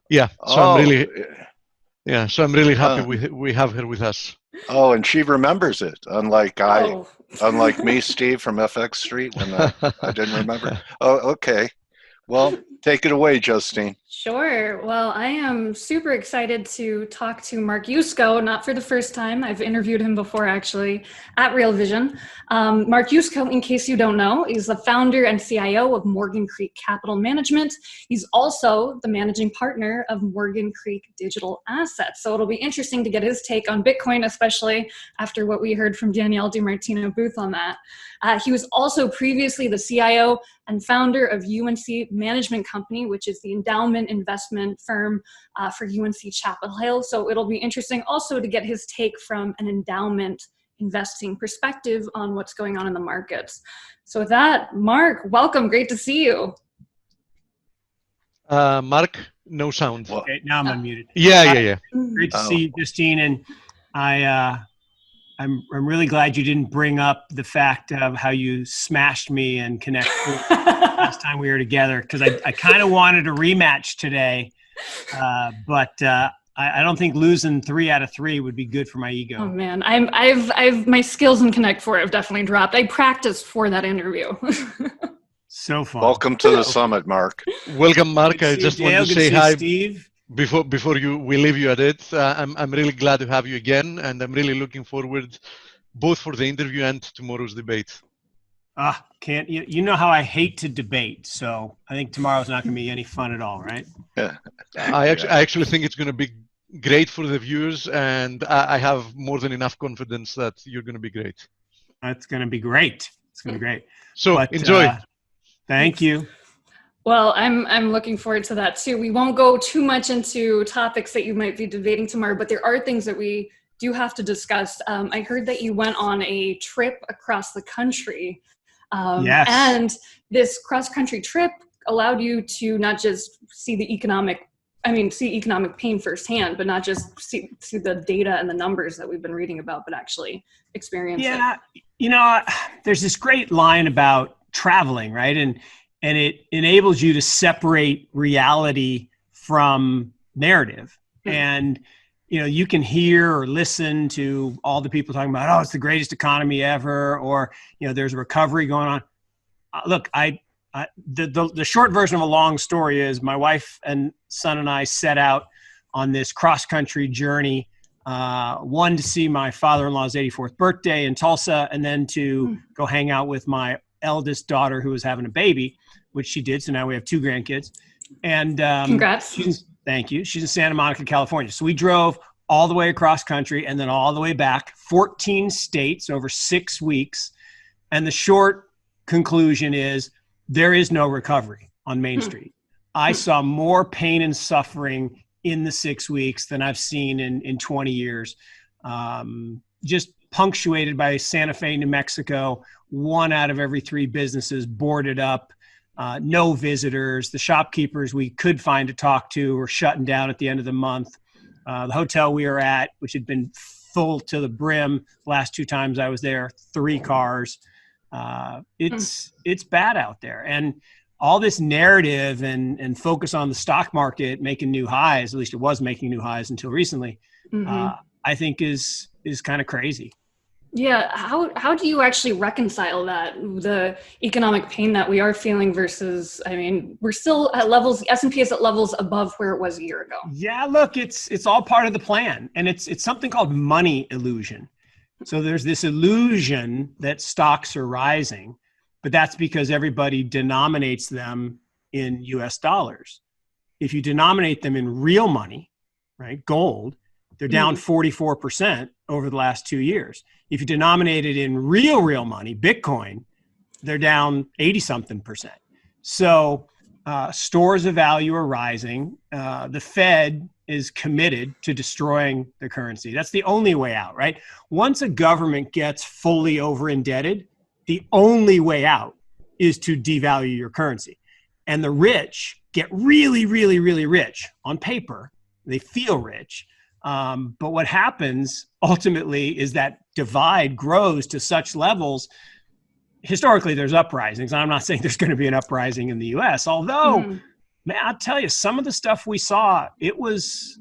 Yeah. So I'm really happy we have her with us. Oh, and she remembers it, unlike me, Steve from FX Street, when I didn't remember. Oh, okay. Well, take it away, Justine. Sure. Well, I am super excited to talk to Mark Yusko, not for the first time. I've interviewed him before, actually, at Real Vision. Mark Yusko, in case you don't know, is the founder and CIO of Morgan Creek Capital Management. He's also the managing partner of Morgan Creek Digital Assets. So it'll be interesting to get his take on Bitcoin, especially after what we heard from Danielle DiMartino Booth on that. He was also previously the CIO and founder of UNC Management Company, which is the endowment investment firm for UNC Chapel Hill. So it'll be interesting also to get his take from an endowment investing perspective on what's going on in the markets. So with that, Mark, welcome. Great to see you. Mark, no sound. Well, Okay, now I'm unmuted. Yeah. Great to Oh. see you, Justine, and I'm really glad you didn't bring up the fact of how you smashed me in Connect last time we were together, because I kind of wanted a rematch today, but I don't think losing 3 out of 3 would be good for my ego. Oh man, I've my skills in Connect 4 have definitely dropped. I practiced for that interview. So fun. welcome to the summit, Mark. Welcome, Mark. Good I to just see you, want Dale. to Good say see you, hi Steve. before we leave you at it. I'm really glad to have you again, and I'm really looking forward both for the interview and tomorrow's debate. Can't you know how I hate to debate, so I think tomorrow's not going to be any fun at all, right? I actually think it's going to be great for the viewers, and I have more than enough confidence that you're going to be great. That's going to be great. It's going to be great. So But, enjoy. Thank you. Well, I'm looking forward to that too. We won't go too much into topics that you might be debating tomorrow, but there are things that we do have to discuss. I heard that you went on a trip across the country. Yes. And this cross-country trip allowed you to not just see economic pain firsthand, but not just see the data and the numbers that we've been reading about, but actually experience it. You know, there's this great line about traveling, right? And it enables you to separate reality from narrative. Mm-hmm. And, you know, you can hear or listen to all the people talking about, oh, it's the greatest economy ever, or, you know, there's a recovery going on. Look, the short version of a long story is my wife and son and I set out on this cross-country journey, one to see my father-in-law's 84th birthday in Tulsa, and then to go hang out with my eldest daughter who was having a baby, which she did. So now we have 2 grandkids. And congrats. Thank you. She's in Santa Monica, California. So we drove all the way across country and then all the way back, 14 states over 6 weeks. And the short conclusion is there is no recovery on Main Street. I saw more pain and suffering in the 6 weeks than I've seen in 20 years. Just punctuated by Santa Fe, New Mexico, 1 out of every 3 businesses boarded up, no visitors. The shopkeepers we could find to talk to were shutting down at the end of the month. The hotel we were at, which had been full to the brim the last 2 times I was there, 3 cars. It's bad out there. And all this narrative and focus on the stock market making new highs, at least it was making new highs until recently, I think is kind of crazy. Yeah. How do you actually reconcile that, the economic pain that we are feeling versus, I mean, we're still at levels, S&P is at levels above where it was a year ago. Yeah, look, it's all part of the plan. And it's something called money illusion. So there's this illusion that stocks are rising, but that's because everybody denominates them in US dollars. If you denominate them in real money, right, gold, they're down 44% over the last 2 years. If you denominate it in real money, Bitcoin, they're down 80-something%. So stores of value are rising. The Fed is committed to destroying the currency. That's the only way out, right? Once a government gets fully over indebted, the only way out is to devalue your currency. And the rich get really, really, really rich on paper. They feel rich. But what happens ultimately is that divide grows to such levels. Historically, there's uprisings. I'm not saying there's going to be an uprising in the US, although, man, I'll tell you, some of the stuff we saw, it was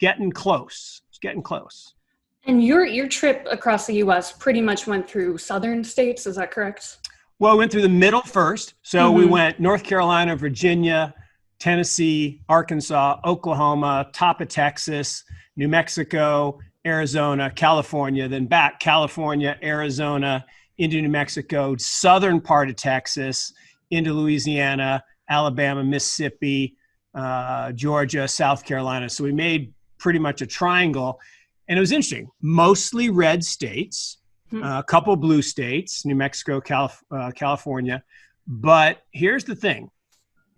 getting close. It's getting close. And your trip across the US pretty much went through southern states, is that correct? Well, we went through the middle first. So we went North Carolina, Virginia, Tennessee, Arkansas, Oklahoma, top of Texas, New Mexico, Arizona, California, then back California, Arizona, into New Mexico, southern part of Texas, into Louisiana, Alabama, Mississippi, Georgia, South Carolina. So we made pretty much a triangle. And it was interesting. Mostly red states, a couple blue states, New Mexico, California. But here's the thing.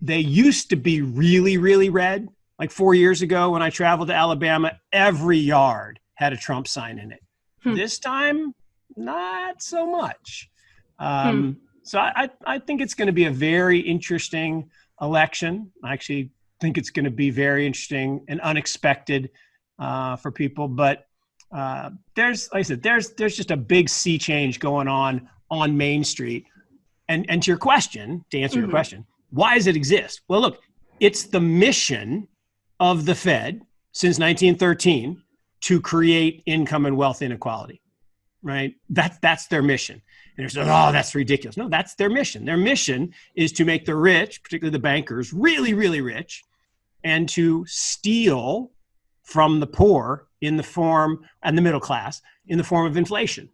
They used to be really, really red. Like 4 years ago when I traveled to Alabama, every yard had a Trump sign in it. This time, not so much. So I think it's going to be a very interesting election. I actually think it's going to be very interesting and unexpected for people. But there's, like I said, there's just a big sea change going on Main Street. And to your question, to answer your question, why does it exist? Well, look, it's the mission of the Fed since 1913 to create income and wealth inequality, right? That's their mission. And they're saying, oh, that's ridiculous. No, that's their mission. Their mission is to make the rich, particularly the bankers, really, really rich, and to steal from the poor in the form, and the middle class, in the form of inflation.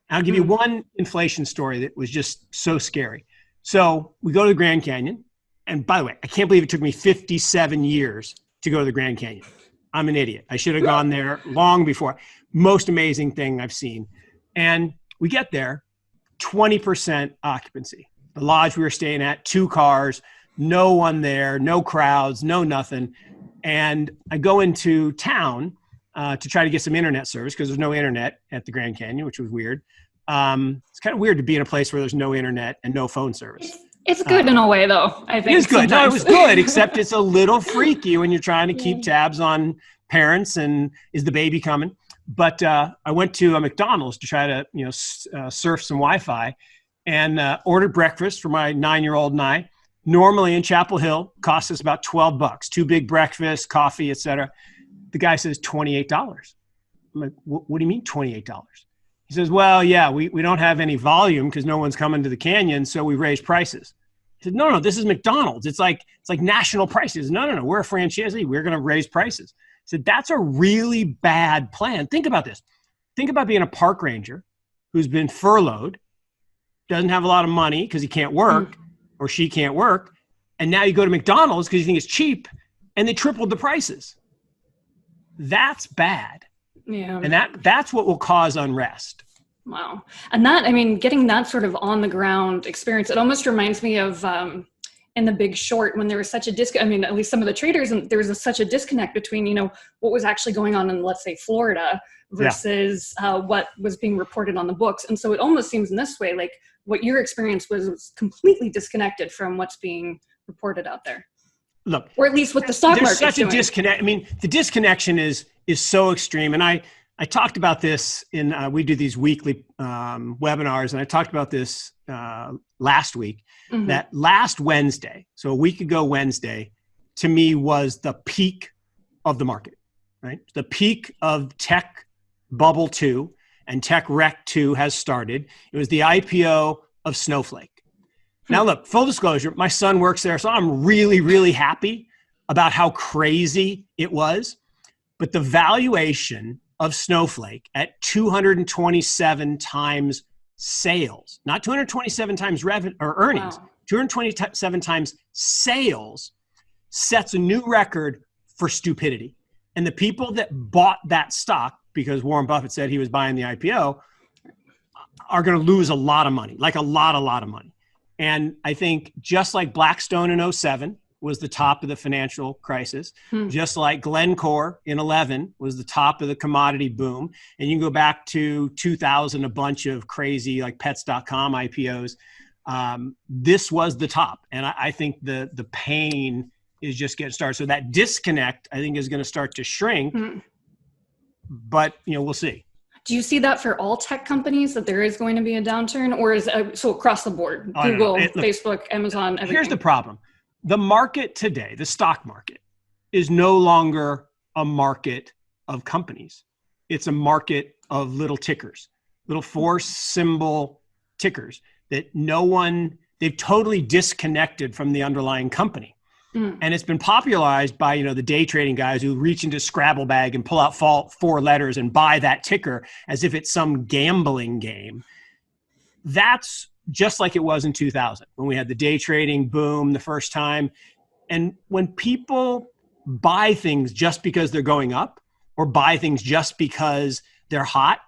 I'll give you one inflation story that was just so scary. So we go to the Grand Canyon. And by the way, I can't believe it took me 57 years to go to the Grand Canyon. I'm an idiot. I should have gone there long before. Most amazing thing I've seen. And we get there, 20% occupancy. The lodge we were staying at, 2 cars, no one there, no crowds, no nothing. And I go into town to try to get some internet service because there's no internet at the Grand Canyon, which was weird. It's kind of weird to be in a place where there's no internet and no phone service. It's good in a way, though, I think. It is good. Sometimes. No, it was good, except it's a little freaky when you're trying to keep tabs on parents and is the baby coming. But I went to a McDonald's to try to, surf some Wi-Fi and ordered breakfast for my 9-year-old and I. Normally in Chapel Hill, costs us about $12. 2 big breakfasts, coffee, etc. The guy says $28. I'm like, what do you mean $28? He says, well, yeah, we don't have any volume because no one's coming to the canyon, so we raised prices. I said, no, this is McDonald's. It's like national prices. No, we're a franchisee. We're going to raise prices. I said, that's a really bad plan. Think about this. Think about being a park ranger who's been furloughed, doesn't have a lot of money because he can't work or she can't work, and now you go to McDonald's because you think it's cheap, and they tripled the prices. That's bad. Yeah. And that's what will cause unrest. Wow. And that, I mean, getting that sort of on the ground experience, it almost reminds me of in The Big Short when there was such a at least some of the traders, and there was such a disconnect between, what was actually going on in, let's say, Florida versus what was being reported on the books. And so it almost seems in this way, like what your experience was completely disconnected from what's being reported out there. Look, or at least what the stock market. There's such a disconnect. I mean, the disconnection is so extreme. And I talked about this in, we do these weekly webinars, and I talked about this last week, that last Wednesday, so a week ago Wednesday, to me was the peak of the market, right? The peak of tech bubble 2 and tech wreck 2 has started. It was the IPO of Snowflake. Now, look, full disclosure, my son works there, so I'm really, really happy about how crazy it was. But the valuation of Snowflake at 227 times sales, not 227 times revenue or earnings, 227 times sales sets a new record for stupidity. And the people that bought that stock, because Warren Buffett said he was buying the IPO, are going to lose a lot of money, like a lot of money. And I think just like Blackstone in 07 was the top of the financial crisis, just like Glencore in 11 was the top of the commodity boom. And you can go back to 2000, a bunch of crazy like pets.com IPOs. This was the top. And I think the pain is just getting started. So that disconnect, I think, is going to start to shrink. But, we'll see. Do you see that for all tech companies, that there is going to be a downturn, or is it so across the board? Google, Facebook, Amazon, everything? Here's the problem. The market today, the stock market, is no longer a market of companies. It's a market of little tickers, little 4-symbol tickers that they've totally disconnected from the underlying company. And it's been popularized by, the day trading guys who reach into Scrabble bag and pull out 4 letters and buy that ticker as if it's some gambling game. That's just like it was in 2000 when we had the day trading boom the first time. And when people buy things just because they're going up or buy things just because they're hot,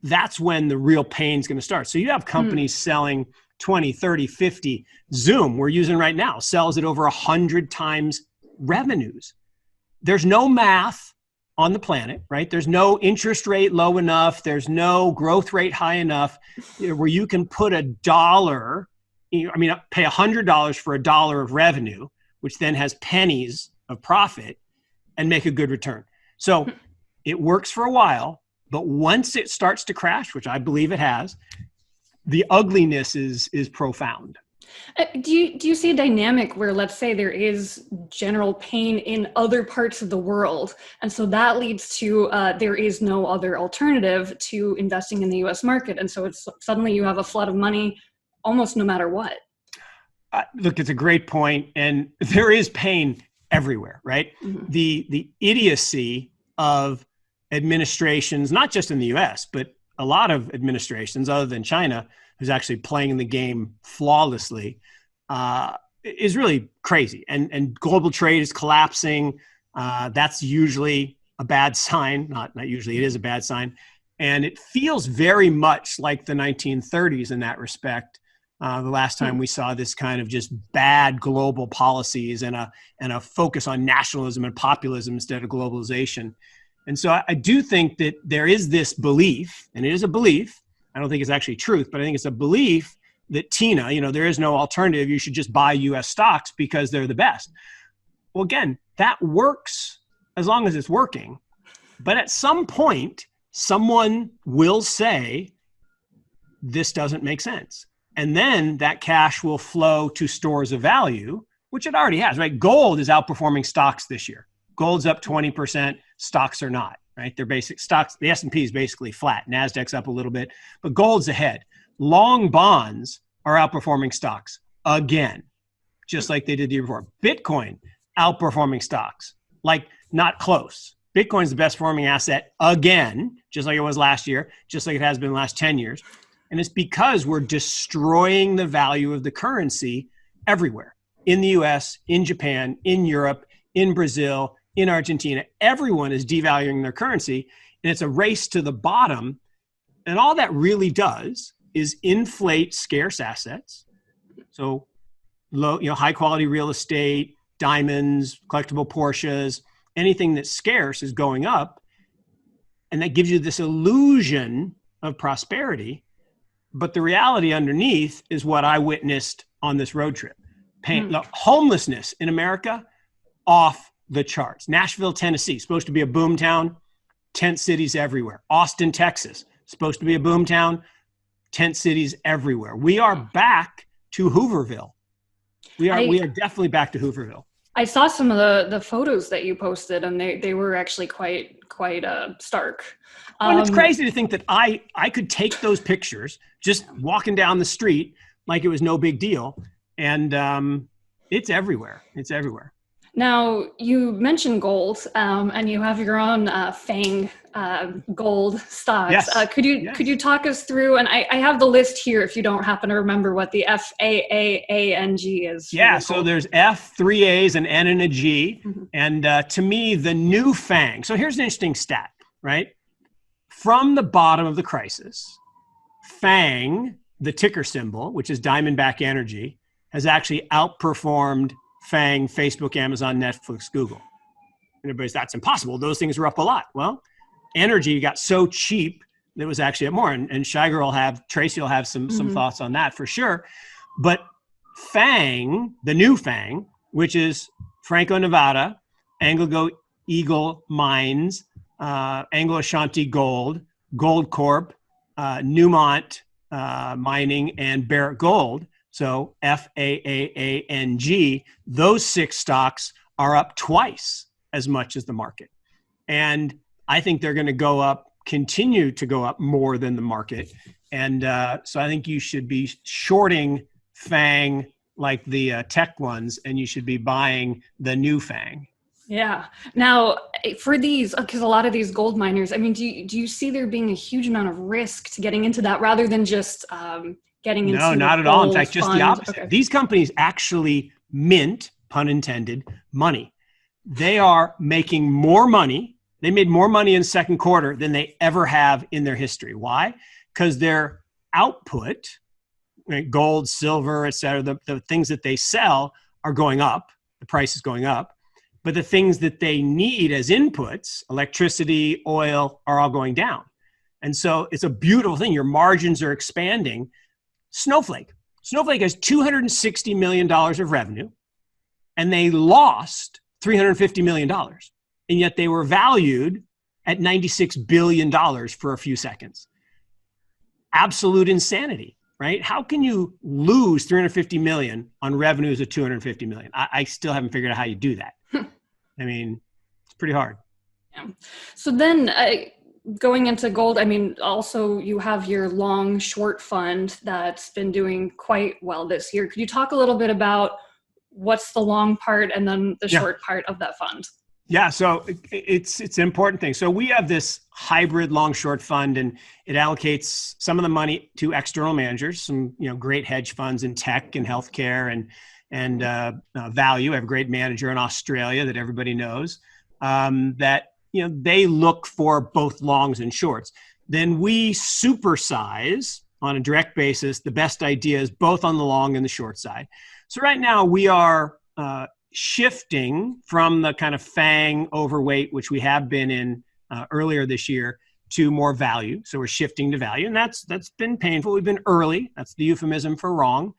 that's when the real pain is going to start. So you have companies selling 20, 30, 50. Zoom, we're using right now, sells at over 100 times revenues. There's no math on the planet, right? There's no interest rate low enough. There's no growth rate high enough where you can put $1 pay $100 for $1 of revenue, which then has pennies of profit, and make a good return. So it works for a while, but once it starts to crash, which I believe it has, the ugliness is profound. Do you see a dynamic where, let's say, there is general pain in other parts of the world, and so that leads to there is no other alternative to investing in the U.S. market, and so it's suddenly you have a flood of money almost no matter what? Look, it's a great point, and there is pain everywhere, right? Mm-hmm. The idiocy of administrations, not just in the U.S., but a lot of administrations other than China, who's actually playing the game flawlessly, is really crazy. And global trade is collapsing. That's usually a bad sign. Not usually, it is a bad sign. And it feels very much like the 1930s in that respect. The last time we saw this kind of just bad global policies and a focus on nationalism and populism instead of globalization. And so I do think that there is this belief, and it is a belief, I don't think it's actually truth, but I think it's a belief that Tina, there is no alternative. You should just buy U.S. stocks because they're the best. Well, again, that works as long as it's working. But at some point, someone will say, this doesn't make sense. And then that cash will flow to stores of value, which it already has, right? Gold is outperforming stocks this year. Gold's up 20%, stocks are not, right? They're basic stocks. The S&P is basically flat. NASDAQ's up a little bit, but gold's ahead. Long bonds are outperforming stocks again, just like they did the year before. Bitcoin outperforming stocks, like not close. Bitcoin's the best performing asset again, just like it was last year, just like it has been the last 10 years. And it's because we're destroying the value of the currency everywhere. In the US, in Japan, in Europe, in Brazil, in Argentina, everyone is devaluing their currency, and it's a race to the bottom. And all that really does is inflate scarce assets. So low, high quality real estate, diamonds, collectible Porsches, anything that's scarce is going up. And that gives you this illusion of prosperity. But the reality underneath is what I witnessed on this road trip. Look, homelessness in America, off the charts. Nashville, Tennessee, supposed to be a boom town, tent cities everywhere. Austin, Texas, supposed to be a boom town, tent cities everywhere. We are back to Hooverville. We are definitely back to Hooverville. I saw some of the photos that you posted, and they were actually quite stark. Well, it's crazy to think that I could take those pictures just walking down the street like it was no big deal. And it's everywhere. It's everywhere. Now, you mentioned gold, and you have your own FANG gold stocks. Yes. Could you talk us through, and I have the list here if you don't happen to remember what the FAANG is. Yeah, so there's F, 3 A's, an N, and a G. Mm-hmm. And to me, the new FANG. So here's an interesting stat, right? From the bottom of the crisis, FANG, the ticker symbol, which is Diamondback Energy, has actually outperformed FANG, Facebook, Amazon, Netflix, Google. And everybody's, that's impossible. Those things were up a lot. Well, energy got so cheap that it was actually up more. And Tracy will have some thoughts on that for sure. But FANG, the new FANG, which is Franco-Nevada, Anglo Eagle Mines, Anglo Ashanti Gold, Gold Corp, Newmont Mining, and Barrick Gold. So FAANG, those 6 stocks are up twice as much as the market. And I think they're going to continue to go up more than the market. And so I think you should be shorting FANG like the tech ones, and you should be buying the new FANG. Yeah. Now, for these, because a lot of these gold miners, I mean, do you see there being a huge amount of risk to getting into that rather than just getting into No, not at all. In fact, just the opposite. Okay. These companies actually mint, pun intended, money. They are making more money. They made more money in second quarter than they ever have in their history. Why? Because their output, right, gold, silver, et cetera, the things that they sell are going up. The price is going up. But the things that they need as inputs, electricity, oil, are all going down. And so it's a beautiful thing. Your margins are expanding. Snowflake. Snowflake has $260 million of revenue, and they lost $350 million. And yet they were valued at $96 billion for a few seconds. Absolute insanity, right? How can you lose 350 million on revenues of 250 million? I still haven't figured out how you do that. I mean, it's pretty hard. Yeah. So then going into gold, I mean, also you have your long short fund that's been doing quite well this year. Could you talk a little bit about what's the long part and then the short part of that fund? Yeah, so it's an important thing. So we have this hybrid long short fund, and it allocates some of the money to external managers, some great hedge funds in tech and healthcare and value. I have a great manager in Australia that everybody knows that they look for both longs and shorts. Then we supersize on a direct basis the best ideas both on the long and the short side. So right now we are shifting from the kind of FANG overweight, which we have been in earlier this year, to more value. So we're shifting to value, and that's been painful. We've been early. That's the euphemism for wrong.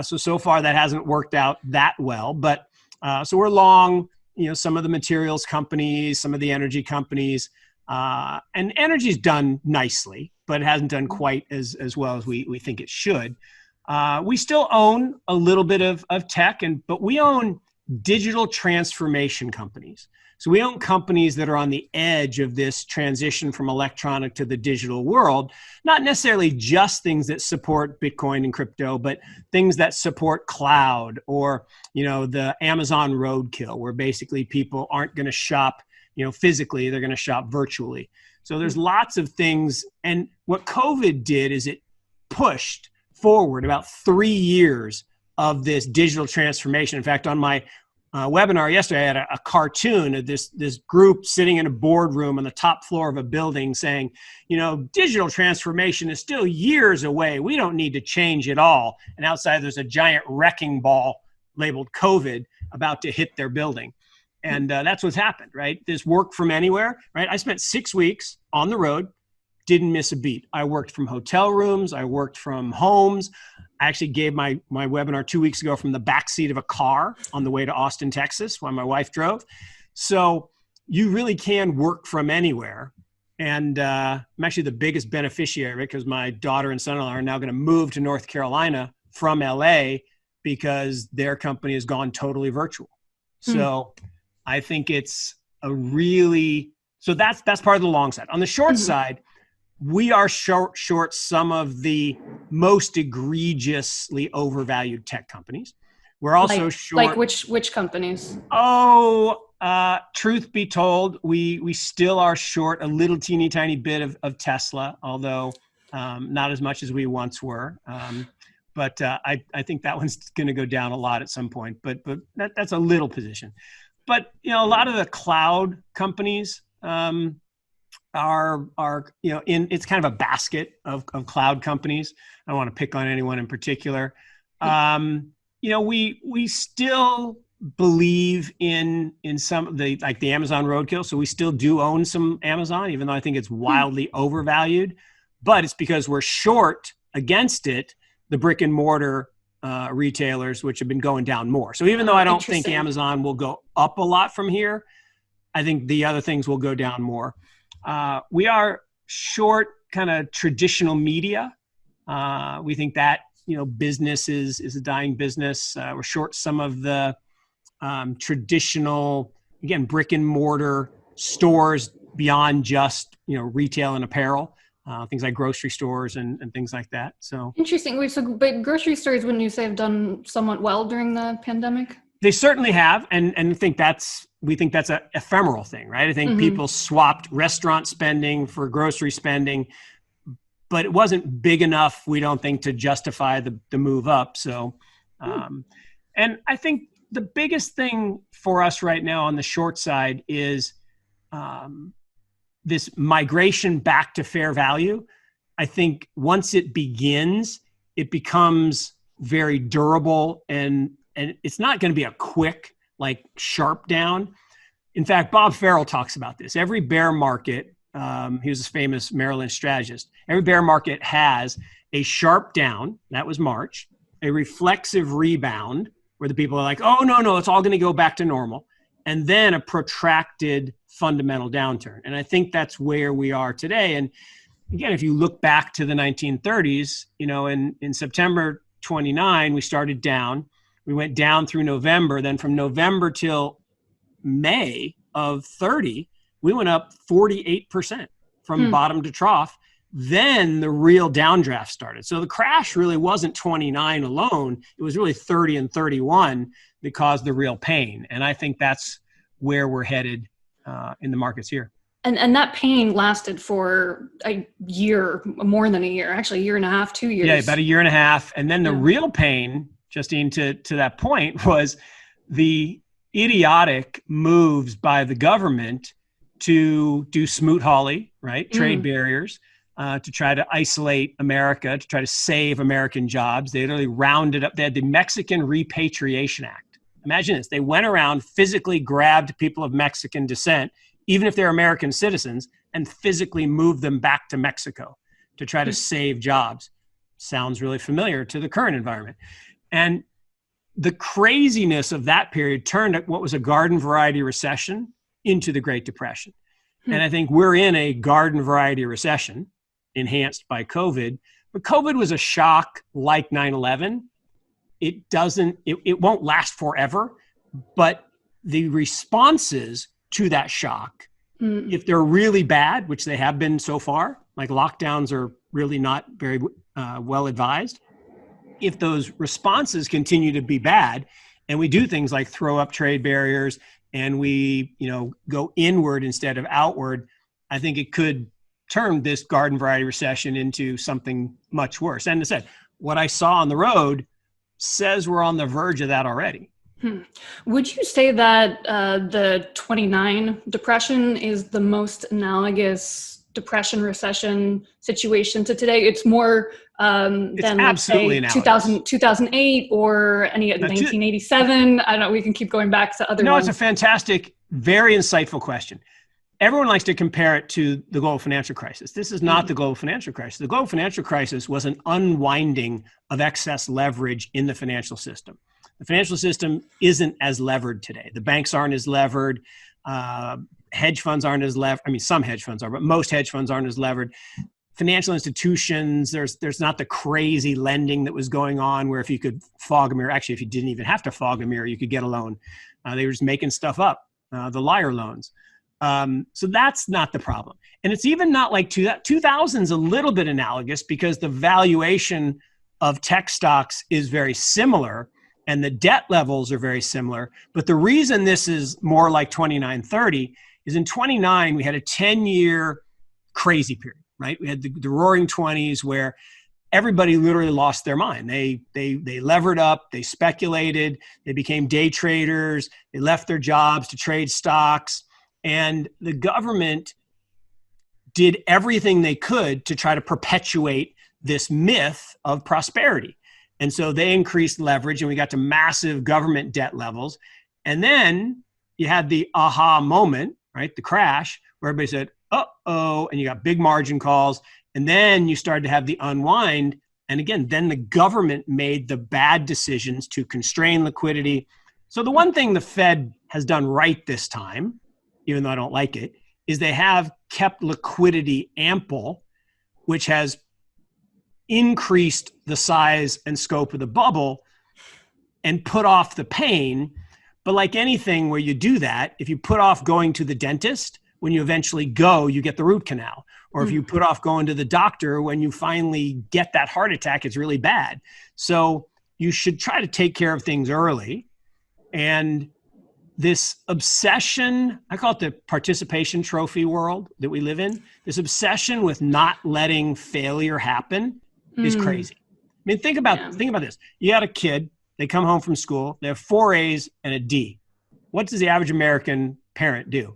So far that hasn't worked out that well. But so we're long, some of the materials companies, some of the energy companies, and energy's done nicely, but it hasn't done quite as well as we think it should. We still own a little bit of tech, but we own digital transformation companies. So we own companies that are on the edge of this transition from electronic to the digital world, not necessarily just things that support Bitcoin and crypto, but things that support cloud or, the Amazon roadkill, where basically people aren't going to shop, physically, they're going to shop virtually. So there's lots of things. And what COVID did is it pushed forward about 3 years of this digital transformation. In fact, on my webinar yesterday, I had a cartoon of this group sitting in a boardroom on the top floor of a building saying, digital transformation is still years away. We don't need to change it all. And outside there's a giant wrecking ball labeled COVID about to hit their building. And that's what's happened, right? This work from anywhere, right? I spent 6 weeks on the road, didn't miss a beat. I worked from hotel rooms. I worked from homes. I actually gave my webinar 2 weeks ago from the backseat of a car on the way to Austin, Texas, while my wife drove. So you really can work from anywhere. And I'm actually the biggest beneficiary because my daughter and son-in-law are now going to move to North Carolina from LA because their company has gone totally virtual. So I think it's so that's part of the long side. On the short side, we are short some of the most egregiously overvalued tech companies. We're also short. Like which companies? Truth be told, we still are short a little teeny tiny bit of Tesla, although not as much as we once were. But I think that one's going to go down a lot at some point. But that's a little position. But a lot of the cloud companies are it's kind of a basket of cloud companies. I don't want to pick on anyone in particular. We still believe in some of the Amazon roadkill. So we still do own some Amazon, even though I think it's wildly overvalued. But it's because we're short against it, the brick and mortar retailers, which have been going down more. So even though I don't think Amazon will go up a lot from here, I think the other things will go down more. We are short kind of traditional media. We think that, business is a dying business. We're short some of the traditional, again, brick and mortar stores beyond just, retail and apparel, things like grocery stores and things like that. So interesting. But grocery stores, wouldn't you say, have done somewhat well during the pandemic? They certainly have. And we think that's an ephemeral thing, right? I think people swapped restaurant spending for grocery spending, but it wasn't big enough, we don't think, to justify the move up. So, and I think the biggest thing for us right now on the short side is this migration back to fair value. I think once it begins, it becomes very durable and it's not going to be a quick, sharp down. In fact, Bob Farrell talks about this. Every bear market, he was a famous Merrill Lynch strategist. Every bear market has a sharp down, that was March, a reflexive rebound where the people are like, oh, no, it's all going to go back to normal. And then a protracted fundamental downturn. And I think that's where we are today. And again, if you look back to the 1930s, in September 29, we started down. We went down through November. Then from November till May of 30, we went up 48% from bottom to trough. Then the real downdraft started. So the crash really wasn't 29 alone. It was really 30 and 31 that caused the real pain. And I think that's where we're headed in the markets here. And that pain lasted for a year, more than a year, actually a year and a half, 2 years. Yeah, about a year and a half. And then the real pain, Justine, to that point, was the idiotic moves by the government to do smoot-hawley, right? Trade barriers, to try to isolate America, to try to save American jobs. They literally rounded up. They had the Mexican Repatriation Act. Imagine this. They went around, physically grabbed people of Mexican descent, even if they're American citizens, and physically moved them back to Mexico to try to save jobs. Sounds really familiar to the current environment. And the craziness of that period turned what was a garden variety recession into the Great Depression. And I think we're in a garden variety recession enhanced by COVID, but COVID was a shock like 9/11. It won't last forever, but the responses to that shock, if they're really bad, which they have been so far, like lockdowns are really not very well advised. If those responses continue to be bad, and we do things like throw up trade barriers and we, go inward instead of outward, I think it could turn this garden variety recession into something much worse. And as I said, what I saw on the road says we're on the verge of that already. Would you say that the 29 depression is the most analogous depression recession situation to today? It's more than, let's say, 2008 or any 1987. I don't know. We can keep going back to other ones. It's a fantastic, very insightful question. Everyone likes to compare it to the global financial crisis. This is not the global financial crisis. The global financial crisis was an unwinding of excess leverage in the financial system. The financial system isn't as levered today. The banks aren't as levered. Hedge funds aren't as levered. I mean, some hedge funds are, but most hedge funds aren't as levered. Financial institutions, there's not the crazy lending that was going on where if you could fog a mirror, actually, if you didn't even have to fog a mirror, you could get a loan. They were just making stuff up, the liar loans. So that's not the problem. And it's even not like 2000 is a little bit analogous because the valuation of tech stocks is very similar and the debt levels are very similar. But the reason this is more like 29-30 is in 29, we had a 10-year crazy period, right? We had the roaring 20s where everybody literally lost their mind. They levered up, they speculated, they became day traders, they left their jobs to trade stocks. And the government did everything they could to try to perpetuate this myth of prosperity. And so they increased leverage and we got to massive government debt levels. And then you had the aha moment, right? The crash where everybody said, uh-oh, and you got big margin calls. And then you started to have the unwind. And again, then the government made the bad decisions to constrain liquidity. So the one thing the Fed has done right this time, even though I don't like it, is they have kept liquidity ample, which has increased the size and scope of the bubble and put off the pain. But like anything where you do that, if you put off going to the dentist, when you eventually go, you get the root canal. Or if you put off going to the doctor, when you finally get that heart attack, it's really bad. So you should try to take care of things early. And this obsession, I call it the participation trophy world that we live in, this obsession with not letting failure happen is crazy. I mean, think about this. You had a kid, they come home from school, they have 4 A's and a D. What does the average American parent do?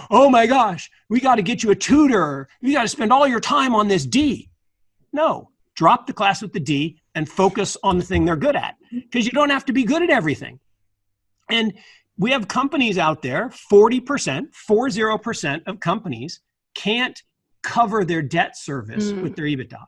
Oh my gosh, we got to get you a tutor. You got to spend all your time on this D. No, drop the class with the D and focus on the thing they're good at, because you don't have to be good at everything. And we have companies out there, 40% of companies can't cover their debt service with their EBITDA.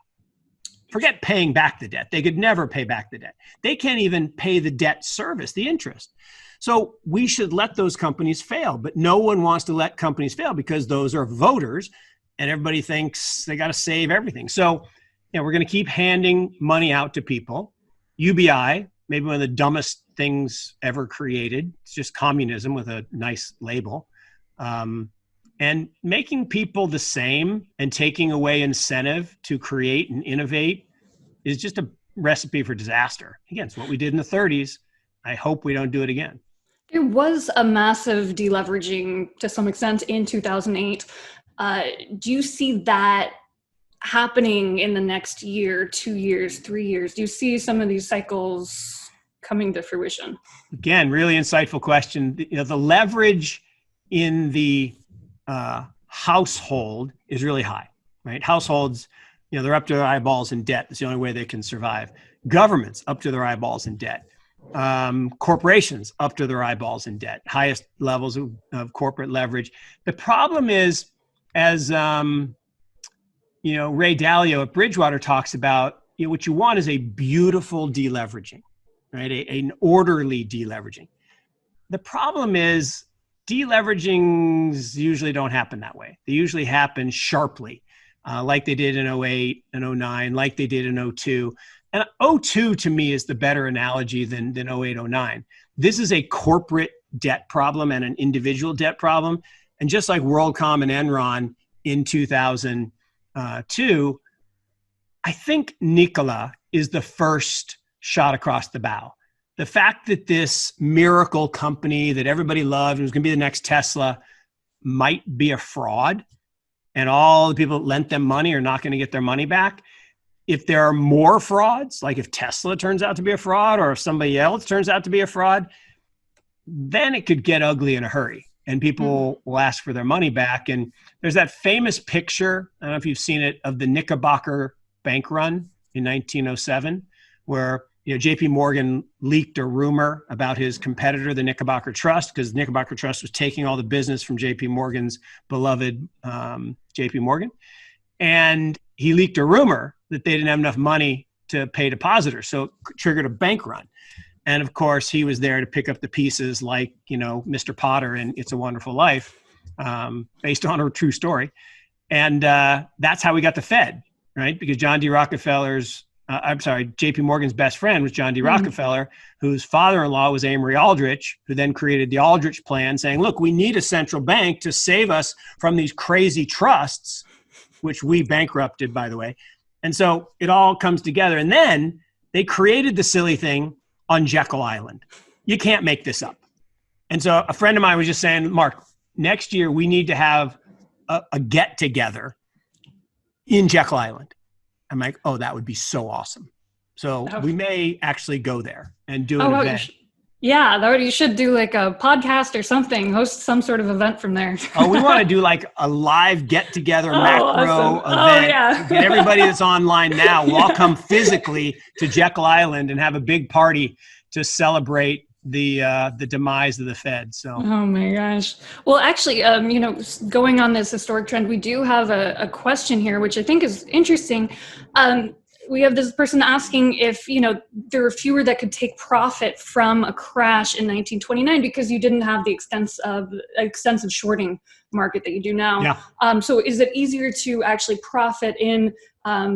Forget paying back the debt. They could never pay back the debt. They can't even pay the debt service, the interest. So we should let those companies fail, but no one wants to let companies fail because those are voters and everybody thinks they got to save everything. So, we're going to keep handing money out to people. UBI, maybe one of the dumbest things ever created. It's just communism with a nice label. And making people the same and taking away incentive to create and innovate is just a recipe for disaster. Again, it's what we did in the 30s. I hope we don't do it again. There was a massive deleveraging to some extent in 2008. Do you see that happening in the next year, 2 years, 3 years? Do you see some of these cycles coming to fruition? Again, really insightful question. The leverage in the household is really high, right? Households, they're up to their eyeballs in debt. It's the only way they can survive. Governments up to their eyeballs in debt. Corporations up to their eyeballs in debt. Highest levels of corporate leverage. The problem is, as Ray Dalio at Bridgewater talks about, what you want is a beautiful deleveraging, right? An orderly deleveraging. The problem is, deleveragings usually don't happen that way. They usually happen sharply, like they did in 08 and 09, like they did in 02. And 02 to me is the better analogy than 08, 09. This is a corporate debt problem and an individual debt problem. And just like WorldCom and Enron in 2002, I think Nikola is the first shot across the bow. The fact that this miracle company that everybody loved and was going to be the next Tesla might be a fraud, and all the people that lent them money are not going to get their money back. If there are more frauds, like if Tesla turns out to be a fraud or if somebody else turns out to be a fraud, then it could get ugly in a hurry and people will ask for their money back. And there's that famous picture, I don't know if you've seen it, of the Knickerbocker bank run in 1907, where JP Morgan leaked a rumor about his competitor, the Knickerbocker Trust, because the Knickerbocker Trust was taking all the business from JP Morgan's beloved JP Morgan. And he leaked a rumor that they didn't have enough money to pay depositors. So it triggered a bank run. And of course, he was there to pick up the pieces like, Mr. Potter in It's a Wonderful Life, based on a true story. And that's how we got the Fed, right? Because JP Morgan's best friend was John D. Rockefeller, whose father-in-law was Amory Aldrich, who then created the Aldrich Plan, saying, look, we need a central bank to save us from these crazy trusts, which we bankrupted, by the way. And so it all comes together. And then they created the silly thing on Jekyll Island. You can't make this up. And so a friend of mine was just saying, Mark, next year we need to have a get-together in Jekyll Island. I'm like, oh, that would be so awesome. So we may actually go there and do an event. You should do like a podcast or something, host some sort of event from there. We want to do like a live get-together macro event. Get everybody that's online now. We'll all come physically to Jekyll Island and have a big party to celebrate the demise of the Fed. So. Oh my gosh. Well, actually, going on this historic trend, we do have a question here, which I think is interesting. We have this person asking if, there were fewer that could take profit from a crash in 1929 because you didn't have the extensive shorting market that you do now. Yeah. So is it easier to actually profit in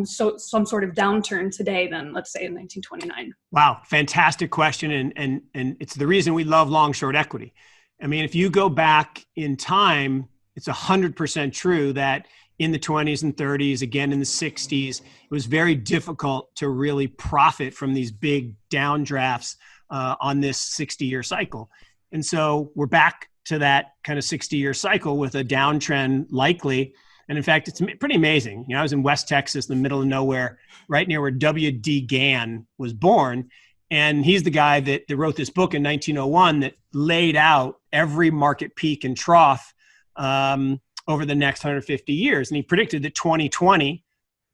some sort of downturn today than, let's say, in 1929? Wow. Fantastic question. And it's the reason we love long short equity. I mean, if you go back in time, it's 100% true that in the 20s and 30s, again in the 60s, it was very difficult to really profit from these big downdrafts on this 60-year cycle. And so we're back to that kind of 60-year cycle with a downtrend likely. And in fact, it's pretty amazing. I was in West Texas, in the middle of nowhere, right near where W.D. Gann was born. And he's the guy that wrote this book in 1901 that laid out every market peak and trough over the next 150 years. And he predicted that 2020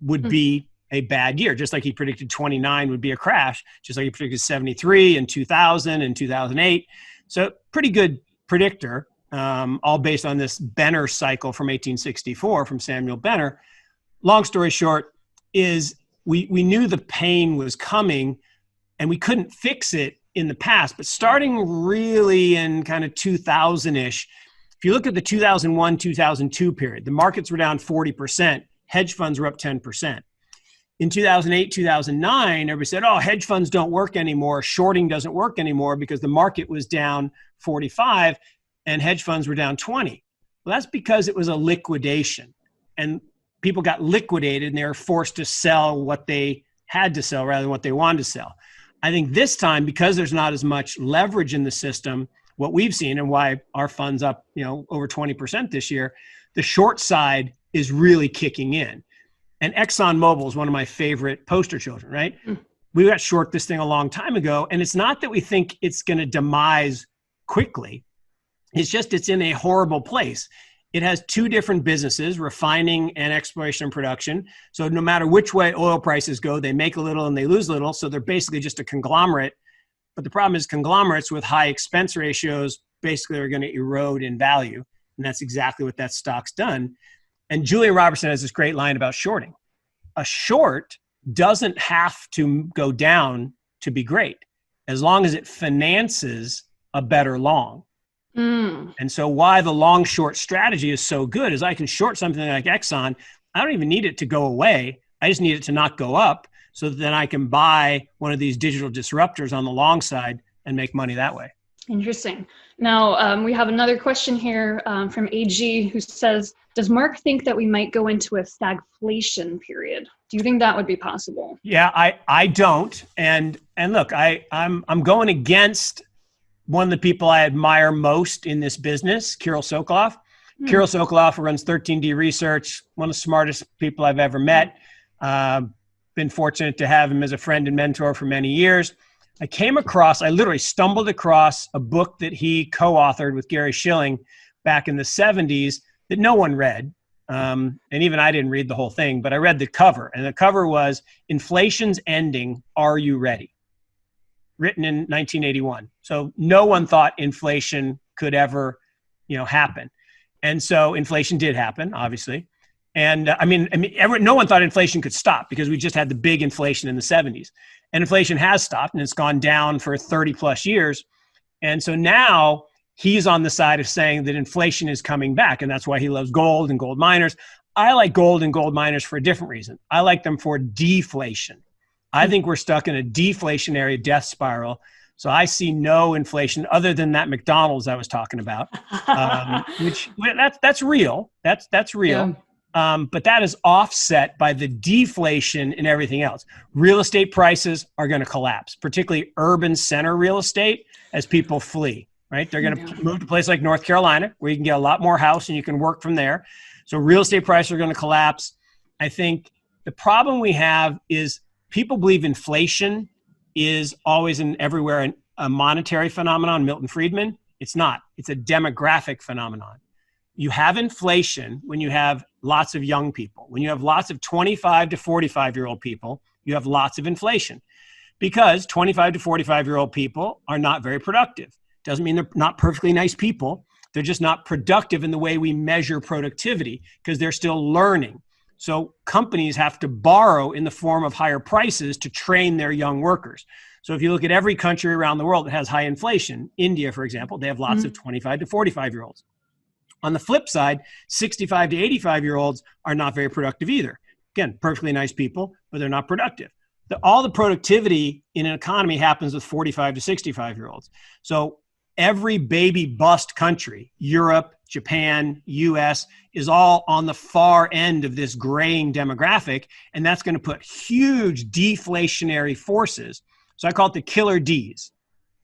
would be a bad year, just like he predicted 29 would be a crash, just like he predicted 73 and 2000 and 2008. So pretty good predictor, all based on this Benner cycle from 1864 from Samuel Benner. Long story short is we knew the pain was coming and we couldn't fix it in the past, but starting really in kind of 2000-ish, if you look at the 2001, 2002 period, the markets were down 40%, hedge funds were up 10%. In 2008, 2009, everybody said, oh, hedge funds don't work anymore. Shorting doesn't work anymore because the market was down 45 and hedge funds were down 20. Well, that's because it was a liquidation and people got liquidated and they were forced to sell what they had to sell rather than what they wanted to sell. I think this time, because there's not as much leverage in the system, what we've seen and why our fund's up, over 20% this year, the short side is really kicking in. And ExxonMobil is one of my favorite poster children, right? We got short this thing a long time ago. And it's not that we think it's going to demise quickly. It's just it's in a horrible place. It has two different businesses, refining and exploration and production. So no matter which way oil prices go, they make a little and they lose a little. So they're basically just a conglomerate. But the problem is conglomerates with high expense ratios basically are going to erode in value. And that's exactly what that stock's done. And Julia Robertson has this great line about shorting. A short doesn't have to go down to be great, as long as it finances a better long. And so why the long short strategy is so good is I can short something like Exxon. I don't even need it to go away. I just need it to not go up so that then I can buy one of these digital disruptors on the long side and make money that way. Interesting. Now, we have another question here from AG who says, does Mark think that we might go into a stagflation period? Do you think that would be possible? Yeah, I don't. And look, I'm going against one of the people I admire most in this business, Kirill Sokoloff. Kirill Sokoloff runs 13D Research, one of the smartest people I've ever met. Been fortunate to have him as a friend and mentor for many years. I literally stumbled across a book that he co-authored with Gary Schilling back in the 70s that no one read. And even I didn't read the whole thing, but I read the cover. And the cover was, Inflation's Ending, Are You Ready? Written in 1981. So no one thought inflation could ever, happen. And so inflation did happen, obviously. And no one thought inflation could stop because we just had the big inflation in the 70s. And inflation has stopped and it's gone down for 30 plus years. And so now he's on the side of saying that inflation is coming back. And that's why he loves gold and gold miners. I like gold and gold miners for a different reason. I like them for deflation. I think we're stuck in a deflationary death spiral. So I see no inflation other than that McDonald's I was talking about, that's real. That's real. Yeah. But that is offset by the deflation in everything else. Real estate prices are going to collapse, particularly urban center real estate as people flee, right? They're going to move to a place like North Carolina where you can get a lot more house and you can work from there. So real estate prices are going to collapse. I think the problem we have is people believe inflation is always and everywhere a monetary phenomenon, Milton Friedman. It's not. It's a demographic phenomenon. You have inflation when you have lots of young people. When you have lots of 25 to 45-year-old people, you have lots of inflation because 25 to 45-year-old people are not very productive. Doesn't mean they're not perfectly nice people. They're just not productive in the way we measure productivity because they're still learning. So companies have to borrow in the form of higher prices to train their young workers. So if you look at every country around the world that has high inflation, India, for example, they have lots of 25 to 45-year-olds. On the flip side, 65 to 85-year-olds are not very productive either. Again, perfectly nice people, but they're not productive. All the productivity in an economy happens with 45 to 65-year-olds. So every baby bust country, Europe, Japan, US, is all on the far end of this graying demographic, and that's going to put huge deflationary forces. So I call it the killer Ds.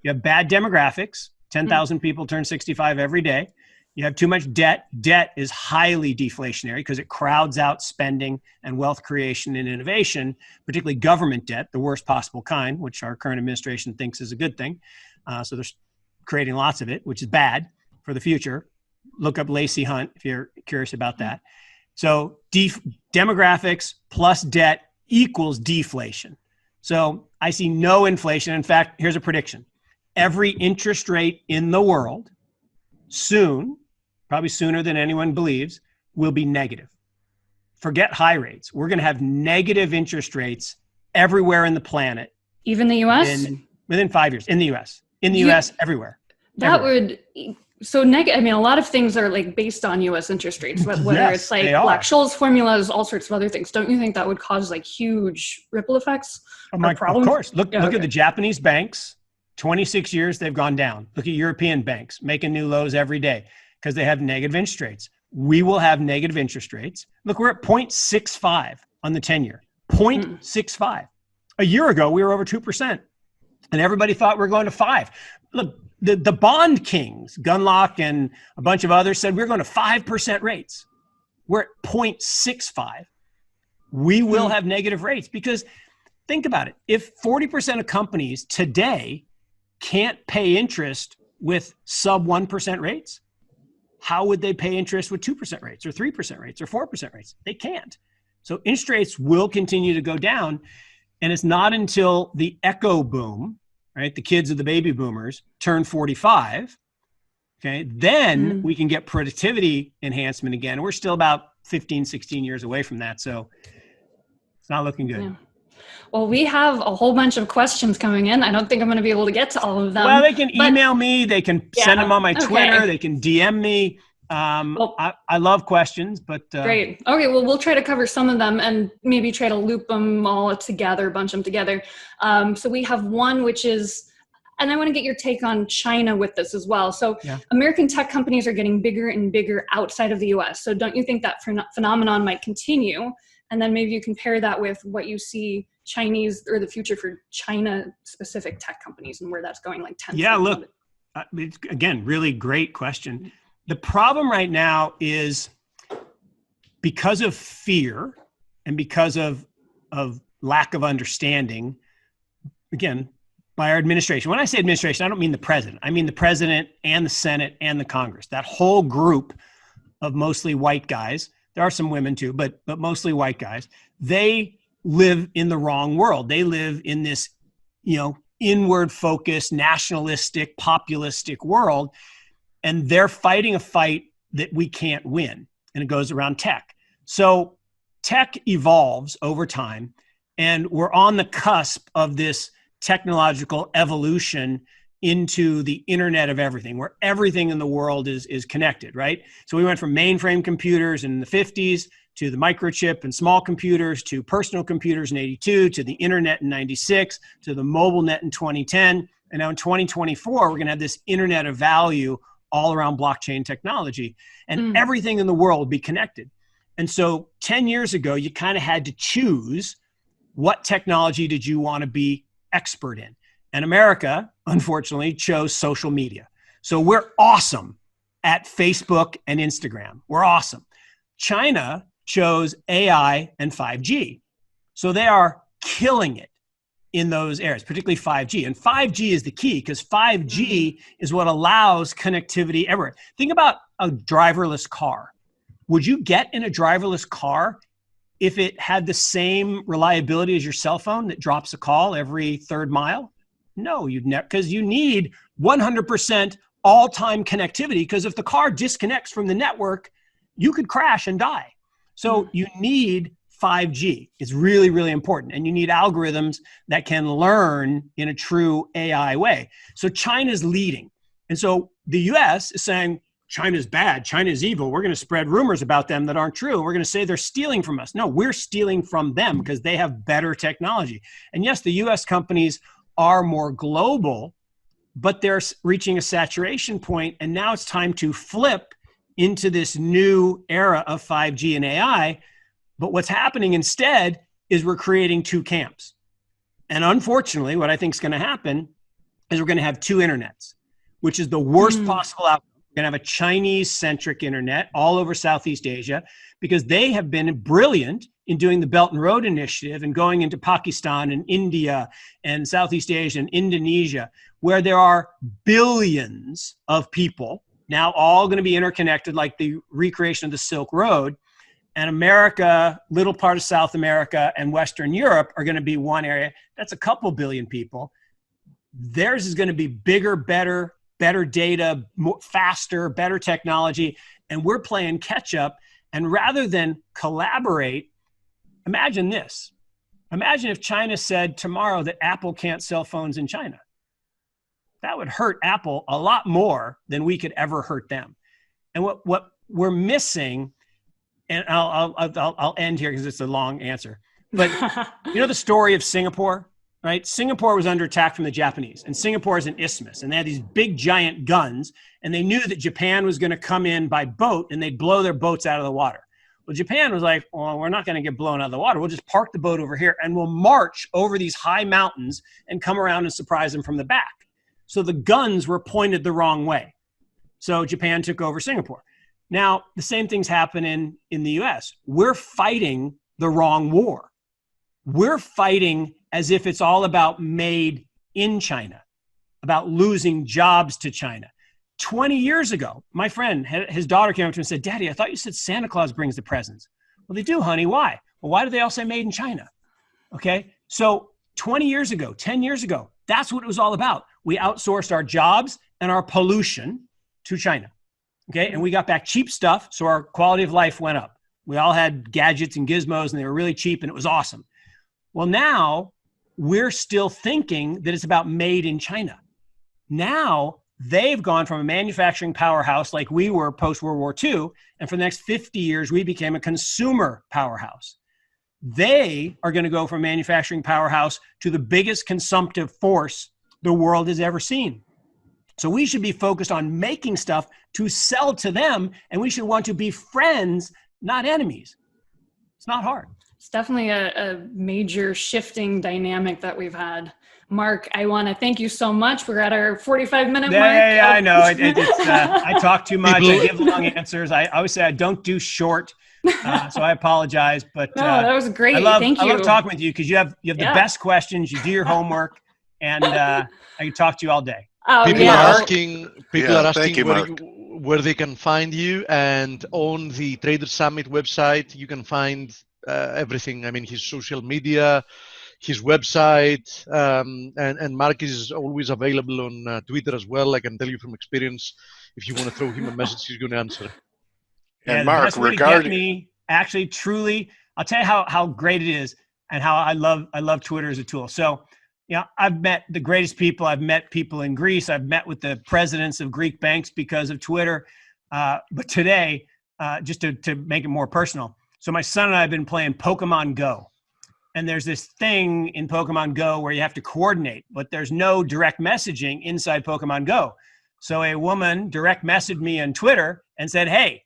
You have bad demographics, 10,000 people turn 65 every day. You have too much debt. Debt is highly deflationary because it crowds out spending and wealth creation and innovation, particularly government debt, the worst possible kind, which our current administration thinks is a good thing. So they're creating lots of it, which is bad for the future. Look up Lacey Hunt if you're curious about that. So demographics plus debt equals deflation. So I see no inflation. In fact, here's a prediction. Every interest rate in the world soon, probably sooner than anyone believes, will be negative. forget high rates. We're going to have negative interest rates everywhere in the planet. Even the US? Within 5 years in the US. In the US, everywhere. That everywhere. would, so I mean, a lot of things are like based on US interest rates, whether Yes, it's like they are. Black-Scholes formulas, all sorts of other things. Don't you think that would cause like huge ripple effects? Of problems? course. Look at the Japanese banks. 26 years, they've gone down. Look at European banks making new lows every day because they have negative interest rates. We will have negative interest rates. Look, we're at 0.65 on the 10-year. 0.65. A year ago, we were over 2%. And everybody thought we were going to 5. Look, the bond kings, Gunlock and a bunch of others said we're going to 5% rates. We're at 0.65. We will have negative rates because think about it. If 40% of companies today can't pay interest with sub 1% rates, how would they pay interest with 2% rates or 3% rates or 4% rates? They can't. So interest rates will continue to go down. And it's not until the echo boom, right? The kids of the baby boomers turn 45. Okay. Then we can get productivity enhancement again. We're still about 15, 16 years away from that. So it's not looking good. Yeah. Well, we have a whole bunch of questions coming in. I don't think I'm going to be able to get to all of them. Well, they can email me. They can send them on my Twitter. Okay. They can DM me. I love questions, but great. Okay, well, we'll try to cover some of them and maybe try to loop them all together, bunch them together. So we have one, which is, and I want to get your take on China with this as well. So American tech companies are getting bigger and bigger outside of the US. So don't you think that phenomenon might continue? And then maybe you can pair that with what you see Chinese or the future for China specific tech companies and where that's going like 10. Yeah, look, again, really great question. The problem right now is because of fear and because of lack of understanding, again, by our administration. When I say administration, I don't mean the president. I mean the president and the Senate and the Congress, that whole group of mostly white guys. There are some women too, but mostly white guys. They live in the wrong world. They live in this, inward focused, nationalistic, populistic world. And they're fighting a fight that we can't win. And it goes around tech. So tech evolves over time. And we're on the cusp of this technological evolution into the internet of everything, where everything in the world is connected, right? So we went from mainframe computers in the 50s to the microchip and small computers to personal computers in 82 to the internet in 96 to the mobile net in 2010. And now in 2024, we're going to have this internet of value all around blockchain technology, and everything in the world will be connected. And so 10 years ago, you kind of had to choose what technology did you want to be expert in. And America, unfortunately, chose social media. So we're awesome at Facebook and Instagram. We're awesome. China chose AI and 5G. So they are killing it in those areas, particularly 5G. And 5G is the key because 5G is what allows connectivity everywhere. Think about a driverless car. Would you get in a driverless car if it had the same reliability as your cell phone that drops a call every third mile? No, you'd never, because you need 100% all-time connectivity, because if the car disconnects from the network, you could crash and die. So you need 5G. It's really, really important. And you need algorithms that can learn in a true AI way. So China's leading. And so the US is saying, China's bad, China's evil. We're going to spread rumors about them that aren't true. We're going to say they're stealing from us. No, we're stealing from them because they have better technology. And yes, the US companies are more global, but they're reaching a saturation point. And now it's time to flip into this new era of 5G and AI. But what's happening instead is we're creating two camps. And unfortunately, what I think is going to happen is we're going to have two internets, which is the worst possible outcome. We're going to have a Chinese-centric internet all over Southeast Asia because they have been brilliant in doing the Belt and Road Initiative and going into Pakistan and India and Southeast Asia and Indonesia, where there are billions of people now all going to be interconnected like the recreation of the Silk Road. And America, little part of South America and Western Europe are going to be one area. That's a couple billion people. Theirs is going to be bigger, better data, more, faster, better technology. And we're playing catch up. And rather than collaborate, imagine this. Imagine if China said tomorrow that Apple can't sell phones in China. That would hurt Apple a lot more than we could ever hurt them. And what we're missing, and I'll end here because it's a long answer, but you know the story of Singapore, right? Singapore was under attack from the Japanese, and Singapore is an isthmus, and they had these big giant guns, and they knew that Japan was going to come in by boat, and they'd blow their boats out of the water. Well, Japan was like, well, we're not going to get blown out of the water. We'll just park the boat over here, and we'll march over these high mountains and come around and surprise them from the back. So the guns were pointed the wrong way. So Japan took over Singapore. Now, the same thing's happening in the US. We're fighting the wrong war. We're fighting as if it's all about made in China, about losing jobs to China. 20 years ago, my friend, his daughter came up to him and said, Daddy, I thought you said Santa Claus brings the presents. Well, they do, honey. Why? Well, why do they all say made in China? Okay. So 20 years ago, 10 years ago, that's what it was all about. We outsourced our jobs and our pollution to China. Okay. And we got back cheap stuff. So our quality of life went up. We all had gadgets and gizmos and they were really cheap and it was awesome. Well, now we're still thinking that it's about made in China. Now they've gone from a manufacturing powerhouse like we were post-World War II. And for the next 50 years, we became a consumer powerhouse. They are going to go from manufacturing powerhouse to the biggest consumptive force the world has ever seen. So we should be focused on making stuff to sell to them, and we should want to be friends, not enemies. It's not hard. It's definitely a major shifting dynamic that we've had. Mark, I want to thank you so much. We're at our 45-minute mark. Yeah, I know. I talk too much. I give long answers. I always say I don't do short. So I apologize, but no, that was great. Thank you. I love talking with you because you have the best questions. You do your homework, and I can talk to you all day. Oh, People are asking where they can find you, and on the Trader Summit website, you can find everything. I mean, his social media, his website, and Mark is always available on Twitter as well. I can tell you from experience, if you want to throw him a message, he's going to answer. And Mark, regarding me, actually, truly, I'll tell you how great it is and how I love Twitter as a tool. So, you know, I've met the greatest people. I've met people in Greece. I've met with the presidents of Greek banks because of Twitter. But today, just to make it more personal, so my son and I have been playing Pokemon Go. And there's this thing in Pokemon Go where you have to coordinate, but there's no direct messaging inside Pokemon Go. So a woman direct messaged me on Twitter and said, hey,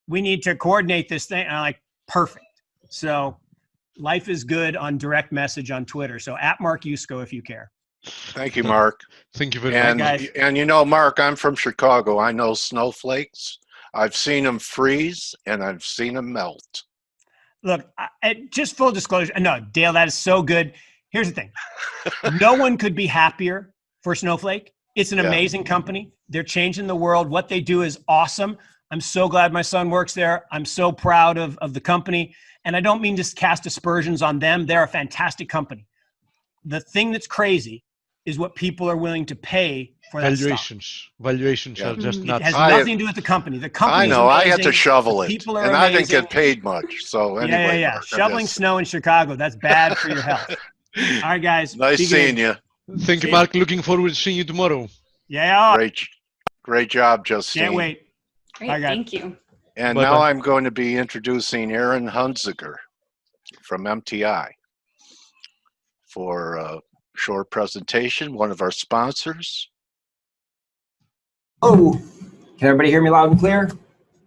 we need to coordinate this thing. And I'm like, perfect. So life is good on direct message on Twitter. So at Mark Yusko, if you care. Thank you, Mark. Thank you very much. Guys. And you know, Mark, I'm from Chicago. I know snowflakes. I've seen them freeze and I've seen them melt. Look, just full disclosure. No, Dale, that is so good. Here's the thing. No one could be happier for Snowflake. It's an amazing company. They're changing the world. What they do is awesome. I'm so glad my son works there. I'm so proud of the company. And I don't mean to cast aspersions on them. They're a fantastic company. The thing that's crazy is what people are willing to pay for that stock. Valuations are just It nuts. has nothing to do with the company. The company I know. is amazing. I had to shovel it, People are and I didn't amazing. get paid much. So anyway, Yeah. Mark, Shoveling snow in Chicago, that's bad for your health. All right, guys. Nice seeing you. Thank you, Mark. Looking forward to seeing you tomorrow. Yeah. Great job, Justine. Can't wait. Great, Bye, guys. thank you. And Bye-bye. now I'm going to be introducing Aaron Hunziker from MTI for a short presentation, one of our sponsors. Oh, can everybody hear me loud and clear?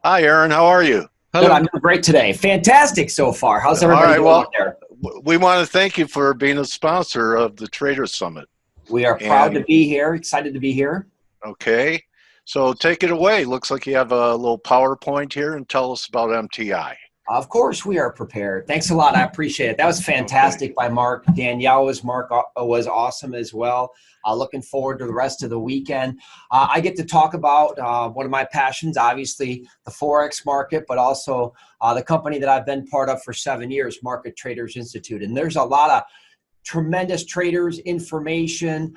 Hi, Aaron. How are you? Good, I'm doing great today. Fantastic so far. How's everybody doing out there? We want to thank you for being a sponsor of the Trader Summit. We are proud to be here, excited to be here. Okay. So take it away. Looks like you have a little PowerPoint here, and tell us about MTI. Of course, we are prepared. Thanks a lot. I appreciate it. That was fantastic by Mark. Danielle was awesome as well. Looking forward to the rest of the weekend. I get to talk about one of my passions, obviously the Forex market, but also the company that I've been part of for 7 years, Market Traders Institute. And there's a lot of tremendous traders, information,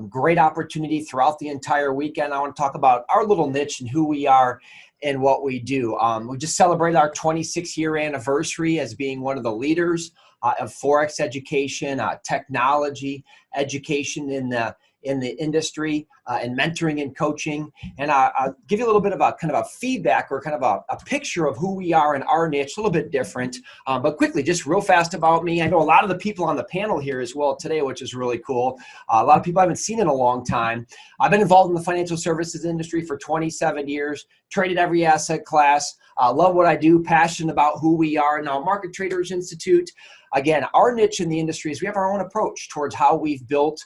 great opportunity throughout the entire weekend. I want to talk about our little niche and who we are in what we do. We just celebrated our 26-year anniversary as being one of the leaders of Forex education, technology education in the industry, and mentoring and coaching. And I'll give you a little bit of a kind of a feedback or kind of a picture of who we are in our niche, a little bit different. But quickly, just real fast about me. I know a lot of the people on the panel here as well today, which is really cool. A lot of people I haven't seen in a long time. I've been involved in the financial services industry for 27 years, traded every asset class. Love what I do, passionate about who we are. Now, Market Traders Institute, again, our niche in the industry is we have our own approach towards how we've built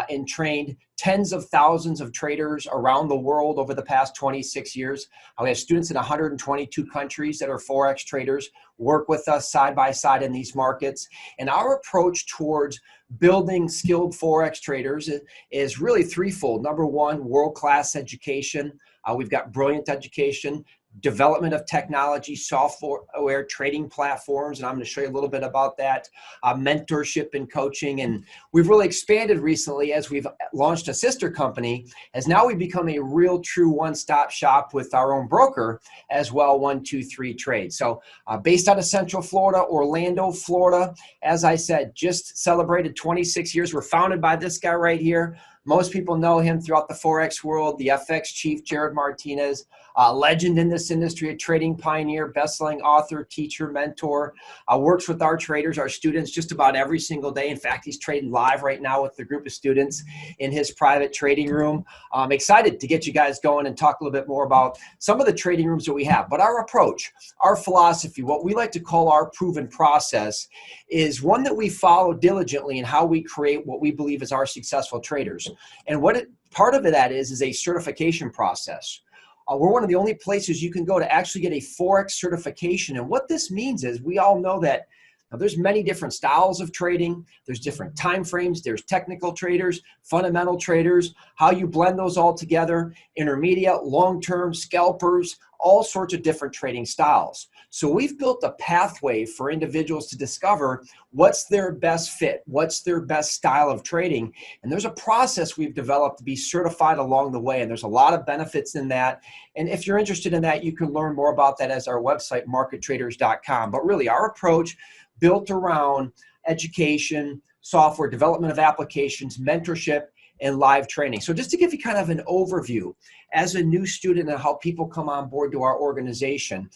and trained tens of thousands of traders around the world over the past 26 years. We have students in 122 countries that are Forex traders, work with us side by side in these markets. And our approach towards building skilled Forex traders is really threefold. Number one, world-class education. We've got brilliant education, development of technology, software, trading platforms, and I'm going to show you a little bit about that, mentorship and coaching. And we've really expanded recently as we've launched a sister company, as now we've become a real true one-stop shop with our own broker as well, 123 Trade. So based out of Central Florida, Orlando, Florida, as I said, just celebrated 26 years. We're founded by this guy right here. Most people know him throughout the Forex world, the FX chief, Jared Martinez, legend in this industry, a trading pioneer, best-selling author, teacher, mentor, works with our traders, our students, just about every single day. In fact, he's trading live right now with a group of students in his private trading room. I'm excited to get you guys going and talk a little bit more about some of the trading rooms that we have. But our approach, our philosophy, what we like to call our proven process, is one that we follow diligently in how we create what we believe is our successful traders. And part of that is a certification process. We're one of the only places you can go to actually get a Forex certification. And what this means is we all know that there's many different styles of trading. There's different time frames. There's technical traders, fundamental traders, how you blend those all together, intermediate, long-term, scalpers, all sorts of different trading styles. So we've built a pathway for individuals to discover what's their best fit, what's their best style of trading. And there's a process we've developed to be certified along the way. And there's a lot of benefits in that. And if you're interested in that, you can learn more about that as our website, markettraders.com. But really, our approach built around education, software, development of applications, mentorship, and live training. So just to give you kind of an overview as a new student and how people come on board to our organization,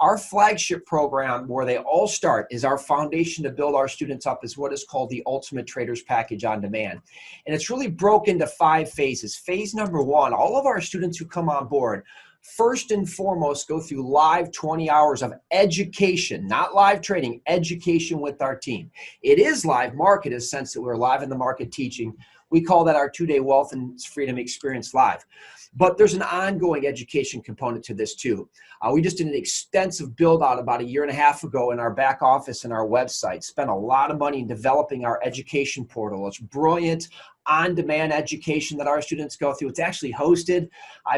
our flagship program where they all start is our foundation to build our students up is what is called the Ultimate Traders Package on Demand. And it's really broken into 5 phases. Phase number 1, all of our students who come on board first and foremost go through live 20 hours of education, not live trading, education with our team. It is live market in the sense that we're live in the market teaching. We call that our 2-day Wealth and Freedom Experience Live. But there's an ongoing education component to this too. We just did an extensive build out about 1.5 years ago in our back office and our website, spent a lot of money in developing our education portal. It's brilliant on-demand education that our students go through. It's actually hosted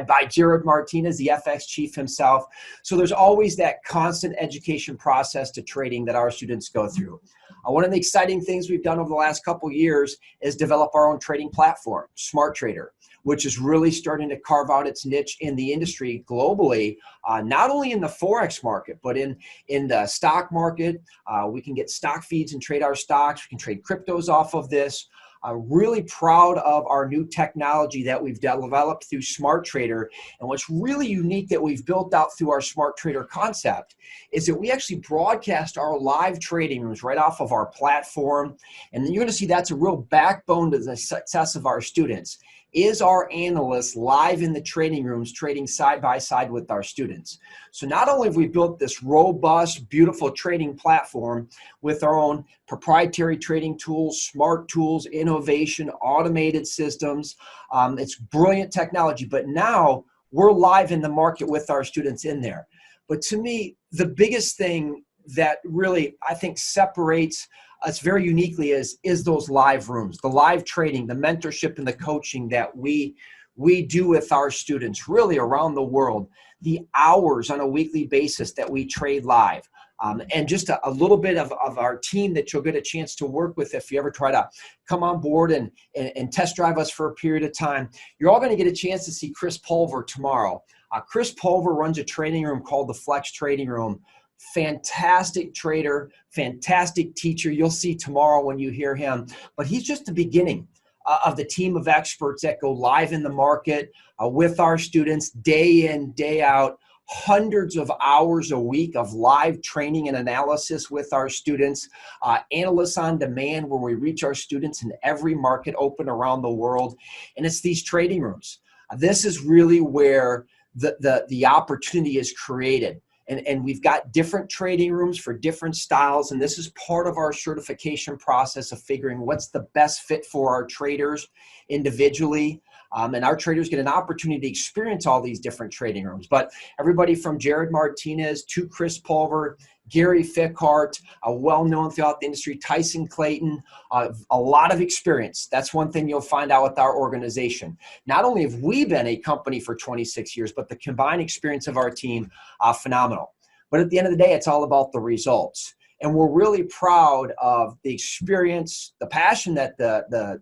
by Jared Martinez, the FX chief himself. So there's always that constant education process to trading that our students go through. One of the exciting things we've done over the last couple of years is develop our own trading platform, Smart Trader, which is really starting to carve out its niche in the industry globally, not only in the Forex market, but in the stock market. We can get stock feeds and trade our stocks. We can trade cryptos off of this. Really proud of our new technology that we've developed through Smart Trader. And what's really unique that we've built out through our Smart Trader concept is that we actually broadcast our live trading rooms right off of our platform. And then you're going to see that's a real backbone to the success of our students. Is our analysts live in the trading rooms trading side by side with our students. So not only have we built this robust, beautiful trading platform with our own proprietary trading tools, smart tools, innovation, automated systems, it's brilliant technology, but now we're live in the market with our students in there. But to me, the biggest thing that really I think separates us very uniquely is those live rooms, the live trading, the mentorship and the coaching that we do with our students really around the world, the hours on a weekly basis that we trade live. And just a little bit of our team that you'll get a chance to work with if you ever try to come on board and test drive us for a period of time. You're all going to get a chance to see Chris Pulver tomorrow. Chris Pulver runs a trading room called the Flex Trading Room. Fantastic trader, fantastic teacher. You'll see tomorrow when you hear him. But he's just the beginning of the team of experts that go live in the market with our students day in, day out. Hundreds of hours a week of live training and analysis with our students. Analysts on demand, where we reach our students in every market open around the world. And it's these trading rooms. This is really where the opportunity is created. And we've got different trading rooms for different styles. And this is part of our certification process of figuring what's the best fit for our traders individually. And our traders get an opportunity to experience all these different trading rooms. But everybody from Jared Martinez to Chris Pulver, Gary Fickhart, well-known throughout the industry, Tyson Clayton, a lot of experience. That's one thing you'll find out with our organization. Not only have we been a company for 26 years, but the combined experience of our team, phenomenal. But at the end of the day, it's all about the results. And we're really proud of the experience, the passion that the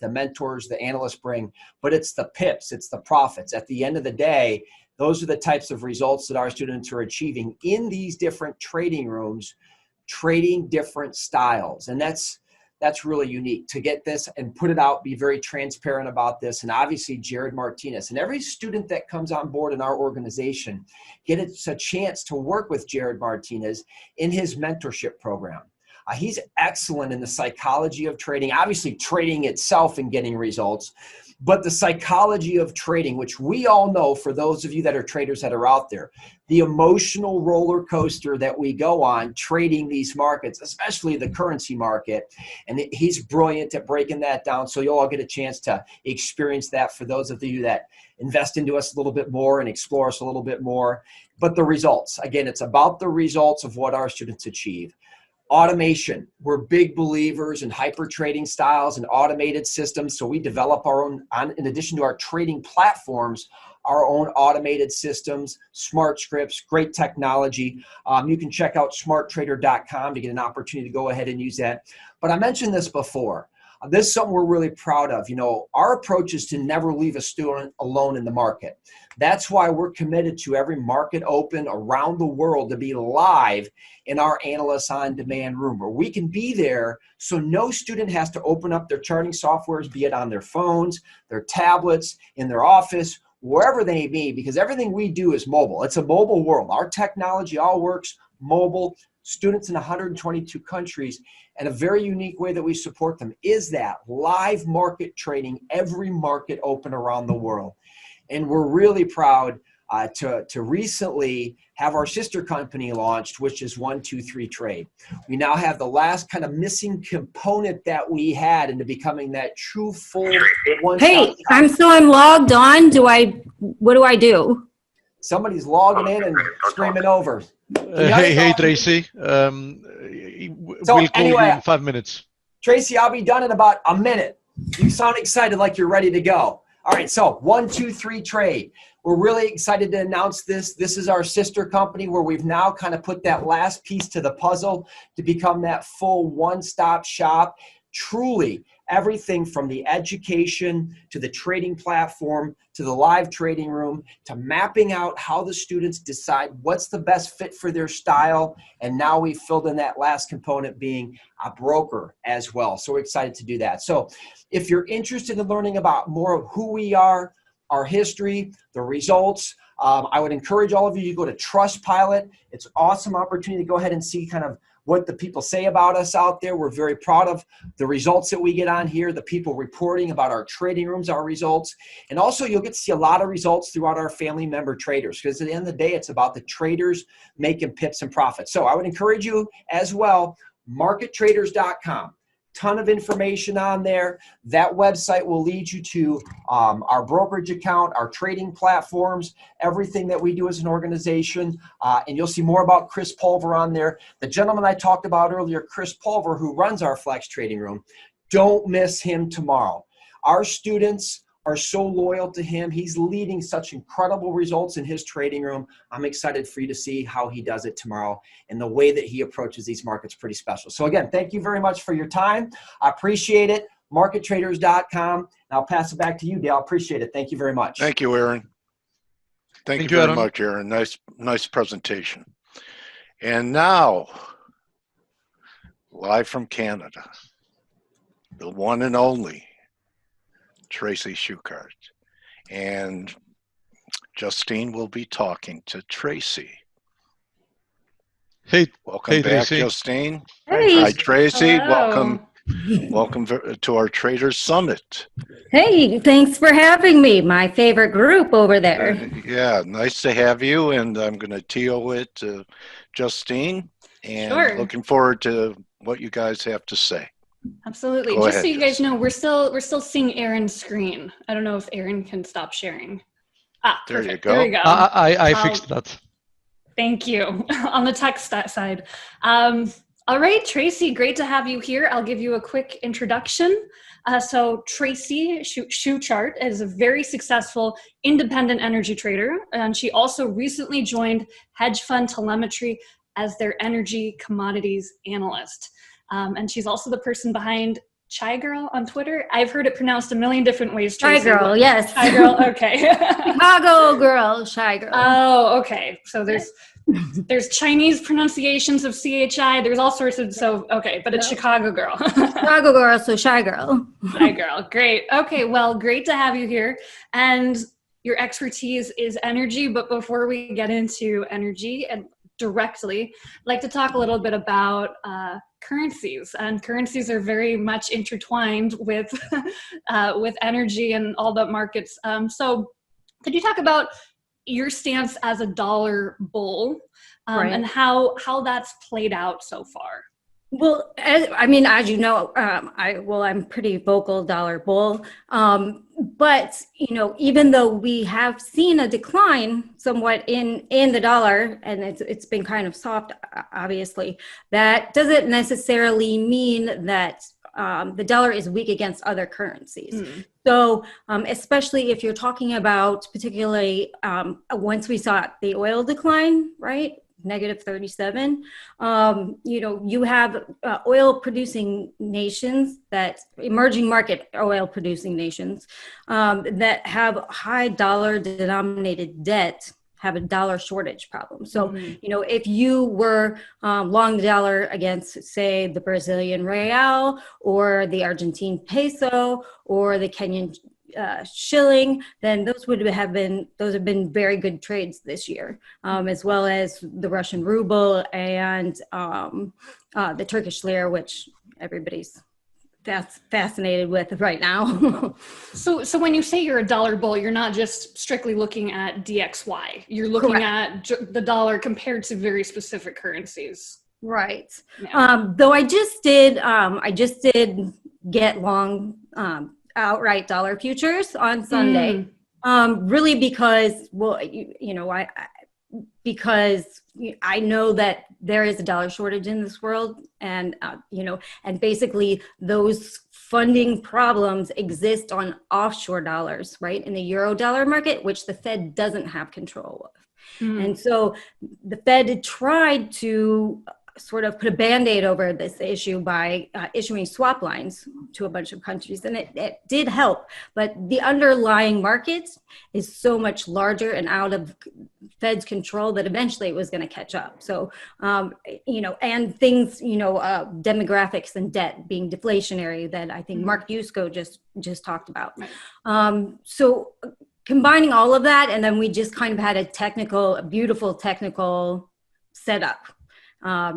mentors, the analysts bring, but it's the pips, it's the profits. At the end of the day, those are the types of results that our students are achieving in these different trading rooms, trading different styles. And that's really unique to get this and put it out, be very transparent about this. And obviously Jared Martinez and every student that comes on board in our organization gets a chance to work with Jared Martinez in his mentorship program. He's excellent in the psychology of trading, obviously trading itself and getting results, but the psychology of trading, which we all know for those of you that are traders that are out there, the emotional roller coaster that we go on trading these markets, especially the currency market. And he's brilliant at breaking that down. So you'll all get a chance to experience that for those of you that invest into us a little bit more and explore us a little bit more. But the results, again, it's about the results of what our students achieve. Automation. We're big believers in hyper trading styles and automated systems. So we develop our own, in addition to our trading platforms, our own automated systems, smart scripts, great technology. You can check out smarttrader.com to get an opportunity to go ahead and use that. But I mentioned this before. This is something we're really proud of. You know, our approach is to never leave a student alone in the market. That's why we're committed to every market open around the world to be live in our Analysts on Demand room, where we can be there so no student has to open up their charting softwares, be it on their phones, their tablets, in their office, wherever they may be, because everything we do is mobile. It's a mobile world. Our technology all works mobile. Students in 122 countries, and a very unique way that we support them is that live market trading, every market open around the world. And we're really proud to recently have our sister company launched, which is 123 Trade. We now have the last kind of missing component that we had into becoming that true full one. Hey, I'm logged on. What do I do? Somebody's logging in and screaming over. Hey, Tracy. We'll call you in 5 minutes. Tracy, I'll be done in about a minute. You sound excited like you're ready to go. All right, so 123 Trade. We're really excited to announce this. This is our sister company where we've now kind of put that last piece to the puzzle to become that full one-stop shop. Truly, everything from the education to the trading platform to the live trading room to mapping out how the students decide what's the best fit for their style. And now we've filled in that last component being a broker as well. So we're excited to do that. So if you're interested in learning about more of who we are, our history, the results, I would encourage all of you to go to Trustpilot. It's an awesome opportunity to go ahead and see kind of what the people say about us out there. We're very proud of the results that we get on here, the people reporting about our trading rooms, our results. And also you'll get to see a lot of results throughout our family member traders, because at the end of the day, it's about the traders making pips and profits. So I would encourage you as well, markettraders.com. Ton of information on there. That website will lead you to our brokerage account, our trading platforms, everything that we do as an organization. And you'll see more about Chris Pulver on there. The gentleman I talked about earlier, Chris Pulver, who runs our Flex Trading Room, don't miss him tomorrow. Our students are so loyal to him. He's leading such incredible results in his trading room. I'm excited for you to see how he does it tomorrow, and the way that he approaches these markets pretty special. So again, thank you very much for your time. I appreciate it. Markettraders.com. And I'll pass it back to you, Dale. Appreciate it. Thank you very much. Thank you, Aaron. Thank you Thank you, very Aaron. much, Aaron. Nice presentation. And now, live from Canada, the one and only Tracy Schwager. And Justine will be talking to Tracy. Hey, Welcome hey, back, Tracy. Justine. Hey. Hi, Tracy. Hello. Welcome to our Traders Summit. Hey, thanks for having me. My favorite group over there. Yeah, nice to have you. And I'm going to TO it to Justine. And Sure. looking forward to what you guys have to say. Absolutely. Go Just ahead, so you guys Justine. know, we're still seeing Aaron's screen. I don't know if Aaron can stop sharing. Ah, There you perfect. go. There we go. I fixed that. Thank you. On the text side. All right, Tracy, great to have you here. I'll give you a quick introduction. So Tracy Schwager is a very successful independent energy trader, and she also recently joined hedge fund telemetry as their energy commodities analyst. And she's also the person behind Chai Girl on Twitter. I've heard it pronounced a million different ways. Shy Tracy. girl, yes. Chai Girl, okay. Chicago girl, shy girl. Oh, okay. So there's Chinese pronunciations of CHI. There's all sorts of, so, okay, but it's No. Chicago Girl. Chicago girl, so shy girl. Hi, girl. Great. Okay, well, great to have you here. And your expertise is energy, but before we get into energy and directly, I'd like to talk a little bit about currencies. And currencies are very much intertwined with with energy and all the markets. So could you talk about your stance as a dollar bull Right. and how that's played out so far? Well, as you know, I'm pretty vocal dollar bull. But even though we have seen a decline somewhat in the dollar, and it's been kind of soft, obviously, that doesn't necessarily mean that the dollar is weak against other currencies. So especially if you're talking about particularly once we saw the oil decline, right? -37, you have oil producing nations, that emerging market oil producing nations that have high dollar denominated debt have a dollar shortage problem. So, if you were long the dollar against, say, the Brazilian real or the Argentine peso or the Kenyan shilling, then those have been very good trades this year, as well as the Russian ruble and the Turkish lira, which everybody's fascinated with right now. So when you say you're a dollar bull, you're not just strictly looking at DXY. You're looking Correct. at the dollar compared to very specific currencies. Right. Yeah. Though I just did get long outright dollar futures on Sunday, really because, well, because I know that there is a dollar shortage in this world, and and basically those funding problems exist on offshore dollars, right, in the euro dollar market, which the Fed doesn't have control of. And so the Fed tried to sort of put a Band-Aid over this issue by issuing swap lines to a bunch of countries, and it did help, but the underlying market is so much larger and out of Fed's control that eventually it was going to catch up. So and things, demographics and debt being deflationary, that I think Mark Yusko just talked about. So combining all of that, and then we just kind of had a beautiful technical setup. Where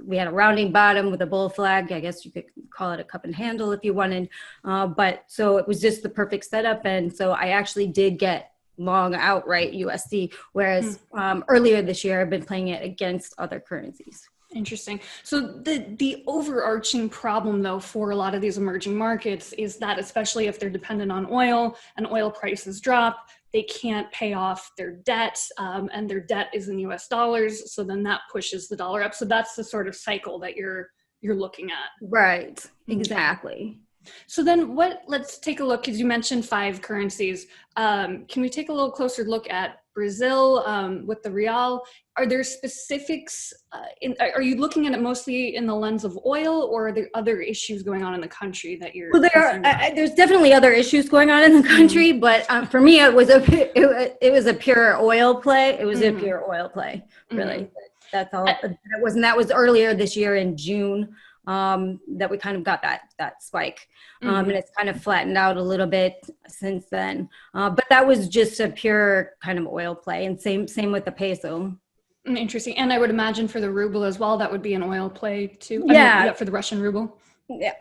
we had a rounding bottom with a bull flag. I guess you could call it a cup and handle if you wanted. But so it was just the perfect setup. And so I actually did get long outright USD, whereas earlier this year I've been playing it against other currencies. Interesting. So the overarching problem, though, for a lot of these emerging markets is that, especially if they're dependent on oil and oil prices drop, they can't pay off their debt, and their debt is in US dollars. So then that pushes the dollar up. So that's the sort of cycle that you're looking at. Right. Exactly. So then let's take a look, because you mentioned 5 currencies. Can we take a little closer look at Brazil with the real. Are there specifics? Are you looking at it mostly in the lens of oil, or are there other issues going on in the country that you're? Well, there's definitely other issues going on in the country, but for me, it was a pure oil play. It was a pure oil play, really. That's all. That was earlier this year in June that we kind of got that spike, and it's kind of flattened out a little bit since then. But that was just a pure kind of oil play, and same with the peso. Interesting. And I would imagine for the ruble as well, that would be an oil play too. Yeah, for the Russian ruble. Yeah.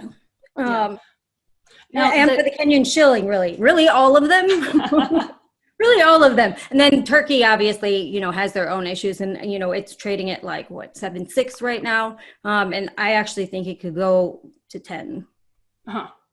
Now, and for the Kenyan shilling, really all of them. Really all of them. And then Turkey obviously, has their own issues, and it's trading at like 7.6 right now. And I actually think it could go to 10.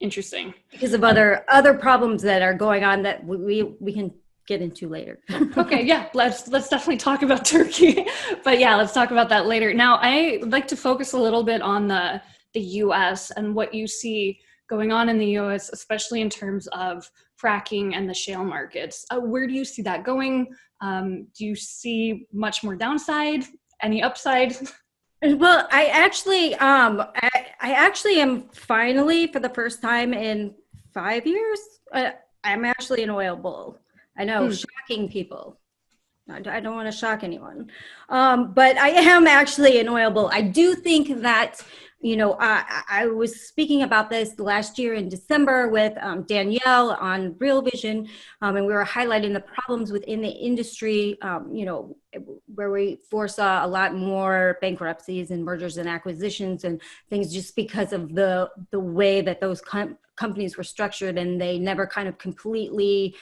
Interesting. Because of other problems that are going on that we can get into later. Okay, yeah, let's definitely talk about Turkey. But yeah, let's talk about that later. Now, I would like to focus a little bit on the US and what you see going on in the US, especially in terms of fracking and the shale markets. Where do you see that going? Do you see much more downside? Any upside? Well, I actually am finally, for the first time in 5 years, I'm actually an oil bull. I know, shocking people. I don't want to shock anyone. But I am actually an oil bull. I do think that, I was speaking about this last year in December with Danielle on Real Vision, and we were highlighting the problems within the industry, where we foresaw a lot more bankruptcies and mergers and acquisitions and things just because of the way that those companies were structured, and they never kind of completely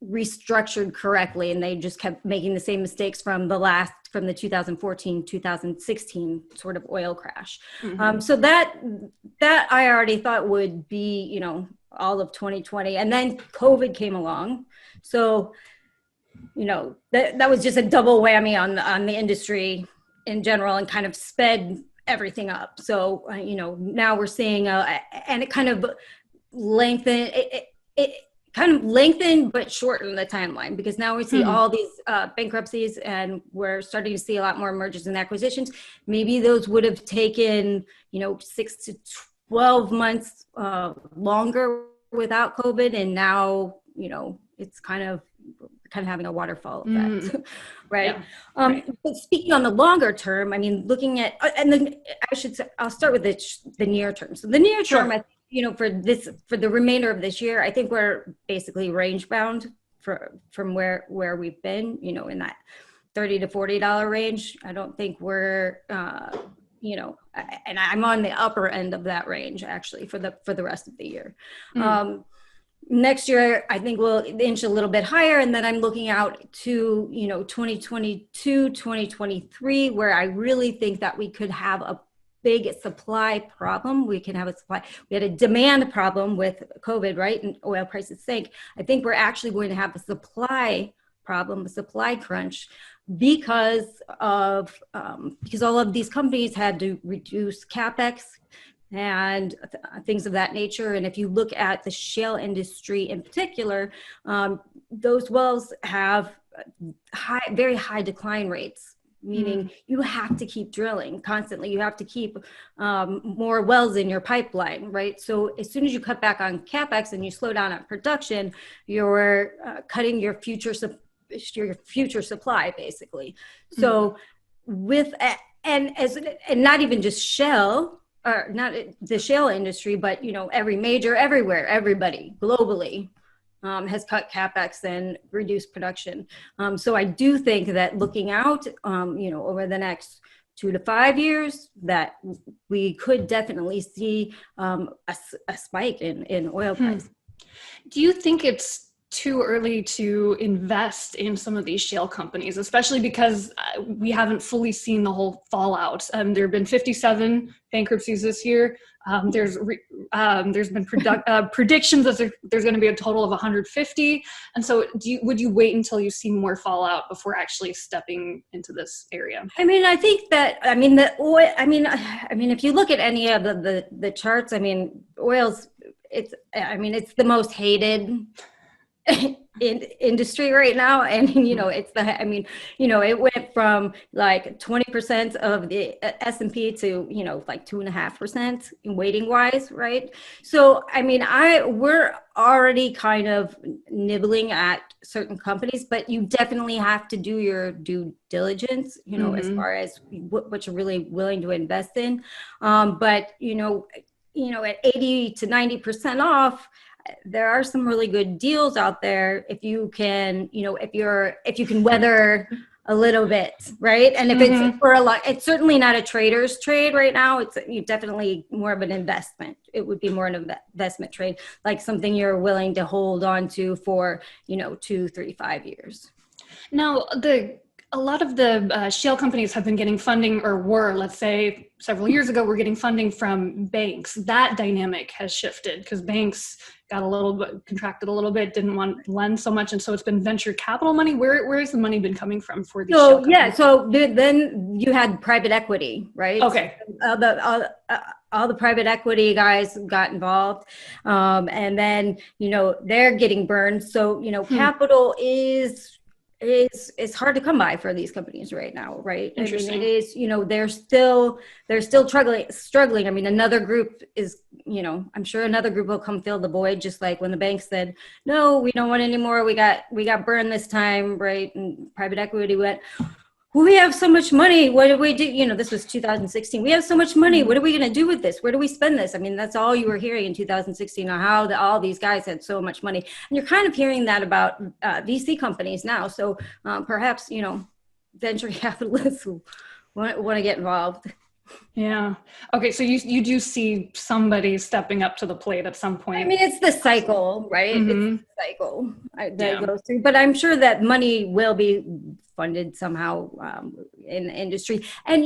restructured correctly, and they just kept making the same mistakes from the 2014-2016 sort of oil crash. So that I already thought would be, all of 2020, and then COVID came along. So, that was just a double whammy on the industry in general, and kind of sped everything up. So, now we're seeing and it kind of lengthened it kind of lengthened but shortened the timeline, because now we see all these bankruptcies, and we're starting to see a lot more mergers and acquisitions. Maybe those would have taken 6 to 12 months longer without COVID, and now it's kind of having a waterfall effect, right? Yeah. But speaking on the longer term, I mean, looking at, and then I'll start with the near term. So the near term, I think, for the remainder of this year, I think we're basically range bound from where we've been, in that $30 to $40 range. I don't think we're, and I'm on the upper end of that range actually for the rest of the year. Next year, I think we'll inch a little bit higher. And then I'm looking out to, 2022, 2023, where I really think that we could have a big supply problem. We had a demand problem with COVID, right? And oil prices sank. I think we're actually going to have a supply problem, a supply crunch, because all of these companies had to reduce CapEx and things of that nature. And if you look at the shale industry in particular, those wells have very high decline rates, meaning you have to keep drilling constantly. You have to keep more wells in your pipeline, right? So as soon as you cut back on CapEx and you slow down on production, you're cutting your future supply, basically. So and not even just shale, or not the shale industry, but everybody globally has cut CapEx and reduced production. So I do think that looking out, over the next 2 to 5 years, that we could definitely see a spike in oil price. Do you think it's too early to invest in some of these shale companies, especially because we haven't fully seen the whole fallout? There have been 57 bankruptcies this year. There's been predictions that there's going to be a total of 150. And so would you wait until you see more fallout before actually stepping into this area? I mean, I think that, if you look at any of the charts, oil's, it's the most hated industry right now. And, it's it went from like 20% of the S&P to, like 2.5% in weighting wise. Right. So, we're already kind of nibbling at certain companies, but you definitely have to do your due diligence, as far as what you're really willing to invest in. But, at 80 to 90% off, there are some really good deals out there if you can, if you can weather a little bit, right? And if it's for a lot, it's certainly not a trader's trade right now. It's definitely more of an investment. It would be more an investment trade, like something you're willing to hold on to for, 2, 3, 5 years. Now, a lot of the shale companies have been getting funding, or were, let's say, several years ago, were getting funding from banks. That dynamic has shifted because banks got a little bit contracted a little bit, didn't want to lend so much, and so it's been venture capital money. Where has the money been coming from for these shale companies? So then you had private equity, right? Okay. All the private equity guys got involved, and then they're getting burned. So capital is hard to come by for these companies right now, right? Interesting. It is, they're still struggling. Another group is, I'm sure another group will come fill the void, just like when the bank said, no, we don't want any more. We got burned this time, right? And private equity went, we have so much money. What do we do? This was 2016. We have so much money. What are we going to do with this? Where do we spend this? that's all you were hearing in 2016 on how all these guys had so much money. And you're kind of hearing that about VC companies now. So perhaps, venture capitalists want to get involved. Yeah. Okay. So you do see somebody stepping up to the plate at some point. It's the cycle, right? It's the cycle that goes through. But I'm sure that money will be funded somehow in the industry. And,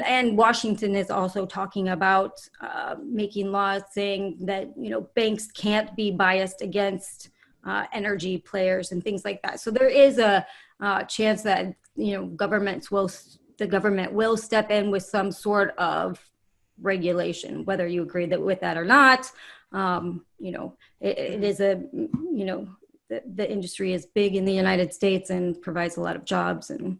and Washington is also talking about making laws saying that, banks can't be biased against energy players and things like that. So there is a chance that, the government will step in with some sort of regulation, whether you agree with that or not. It is the industry is big in the United States and provides a lot of jobs and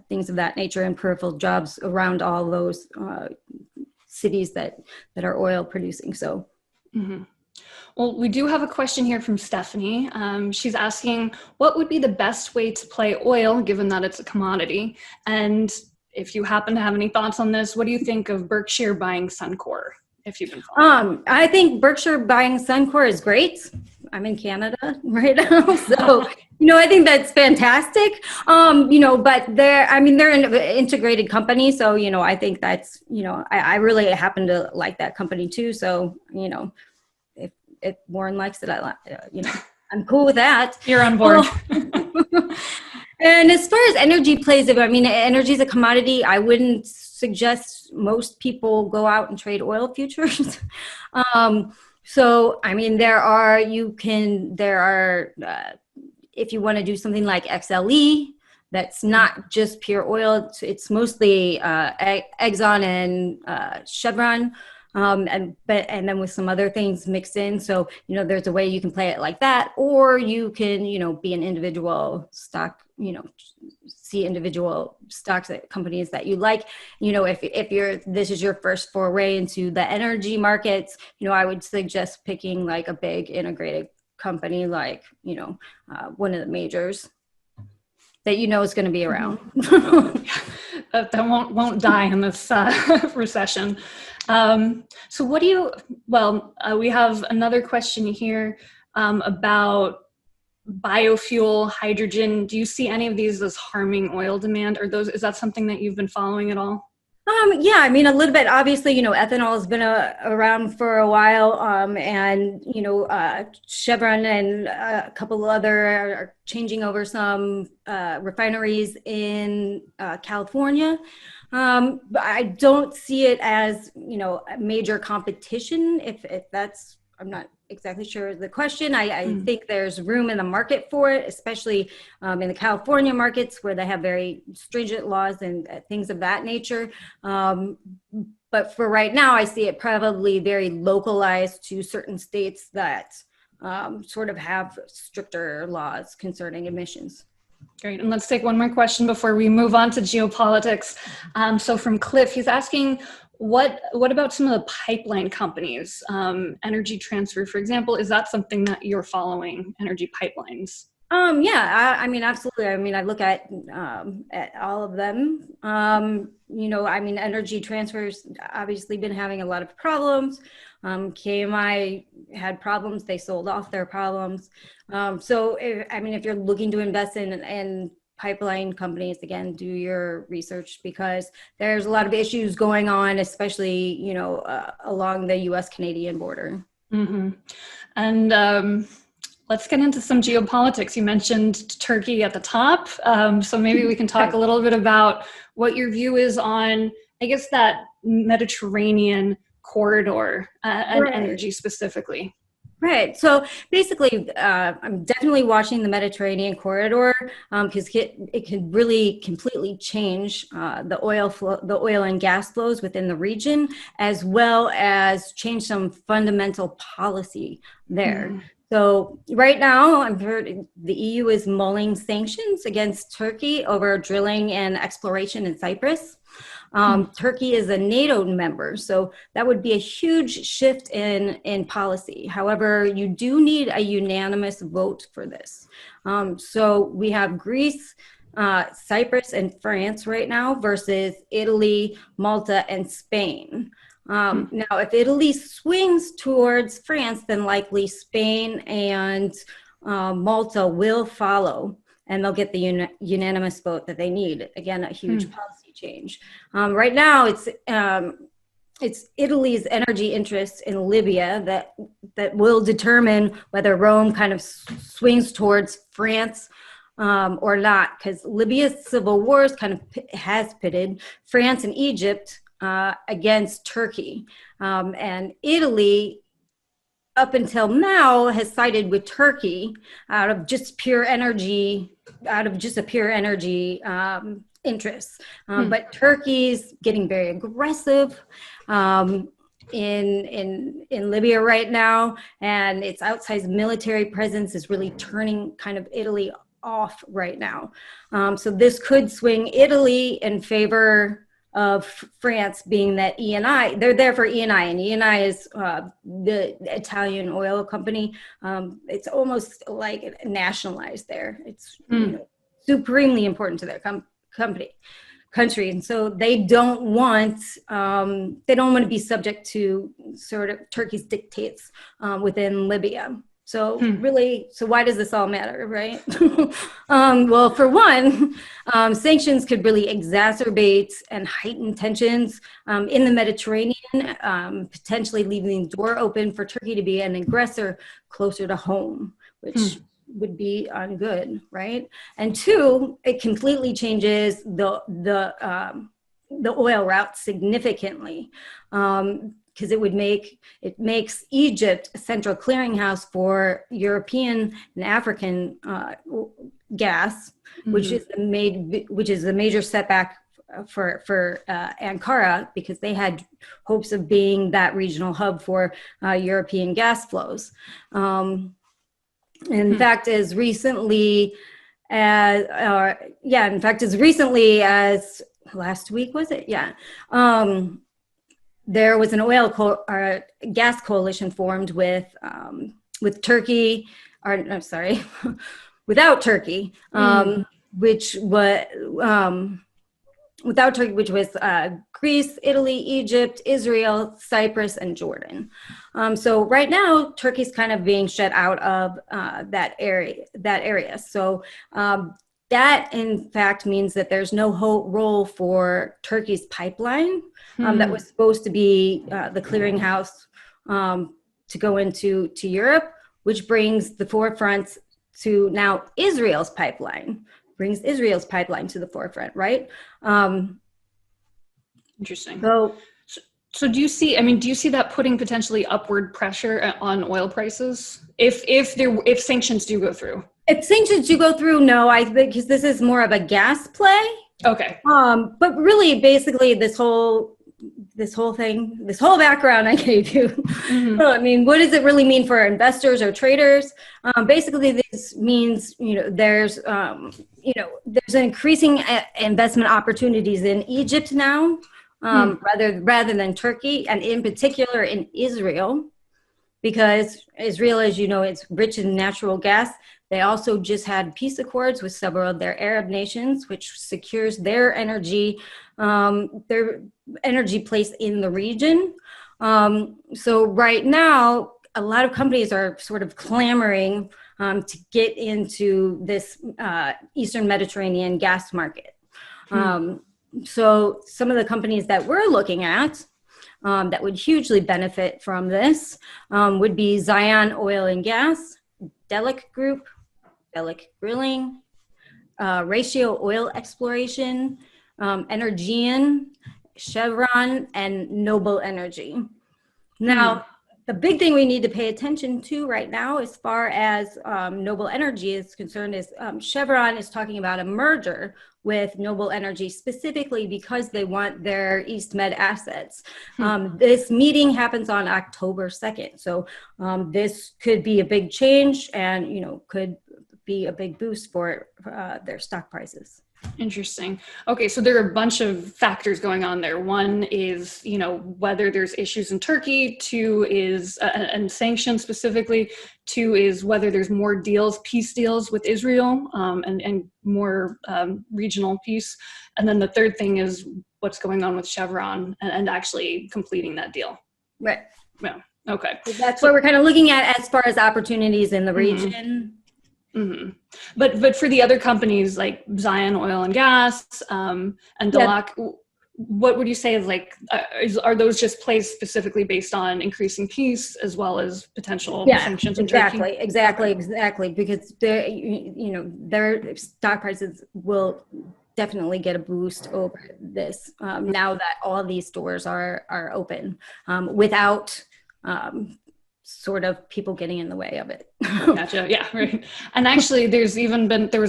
things of that nature, and peripheral jobs around all those cities that are oil producing. So. Well, we do have a question here from Stephanie. She's asking, what would be the best way to play oil, given that it's a commodity? And if you happen to have any thoughts on this, what do you think of Berkshire buying Suncor, if you've been following? I think Berkshire buying Suncor is great. I'm in Canada right now, so I think that's fantastic. But they're an integrated company, so I think that's I really happen to like that company too. So if Warren likes it, I'm cool with that. You're on board. And as far as energy plays, energy is a commodity. I wouldn't suggest most people go out and trade oil futures. So, there are, if you want to do something like XLE, that's not just pure oil. It's mostly Exxon and Chevron. And then with some other things mixed in. So, there's a way you can play it like that, or you can, be an individual stock, see individual stocks at companies that you like. If this is your first foray into the energy markets, I would suggest picking like a big integrated company, like, one of the majors that is going to be around. that won't die in this recession. So what do you, we have another question here about biofuel, hydrogen. Do you see any of these as harming oil demand, or is that something that you've been following at all? Yeah, a little bit. Obviously, ethanol has been around for a while, and Chevron and a couple other are changing over some refineries in California. But I don't see it as a major competition. If that's, I'm not exactly sure the question. I think there's room in the market for it, especially in the California markets where they have very stringent laws and things of that nature. But for right now, I see it probably very localized to certain states that sort of have stricter laws concerning emissions. Great. And let's take one more question before we move on to geopolitics. So from Cliff, he's asking, what about some of the pipeline companies? Energy Transfer, for example, is that something that you're following, energy pipelines? Yeah, I mean, absolutely. I mean, I look at all of them. Energy Transfer's obviously been having a lot of problems. KMI had problems. They sold off their problems. If you're looking to invest in pipeline companies, again, do your research, because there's a lot of issues going on, especially, along the US-Canadian border. Mm-hmm. And let's get into some geopolitics. You mentioned Turkey at the top. So maybe we can talk a little bit about what your view is on, I guess, that Mediterranean corridor and energy specifically. Right. So basically, I'm definitely watching the Mediterranean corridor because it can really completely change the oil and gas flows within the region, as well as change some fundamental policy there. Mm. So right now, I've heard the EU is mulling sanctions against Turkey over drilling and exploration in Cyprus. Turkey is a NATO member, so that would be a huge shift in policy. However, you do need a unanimous vote for this. So we have Greece, Cyprus, and France right now versus Italy, Malta, and Spain. Now, if Italy swings towards France, then likely Spain and Malta will follow, and they'll get the unanimous vote that they need. Again, a huge policy change. Right now, it's Italy's energy interests in Libya that will determine whether Rome kind of swings towards France or not, because Libya's civil wars kind of has pitted France and Egypt against Turkey. And Italy, up until now, has sided with Turkey out of just a pure energy interests. But Turkey's getting very aggressive in Libya right now, and its outsized military presence is really turning kind of Italy off right now. So this could swing Italy in favor of France, being that Eni, they're there for Eni, and Eni is the Italian oil company. It's almost like nationalized there. It's supremely important to their country, and so they don't want to be subject to sort of Turkey's dictates within Libya. So really, so why does this all matter, right? Well, for one, sanctions could really exacerbate and heighten tensions in the Mediterranean, potentially leaving the door open for Turkey to be an aggressor closer to home, which would be ungood, right? And two, it completely changes the oil route significantly. Because it makes Egypt a central clearinghouse for European and African gas, which is a major setback for Ankara, because they had hopes of being that regional hub for European gas flows. In fact, as recently as last week, was it? Yeah. There was an gas coalition formed with Turkey, without Turkey, which was Greece, Italy, Egypt, Israel, Cyprus, and Jordan. So right now, Turkey's kind of being shut out of that area. So that, in fact, means that there's no role for Turkey's pipeline that was supposed to be the clearinghouse to go into Europe, which brings the forefront to now Israel's pipeline. Brings Israel's pipeline to the forefront, right? Interesting. So do you see that putting potentially upward pressure on oil prices if sanctions do go through? If sanctions do go through, no, I think, because this is more of a gas play. Okay. But really, basically, this whole this whole thing, this whole background I gave you. Mhm. I mean, what does it really mean for investors or traders? Basically, this means, there's an increasing investment opportunities in Egypt now, rather than Turkey, and in particular in Israel, because Israel, as you know, it's rich in natural gas. They also just had peace accords with several of their Arab nations, which secures their energy place in the region. So right now, a lot of companies are sort of clamoring to get into this Eastern Mediterranean gas market. So some of the companies that we're looking at that would hugely benefit from this would be Zion Oil and Gas, Delek Group, Delek Drilling, Ratio Oil Exploration, Energean, Chevron, and Noble Energy. Now, the big thing we need to pay attention to right now, as far as Noble Energy is concerned, is Chevron is talking about a merger with Noble Energy, specifically because they want their East Med assets. This meeting happens on October 2nd. So this could be a big change and, could be a big boost for their stock prices. Interesting. Okay, so there are a bunch of factors going on there. One is, whether there's issues in Turkey. Two is, and sanctions specifically. Two is whether there's more deals, peace deals with Israel, and more regional peace. And then the third thing is what's going on with Chevron and actually completing that deal. Right. Yeah. Okay. So that's what we're kind of looking at as far as opportunities in the region. Mm-hmm. But for the other companies like Zion Oil and Gas and Delek, what would you say is are those just plays specifically based on increasing peace as well as potential sanctions in Turkey? Exactly, because their stock prices will definitely get a boost over this now that all these stores are open without sort of people getting in the way of it. Gotcha. Yeah, right. And actually, there was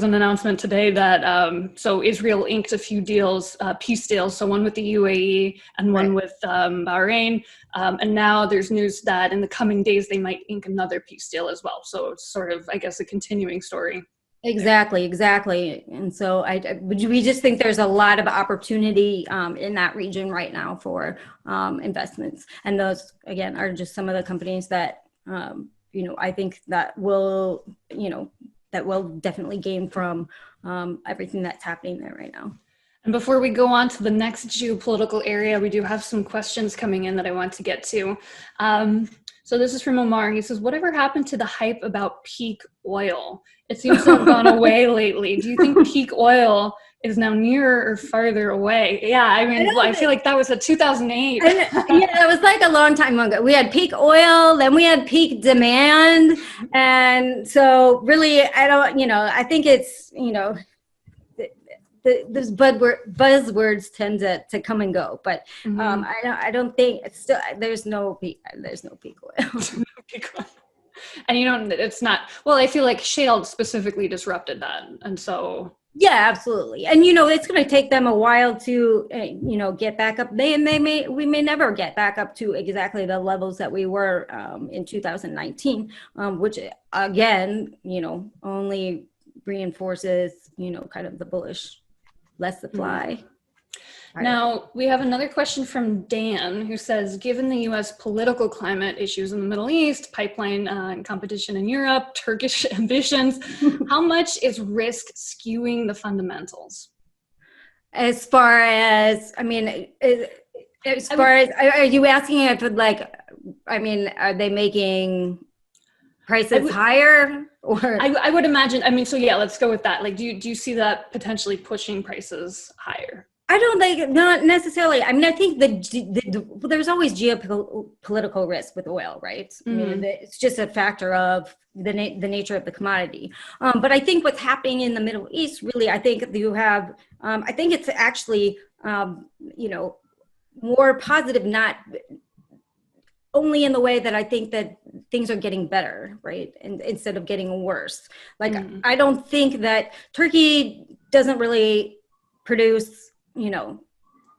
an announcement today that so Israel inked a few deals, peace deals. So one with the UAE and one with Bahrain. And now there's news that in the coming days they might ink another peace deal as well. So it's sort of, I guess, a continuing story. Exactly. And so we just think there's a lot of opportunity in that region right now for investments. And those, again, are just some of the companies that, I think that will definitely gain from everything that's happening there right now. And before we go on to the next geopolitical area, we do have some questions coming in that I want to get to. So this is from Omar. He says, whatever happened to the hype about peak oil? It seems to have gone away lately. Do you think peak oil is now nearer or farther away? Yeah, I mean, I feel like that was a 2008. It was like a long time ago. We had peak oil, then we had peak demand. And so really, I think it's, those buzzwords tend to come and go, but I don't think it's still, there's no peak oil. Peak oil. And it's not, well, I feel like shale specifically disrupted that. And so. Yeah, absolutely. And, it's going to take them a while to, get back up. We may never get back up to exactly the levels that we were in 2019, which again, only reinforces, kind of the bullish, less supply. Now, we have another question from Dan who says, given the U.S. political climate, issues in the Middle East, pipeline and competition in Europe, Turkish ambitions, how much is risk skewing the fundamentals? As far as, are you asking if are they making prices higher? Or I would imagine, let's go with that. Do you see that potentially pushing prices higher? I don't think, not necessarily. I think there's always geopolitical risk with oil, right? It's just a factor of the nature of the commodity. But I think what's happening in the Middle East, really, I think you have, I think it's actually, more positive, not only in the way that I think that things are getting better, right? And instead of getting worse. I don't think that Turkey doesn't really produce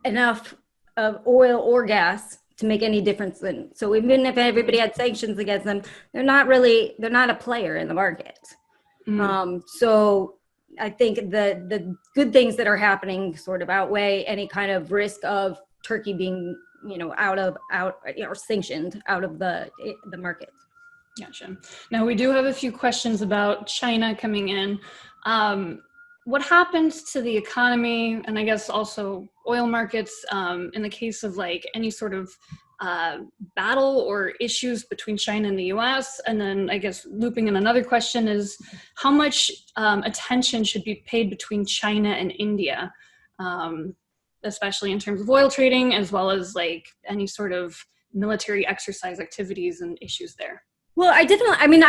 enough of oil or gas to make any difference. So even if everybody had sanctions against them, they're not a player in the market. So I think the good things that are happening sort of outweigh any kind of risk of Turkey being, or sanctioned out of the market. Gotcha. Now we do have a few questions about China coming in. What happens to the economy, and I guess also oil markets, in the case of like any sort of battle or issues between China and the US? And then I guess looping in another question is how much attention should be paid between China and India, especially in terms of oil trading, as well as like any sort of military exercise activities and issues there? Well, I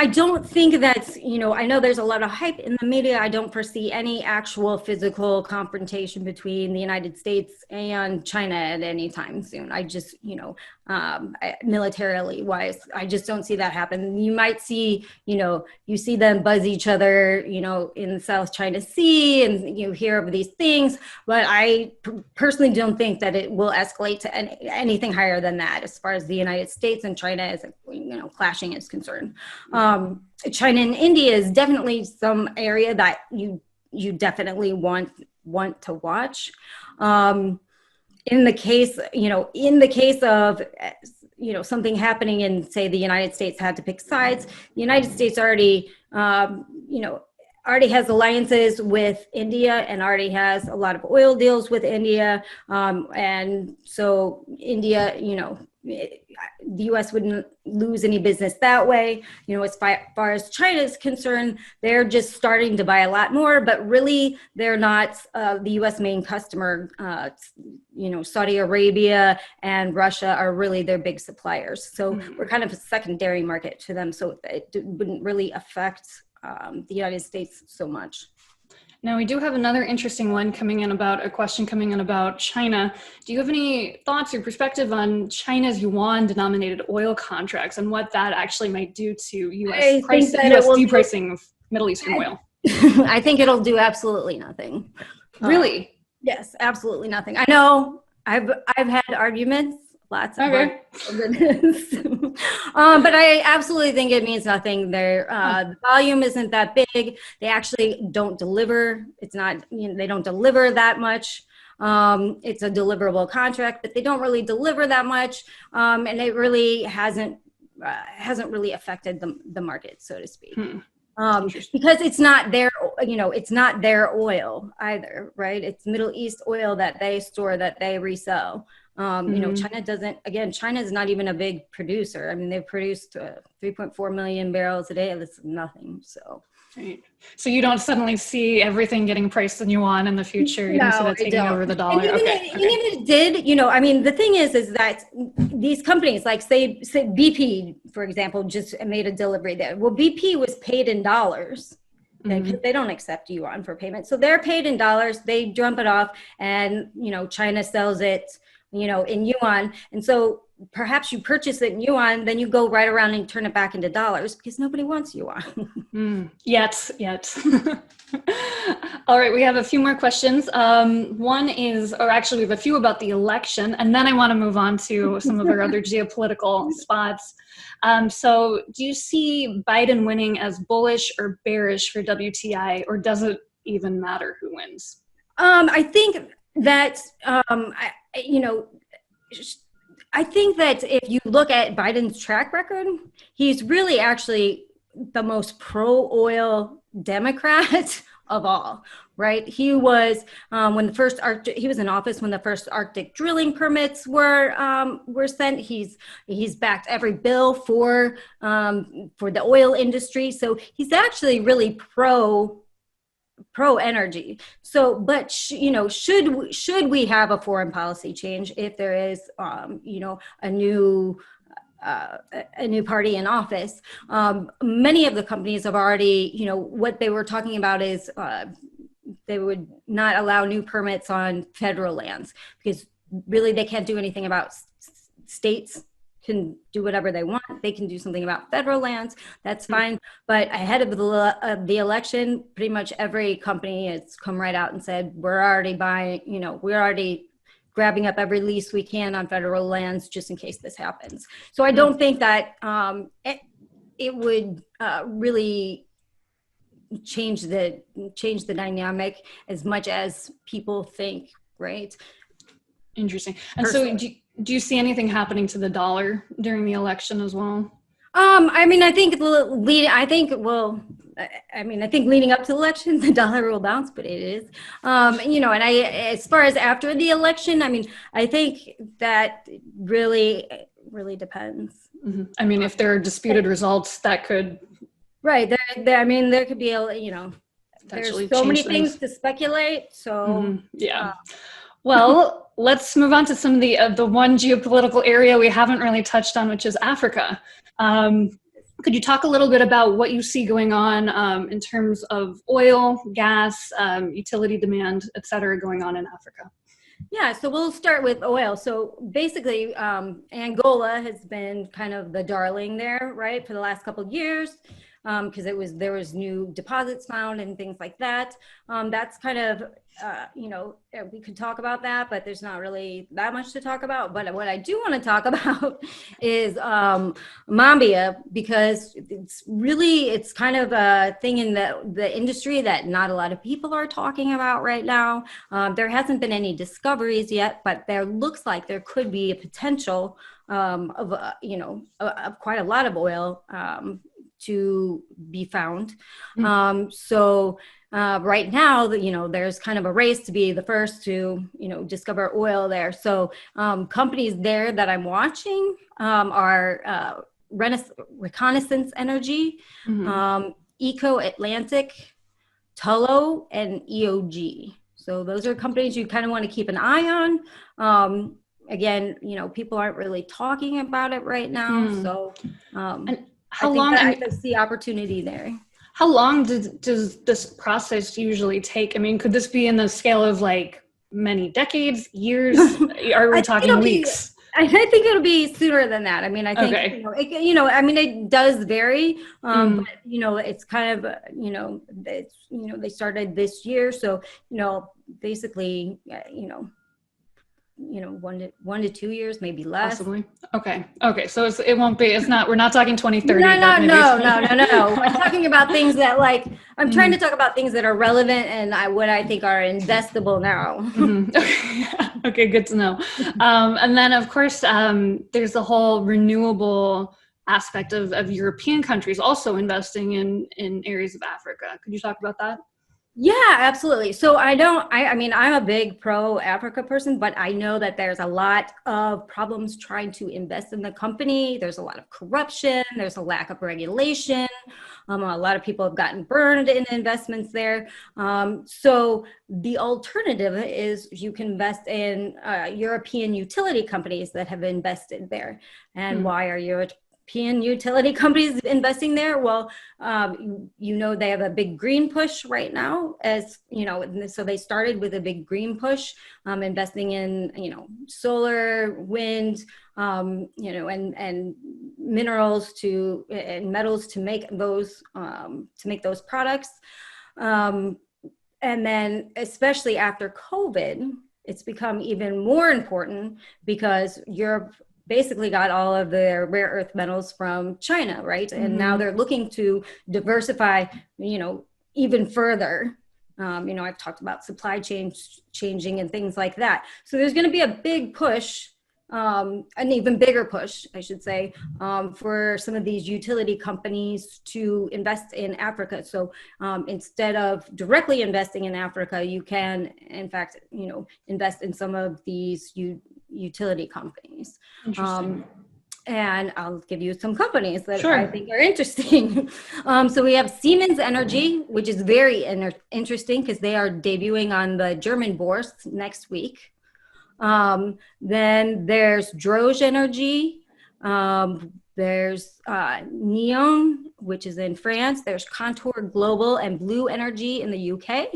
don't think that's, I know there's a lot of hype in the media. I don't foresee any actual physical confrontation between the United States and China at any time soon. I just, militarily wise, I just don't see that happen. You might see, you see them buzz each other, in the South China Sea, and you hear of these things, but I personally don't think that it will escalate to anything higher than that as far as the United States and China is, clashing is concerned. China and India is definitely some area that you definitely want to watch. In the case of something happening and say the United States had to pick sides, the United States already has alliances with India and already has a lot of oil deals with India, and so India, the U.S. wouldn't lose any business that way. As far as China is concerned, they're just starting to buy a lot more, but really they're not the U.S. main customer. Saudi Arabia and Russia are really their big suppliers. So we're kind of a secondary market to them. So it wouldn't really affect the United States so much. Now we do have another interesting one a question coming in about China. Do you have any thoughts or perspective on China's yuan denominated oil contracts and what that actually might do to US depricing of Middle Eastern oil? I think it'll do absolutely nothing. Really? Yes, absolutely nothing. I know I've had arguments, lots of arguments. But I absolutely think it means nothing. The volume isn't that big. They actually don't deliver. It's not, they don't deliver that much. It's a deliverable contract, but they don't really deliver that much. And it really hasn't really affected the market, so to speak. Because it's not their oil either, right? It's Middle East oil that they store, that they resell. China is not even a big producer. I mean, they've produced 3.4 million barrels a day. That's nothing. So. Right. So you don't suddenly see everything getting priced in yuan in the future. You don't see that taking over the dollar. Even if it did, the thing is that these companies, like say BP, for example, just made a delivery there. Well, BP was paid in dollars. Because they don't accept yuan for payment. So they're paid in dollars. They dump it off, and China sells it in yuan. And so perhaps you purchase it in yuan, then you go right around and turn it back into dollars because nobody wants yuan. Yet. All right, we have a few more questions. One is, or actually we have a few about the election, and then I want to move on to some of our other geopolitical spots. So do you see Biden winning as bullish or bearish for WTI, or does it even matter who wins? I think that, I think that if you look at Biden's track record, he's really actually the most pro-oil Democrat of all, right? He was he was in office when the first Arctic drilling permits were sent. He's backed every bill for the oil industry. So he's actually really pro energy. So, but should we have a foreign policy change if there is a new party in office? Many of the companies have already, what they were talking about is they would not allow new permits on federal lands because really they can't do anything about states. Can do whatever they want. They can do something about federal lands. That's fine. But ahead of the election, pretty much every company has come right out and said, we're already buying, we're already grabbing up every lease we can on federal lands just in case this happens. So I don't think that it would really change the dynamic as much as people think, right? Interesting. And so do you see anything happening to the dollar during the election as well? I mean, I think leading up to the election, the dollar will bounce, but it is, and as far as after the election, I mean, I think that really depends. Mm-hmm. I mean, if there are disputed results, that could. Right. There could be there's so many things to speculate. So yeah. Well, let's move on to some of the one geopolitical area we haven't really touched on, which is Africa. Could you talk a little bit about what you see going on in terms of oil, gas, utility demand, et cetera, going on in Africa? Yeah, so we'll start with oil. So basically, Angola has been kind of the darling there, right, for the last couple of years. Because there was new deposits found and things like that. That's kind of, we could talk about that, but there's not really that much to talk about. But what I do want to talk about is Mambia, because it's kind of a thing in the industry that not a lot of people are talking about right now. There hasn't been any discoveries yet, but there looks like there could be a potential of quite a lot of oil to be found. So right now, there's kind of a race to be the first to, discover oil there. So companies there that I'm watching are Reconnaissance Energy, Eco Atlantic, Tullow, and EOG. So those are companies you kind of want to keep an eye on. Again, people aren't really talking about it right now. So I see opportunity there. How long does this process usually take? I mean, could this be in the scale of like many decades, years? Are we talking weeks? I think it'll be sooner than that. I mean, I think, it does vary, but, it's kind of, they started this year. So, basically, 1 to 2 years, maybe less. Possibly. Okay. So we're not talking 2030. No. I'm talking about things that I'm trying to talk about things that are relevant and what I think are investable now. Okay. Good to know. And then of course, there's the whole renewable aspect of European countries also investing in areas of Africa. Could you talk about that? Yeah, absolutely. So I'm a big pro-Africa person, but I know that there's a lot of problems trying to invest in the company. There's a lot of corruption. There's a lack of regulation. A lot of people have gotten burned in investments there. So the alternative is you can invest in European utility companies that have invested there. And why are European utility companies investing there? Well, they have a big green push right now, so they started with a big green push, investing in, solar, wind, and minerals and metals to make those products. And then especially after COVID, it's become even more important because Europe basically got all of their rare earth metals from China, right? And now they're looking to diversify, even further. I've talked about supply chains changing and things like that. So there's going to be a big push, an even bigger push, I should say, for some of these utility companies to invest in Africa. So instead of directly investing in Africa, you can, in fact, invest in some of these utility companies. Interesting. And I'll give you some companies that I think are interesting. So we have Siemens Energy, which is very interesting because they are debuting on the German bourse next week. Then there's Droge Energy. There's Neon, which is in France. There's Contour Global and Blue Energy in the UK.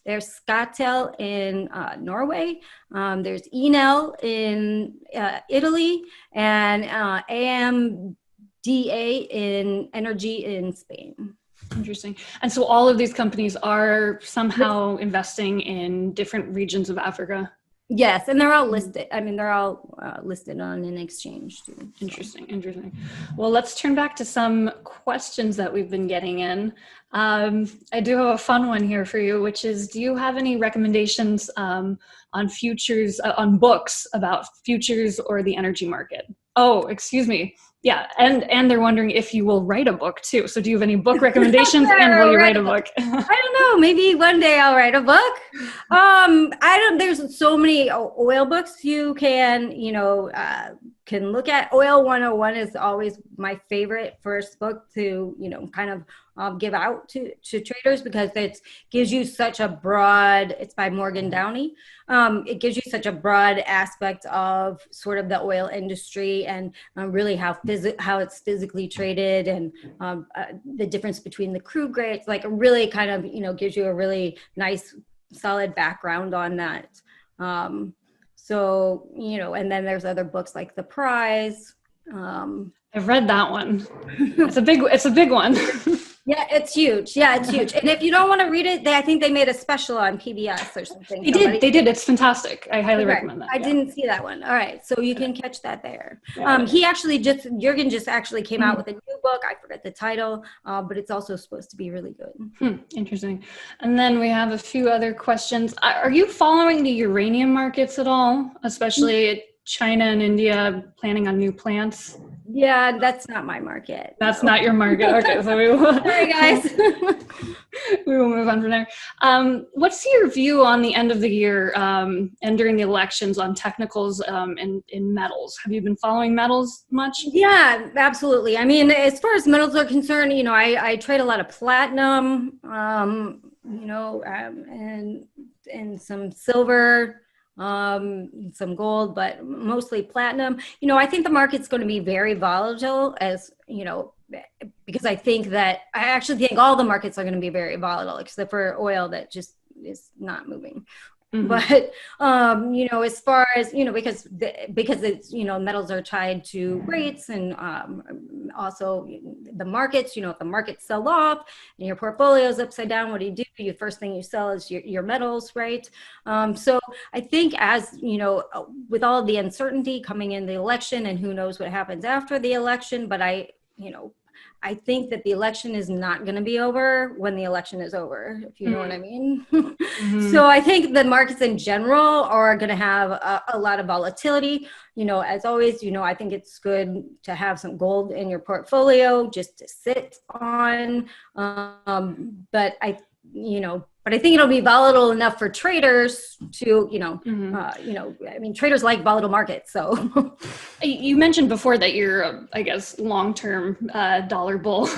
There's Skatel in Norway. There's Enel in Italy, and AMDA in Energy in Spain. Interesting. And so all of these companies are somehow investing in different regions of Africa. Yes, and they're all listed. I mean, they're all listed on an exchange too. Interesting. Well, let's turn back to some questions that we've been getting in. I do have a fun one here for you, which is, do you have any recommendations on futures, on books about futures or the energy market? Oh, excuse me. Yeah, and they're wondering if you will write a book too. So do you have any book recommendations and will you write a book? I don't know. Maybe one day I'll write a book. There's so many oil books you can look at. Oil 101 is always my favorite first book to, kind of give out to traders, because it gives you such a broad, it's by Morgan Downey. It gives you such a broad aspect of sort of the oil industry and really how it's physically traded, and the difference between the crude grades, like really kind of, gives you a really nice solid background on that. So, and then there's other books like The Prize. I've read that one. It's a big one. Yeah, it's huge. And if you don't want to read it, I think they made a special on PBS or something. They did. It's fantastic. I highly recommend that. I didn't see that one. All right. So you can catch that there. Yeah. Jürgen just actually came out with a new book. I forget the title, but it's also supposed to be really good. Interesting. And then we have a few other questions. Are you following the uranium markets at all, especially China and India planning on new plants? Yeah, that's not my market. That's not your market. Okay, so we will. Sorry, guys. We will move on from there. What's your view on the end of the year and during the elections on technicals in metals? Have you been following metals much? Yeah, absolutely. I mean, as far as metals are concerned, I trade a lot of platinum, and some silver. Some gold, but mostly platinum. I think the market's going to be very volatile, because I actually think all the markets are going to be very volatile, except for oil that just is not moving. Mm-hmm. But, as far as, because it's, metals are tied to rates and also the markets, if the markets sell off and your portfolio is upside down, what do? The first thing you sell is your metals, right? So I think as, with all the uncertainty coming in the election and who knows what happens after the election, but I think that the election is not going to be over when the election is over, if you know what I mean. Mm-hmm. So I think the markets in general are going to have a lot of volatility. As always, I think it's good to have some gold in your portfolio just to sit on. But I think it'll be volatile enough for traders to, traders like volatile markets. So you mentioned before that you're, I guess, long-term dollar bull.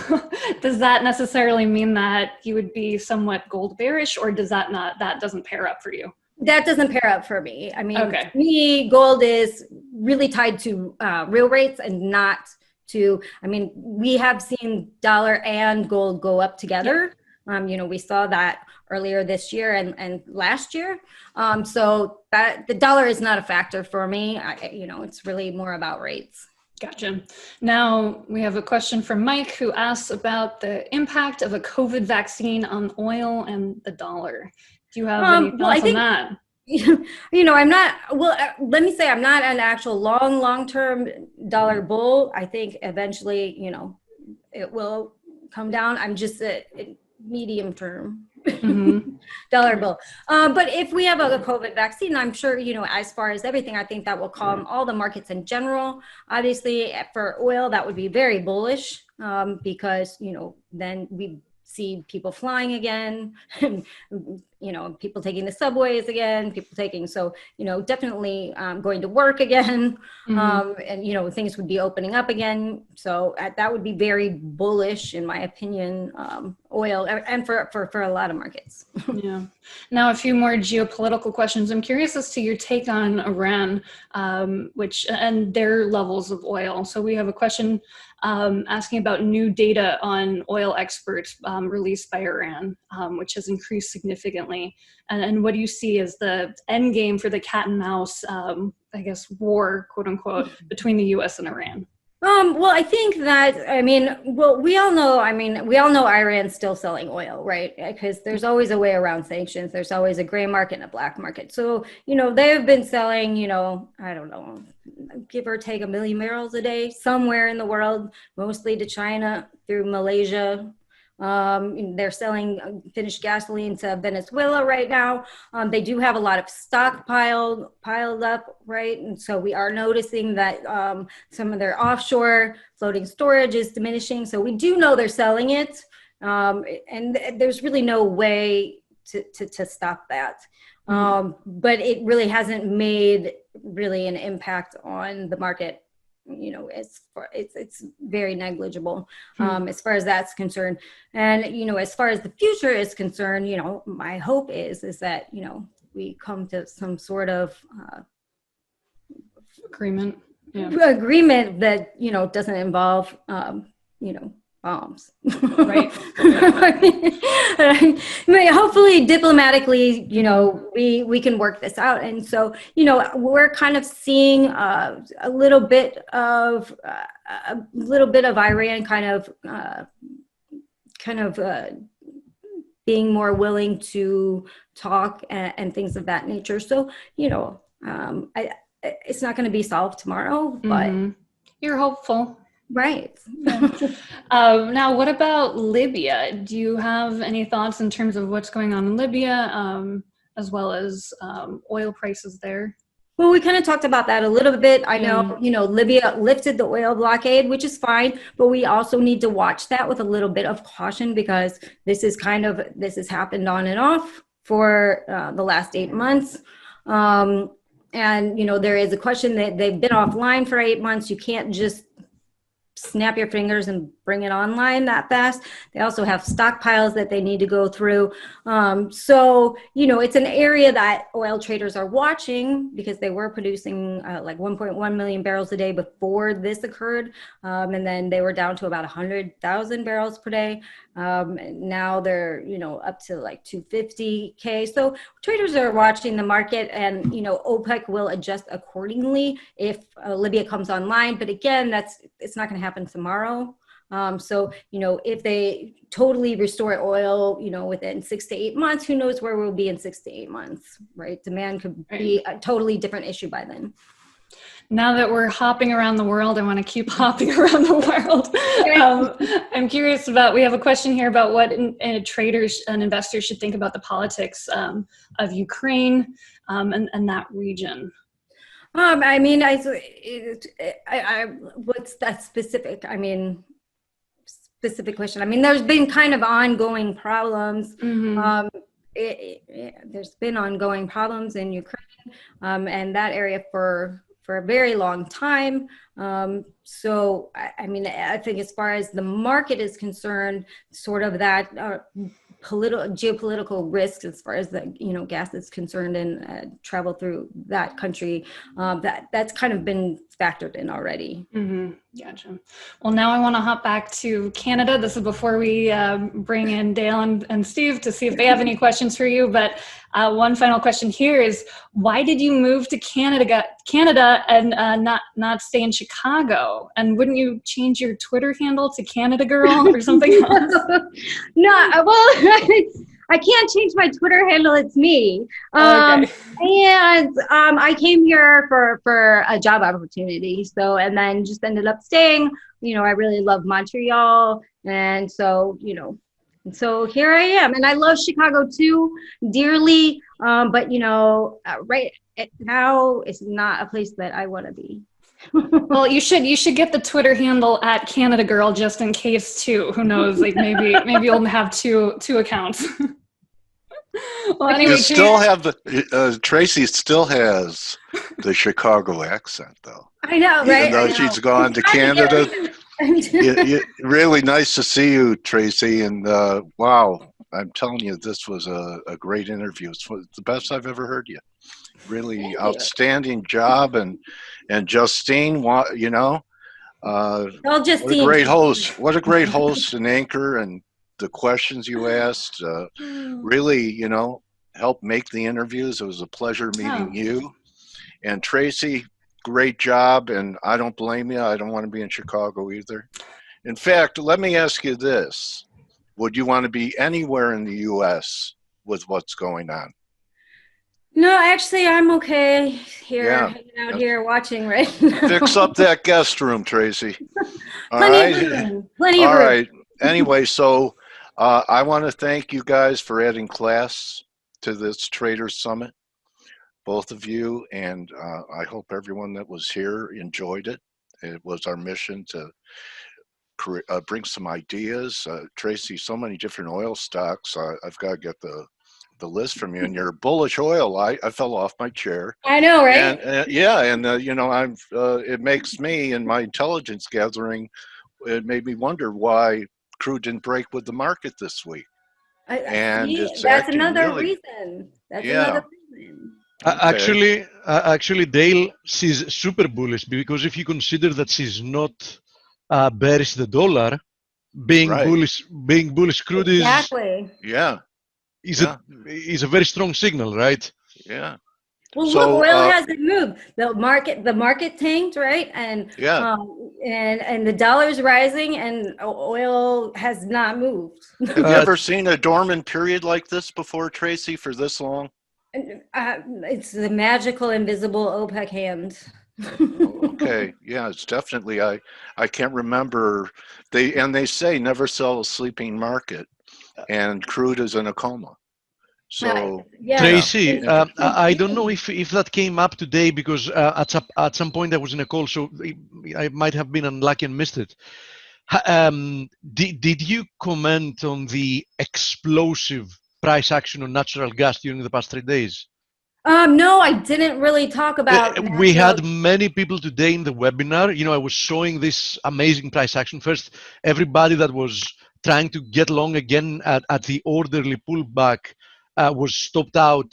Does that necessarily mean that you would be somewhat gold bearish, or that doesn't pair up for you? That doesn't pair up for me. I mean, okay. To me, gold is really tied to real rates and not to, we have seen dollar and gold go up together. Yeah. We saw that earlier this year and last year. So that the dollar is not a factor for me. It's really more about rates. Gotcha. Now we have a question from Mike, who asks about the impact of a COVID vaccine on oil and the dollar. Do you have any thoughts on that? Let me say I'm not an actual long-term dollar bull. I think eventually, it will come down. I'm just a medium term dollar bill. But if we have a COVID vaccine, I'm sure, as far as everything, I think that will calm all the markets in general. Obviously, for oil, that would be very bullish because, then we see people flying again, people taking the subways again, definitely going to work again, and, things would be opening up again. So that would be very bullish, in my opinion, oil and for a lot of markets. Yeah. Now, a few more geopolitical questions. I'm curious as to your take on Iran, and their levels of oil. So we have a question asking about new data on oil exports released by Iran, which has increased significantly. And what do you see as the end game for the cat and mouse, war, quote unquote, between the U.S. and Iran? Well, I think that, we all know, Iran's still selling oil, right? Because there's always a way around sanctions. There's always a gray market and a black market. So, they've been selling, I don't know, give or take 1 million barrels a day somewhere in the world, mostly to China through Malaysia. They're selling finished gasoline to Venezuela right now. They do have a lot of stock piled up, right? And so we are noticing that some of their offshore floating storage is diminishing. So we do know they're selling it, and there's really no way to stop that. But it really hasn't made really an impact on the market. It's very negligible as far as that's concerned. And as far as the future is concerned, my hope is that we come to some sort of Agreement. Yeah. agreement that doesn't involve bombs. Right. Hopefully diplomatically, we can work this out. And so, we're kind of seeing a little bit of Iran kind of being more willing to talk and things of that nature. So, it's not going to be solved tomorrow, but You're hopeful. right. Now, what about Libya? Do you have any thoughts in terms of what's going on in Libya, as well as oil prices there? Well, we kind of talked about that a little bit. I know, Libya lifted the oil blockade, which is fine, but we also need to watch that with a little bit of caution, because this has happened on and off for the last 8 months. And, there is a question that they've been offline for 8 months. You can't just snap your fingers and bring it online that fast. They also have stockpiles that they need to go through. So, it's an area that oil traders are watching, because they were producing like 1.1 million barrels a day before this occurred. And then they were down to about 100,000 barrels per day. Now they're, up to like 250K. So traders are watching the market, and, OPEC will adjust accordingly if Libya comes online. But again, it's not going to happen tomorrow. So, if they totally restore oil, within 6 to 8 months, who knows where we'll be in 6 to 8 months, right? Demand could be a totally different issue by then. Now that we're hopping around the world, I want to keep hopping around the world. I'm curious we have a question here about what traders and investors should think about the politics of Ukraine and that region. What's that specific? Specific question. There's been kind of ongoing problems. There's been ongoing problems in Ukraine and that area for a very long time. So, I think as far as the market is concerned, sort of that geopolitical risk as far as the gas is concerned and travel through that country, that's kind of been factored in already. Gotcha. Well, now I want to hop back to Canada. This is before we bring in Dale and Steve to see if they have any questions for you. But one final question here is, why did you move to Canada and not stay in Chicago? And wouldn't you change your Twitter handle to Canada Girl or something else? No, well, I can't change my Twitter handle. It's me. Okay. And I came here for a job opportunity. So, and then just ended up staying. I really love Montreal. And so, so here I am. And I love Chicago too, dearly. But, right now it's not a place that I want to be. Well, you should get the Twitter handle at Canada Girl just in case too. Who knows? Like maybe you'll have two accounts. Well, anyway, you still have Tracy still has the Chicago accent, though. I know, right? Even though she's gone to Canada. Really nice to see you, Tracy. And wow, I'm telling you, this was a great interview. It's the best I've ever heard you. Really outstanding job, and Justine, what a great host. What a great host and anchor, and the questions you asked really, helped make the interviews. It was a pleasure meeting you. And Tracy, great job, and I don't blame you. I don't want to be in Chicago either. In fact, let me ask you this. Would you want to be anywhere in the U.S. with what's going on? No, actually, I'm okay here, Yeah. hanging out here watching right now. Fix up that guest room, Tracy. All Plenty of right. room. Plenty of All room. right. Anyway, so I want to thank you guys for adding class to this Trader Summit, both of you, and I hope everyone that was here enjoyed it. It was our mission to bring some ideas. Tracy, so many different oil stocks. I've got to get the list from you. And your bullish oil, I fell off my chair. I know, right? And yeah, and you know, it makes me in my intelligence gathering, it made me wonder why crude didn't break with the market this week. And it's that's acting another really, reason. That's yeah. another reason. Okay. Actually, Dale, she's super bullish because if you consider that she's not bearish the dollar, being Right. bullish crude Exactly. is a very strong signal, right? Yeah. Well, So, look, oil hasn't moved. The market tanked, right? And Yeah. And the dollar's rising, and oil has not moved. Have you ever seen a dormant period like this before, Tracy, for this long? It's the magical invisible OPEC hand. Okay, yeah, it's definitely. I can't remember. They say never sell a sleeping market, and crude is in a coma. So Yeah. Tracy, I don't know if that came up today because at some point I was in a call, so I might have been unlucky and missed it. Did you comment on the explosive price action on natural gas during the past 3 days? No, I didn't really talk about. We had many people today in the webinar. You know, I was showing this amazing price action. First, everybody that was trying to get long again at the orderly pullback was stopped out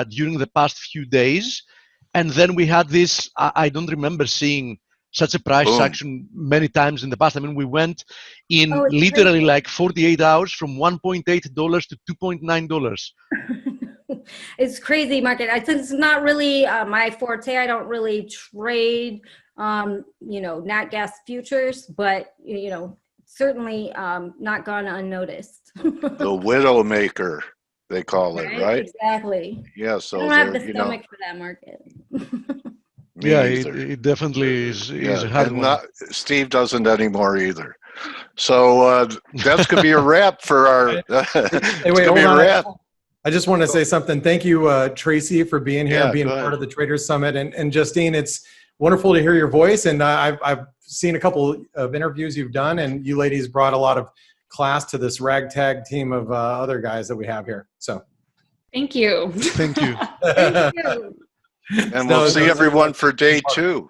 during the past few days. And then we had this, I don't remember seeing such a price Boom. action many times in the past. I mean, we went in Oh, it's literally crazy. like 48 hours from $1.8 to $2.9. It's crazy market. It's not really my forte. I don't really trade, nat gas futures, but certainly not gone unnoticed. the widow maker, they call it, right? Exactly. Yeah. So I don't have the they're, stomach for that market. me Yeah, either. it definitely is a hard and one. Steve doesn't anymore either. So that's gonna be a wrap for our. Hey, it's wait, gonna be a hold on. wrap. I just want to say something. Thank you, Tracy, for being here Yeah, and being go part ahead. of the Traders Summit. And Justine, it's wonderful to hear your voice. And I've seen a couple of interviews you've done, and you ladies brought a lot of class to this ragtag team of other guys that we have here. So Thank you. Thank you. Thank you. And No, we'll see no, everyone for day 2.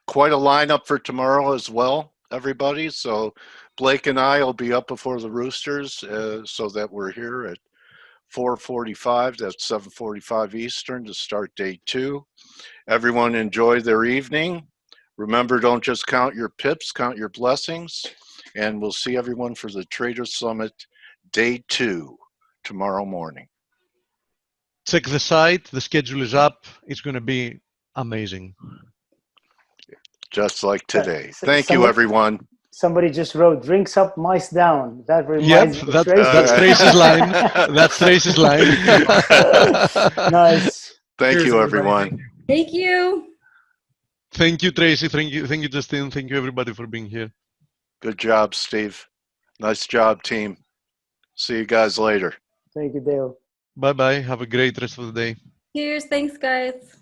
Quite a lineup for tomorrow as well, everybody. So Blake and I will be up before the Roosters so that we're here at 4:45. That's 7:45 Eastern to start day 2. Everyone enjoy their evening. Remember, don't just count your pips, count your blessings. And we'll see everyone for the Trader Summit day 2 tomorrow morning. Check the site. The schedule is up. It's going to be amazing. Just like today. So Thank you, everyone. Somebody just wrote "drinks up, mice down." That Yep, reminds me of that's Tracy's line. That's Tracy's line. Nice. Thank Cheers, you, everybody. everyone. Thank you. Thank you, Tracy. Thank you, Justine. Thank you, everybody, for being here. Good job, Steve. Nice job, team. See you guys later. Thank you, Dale. Bye-bye. Have a great rest of the day. Cheers. Thanks, guys.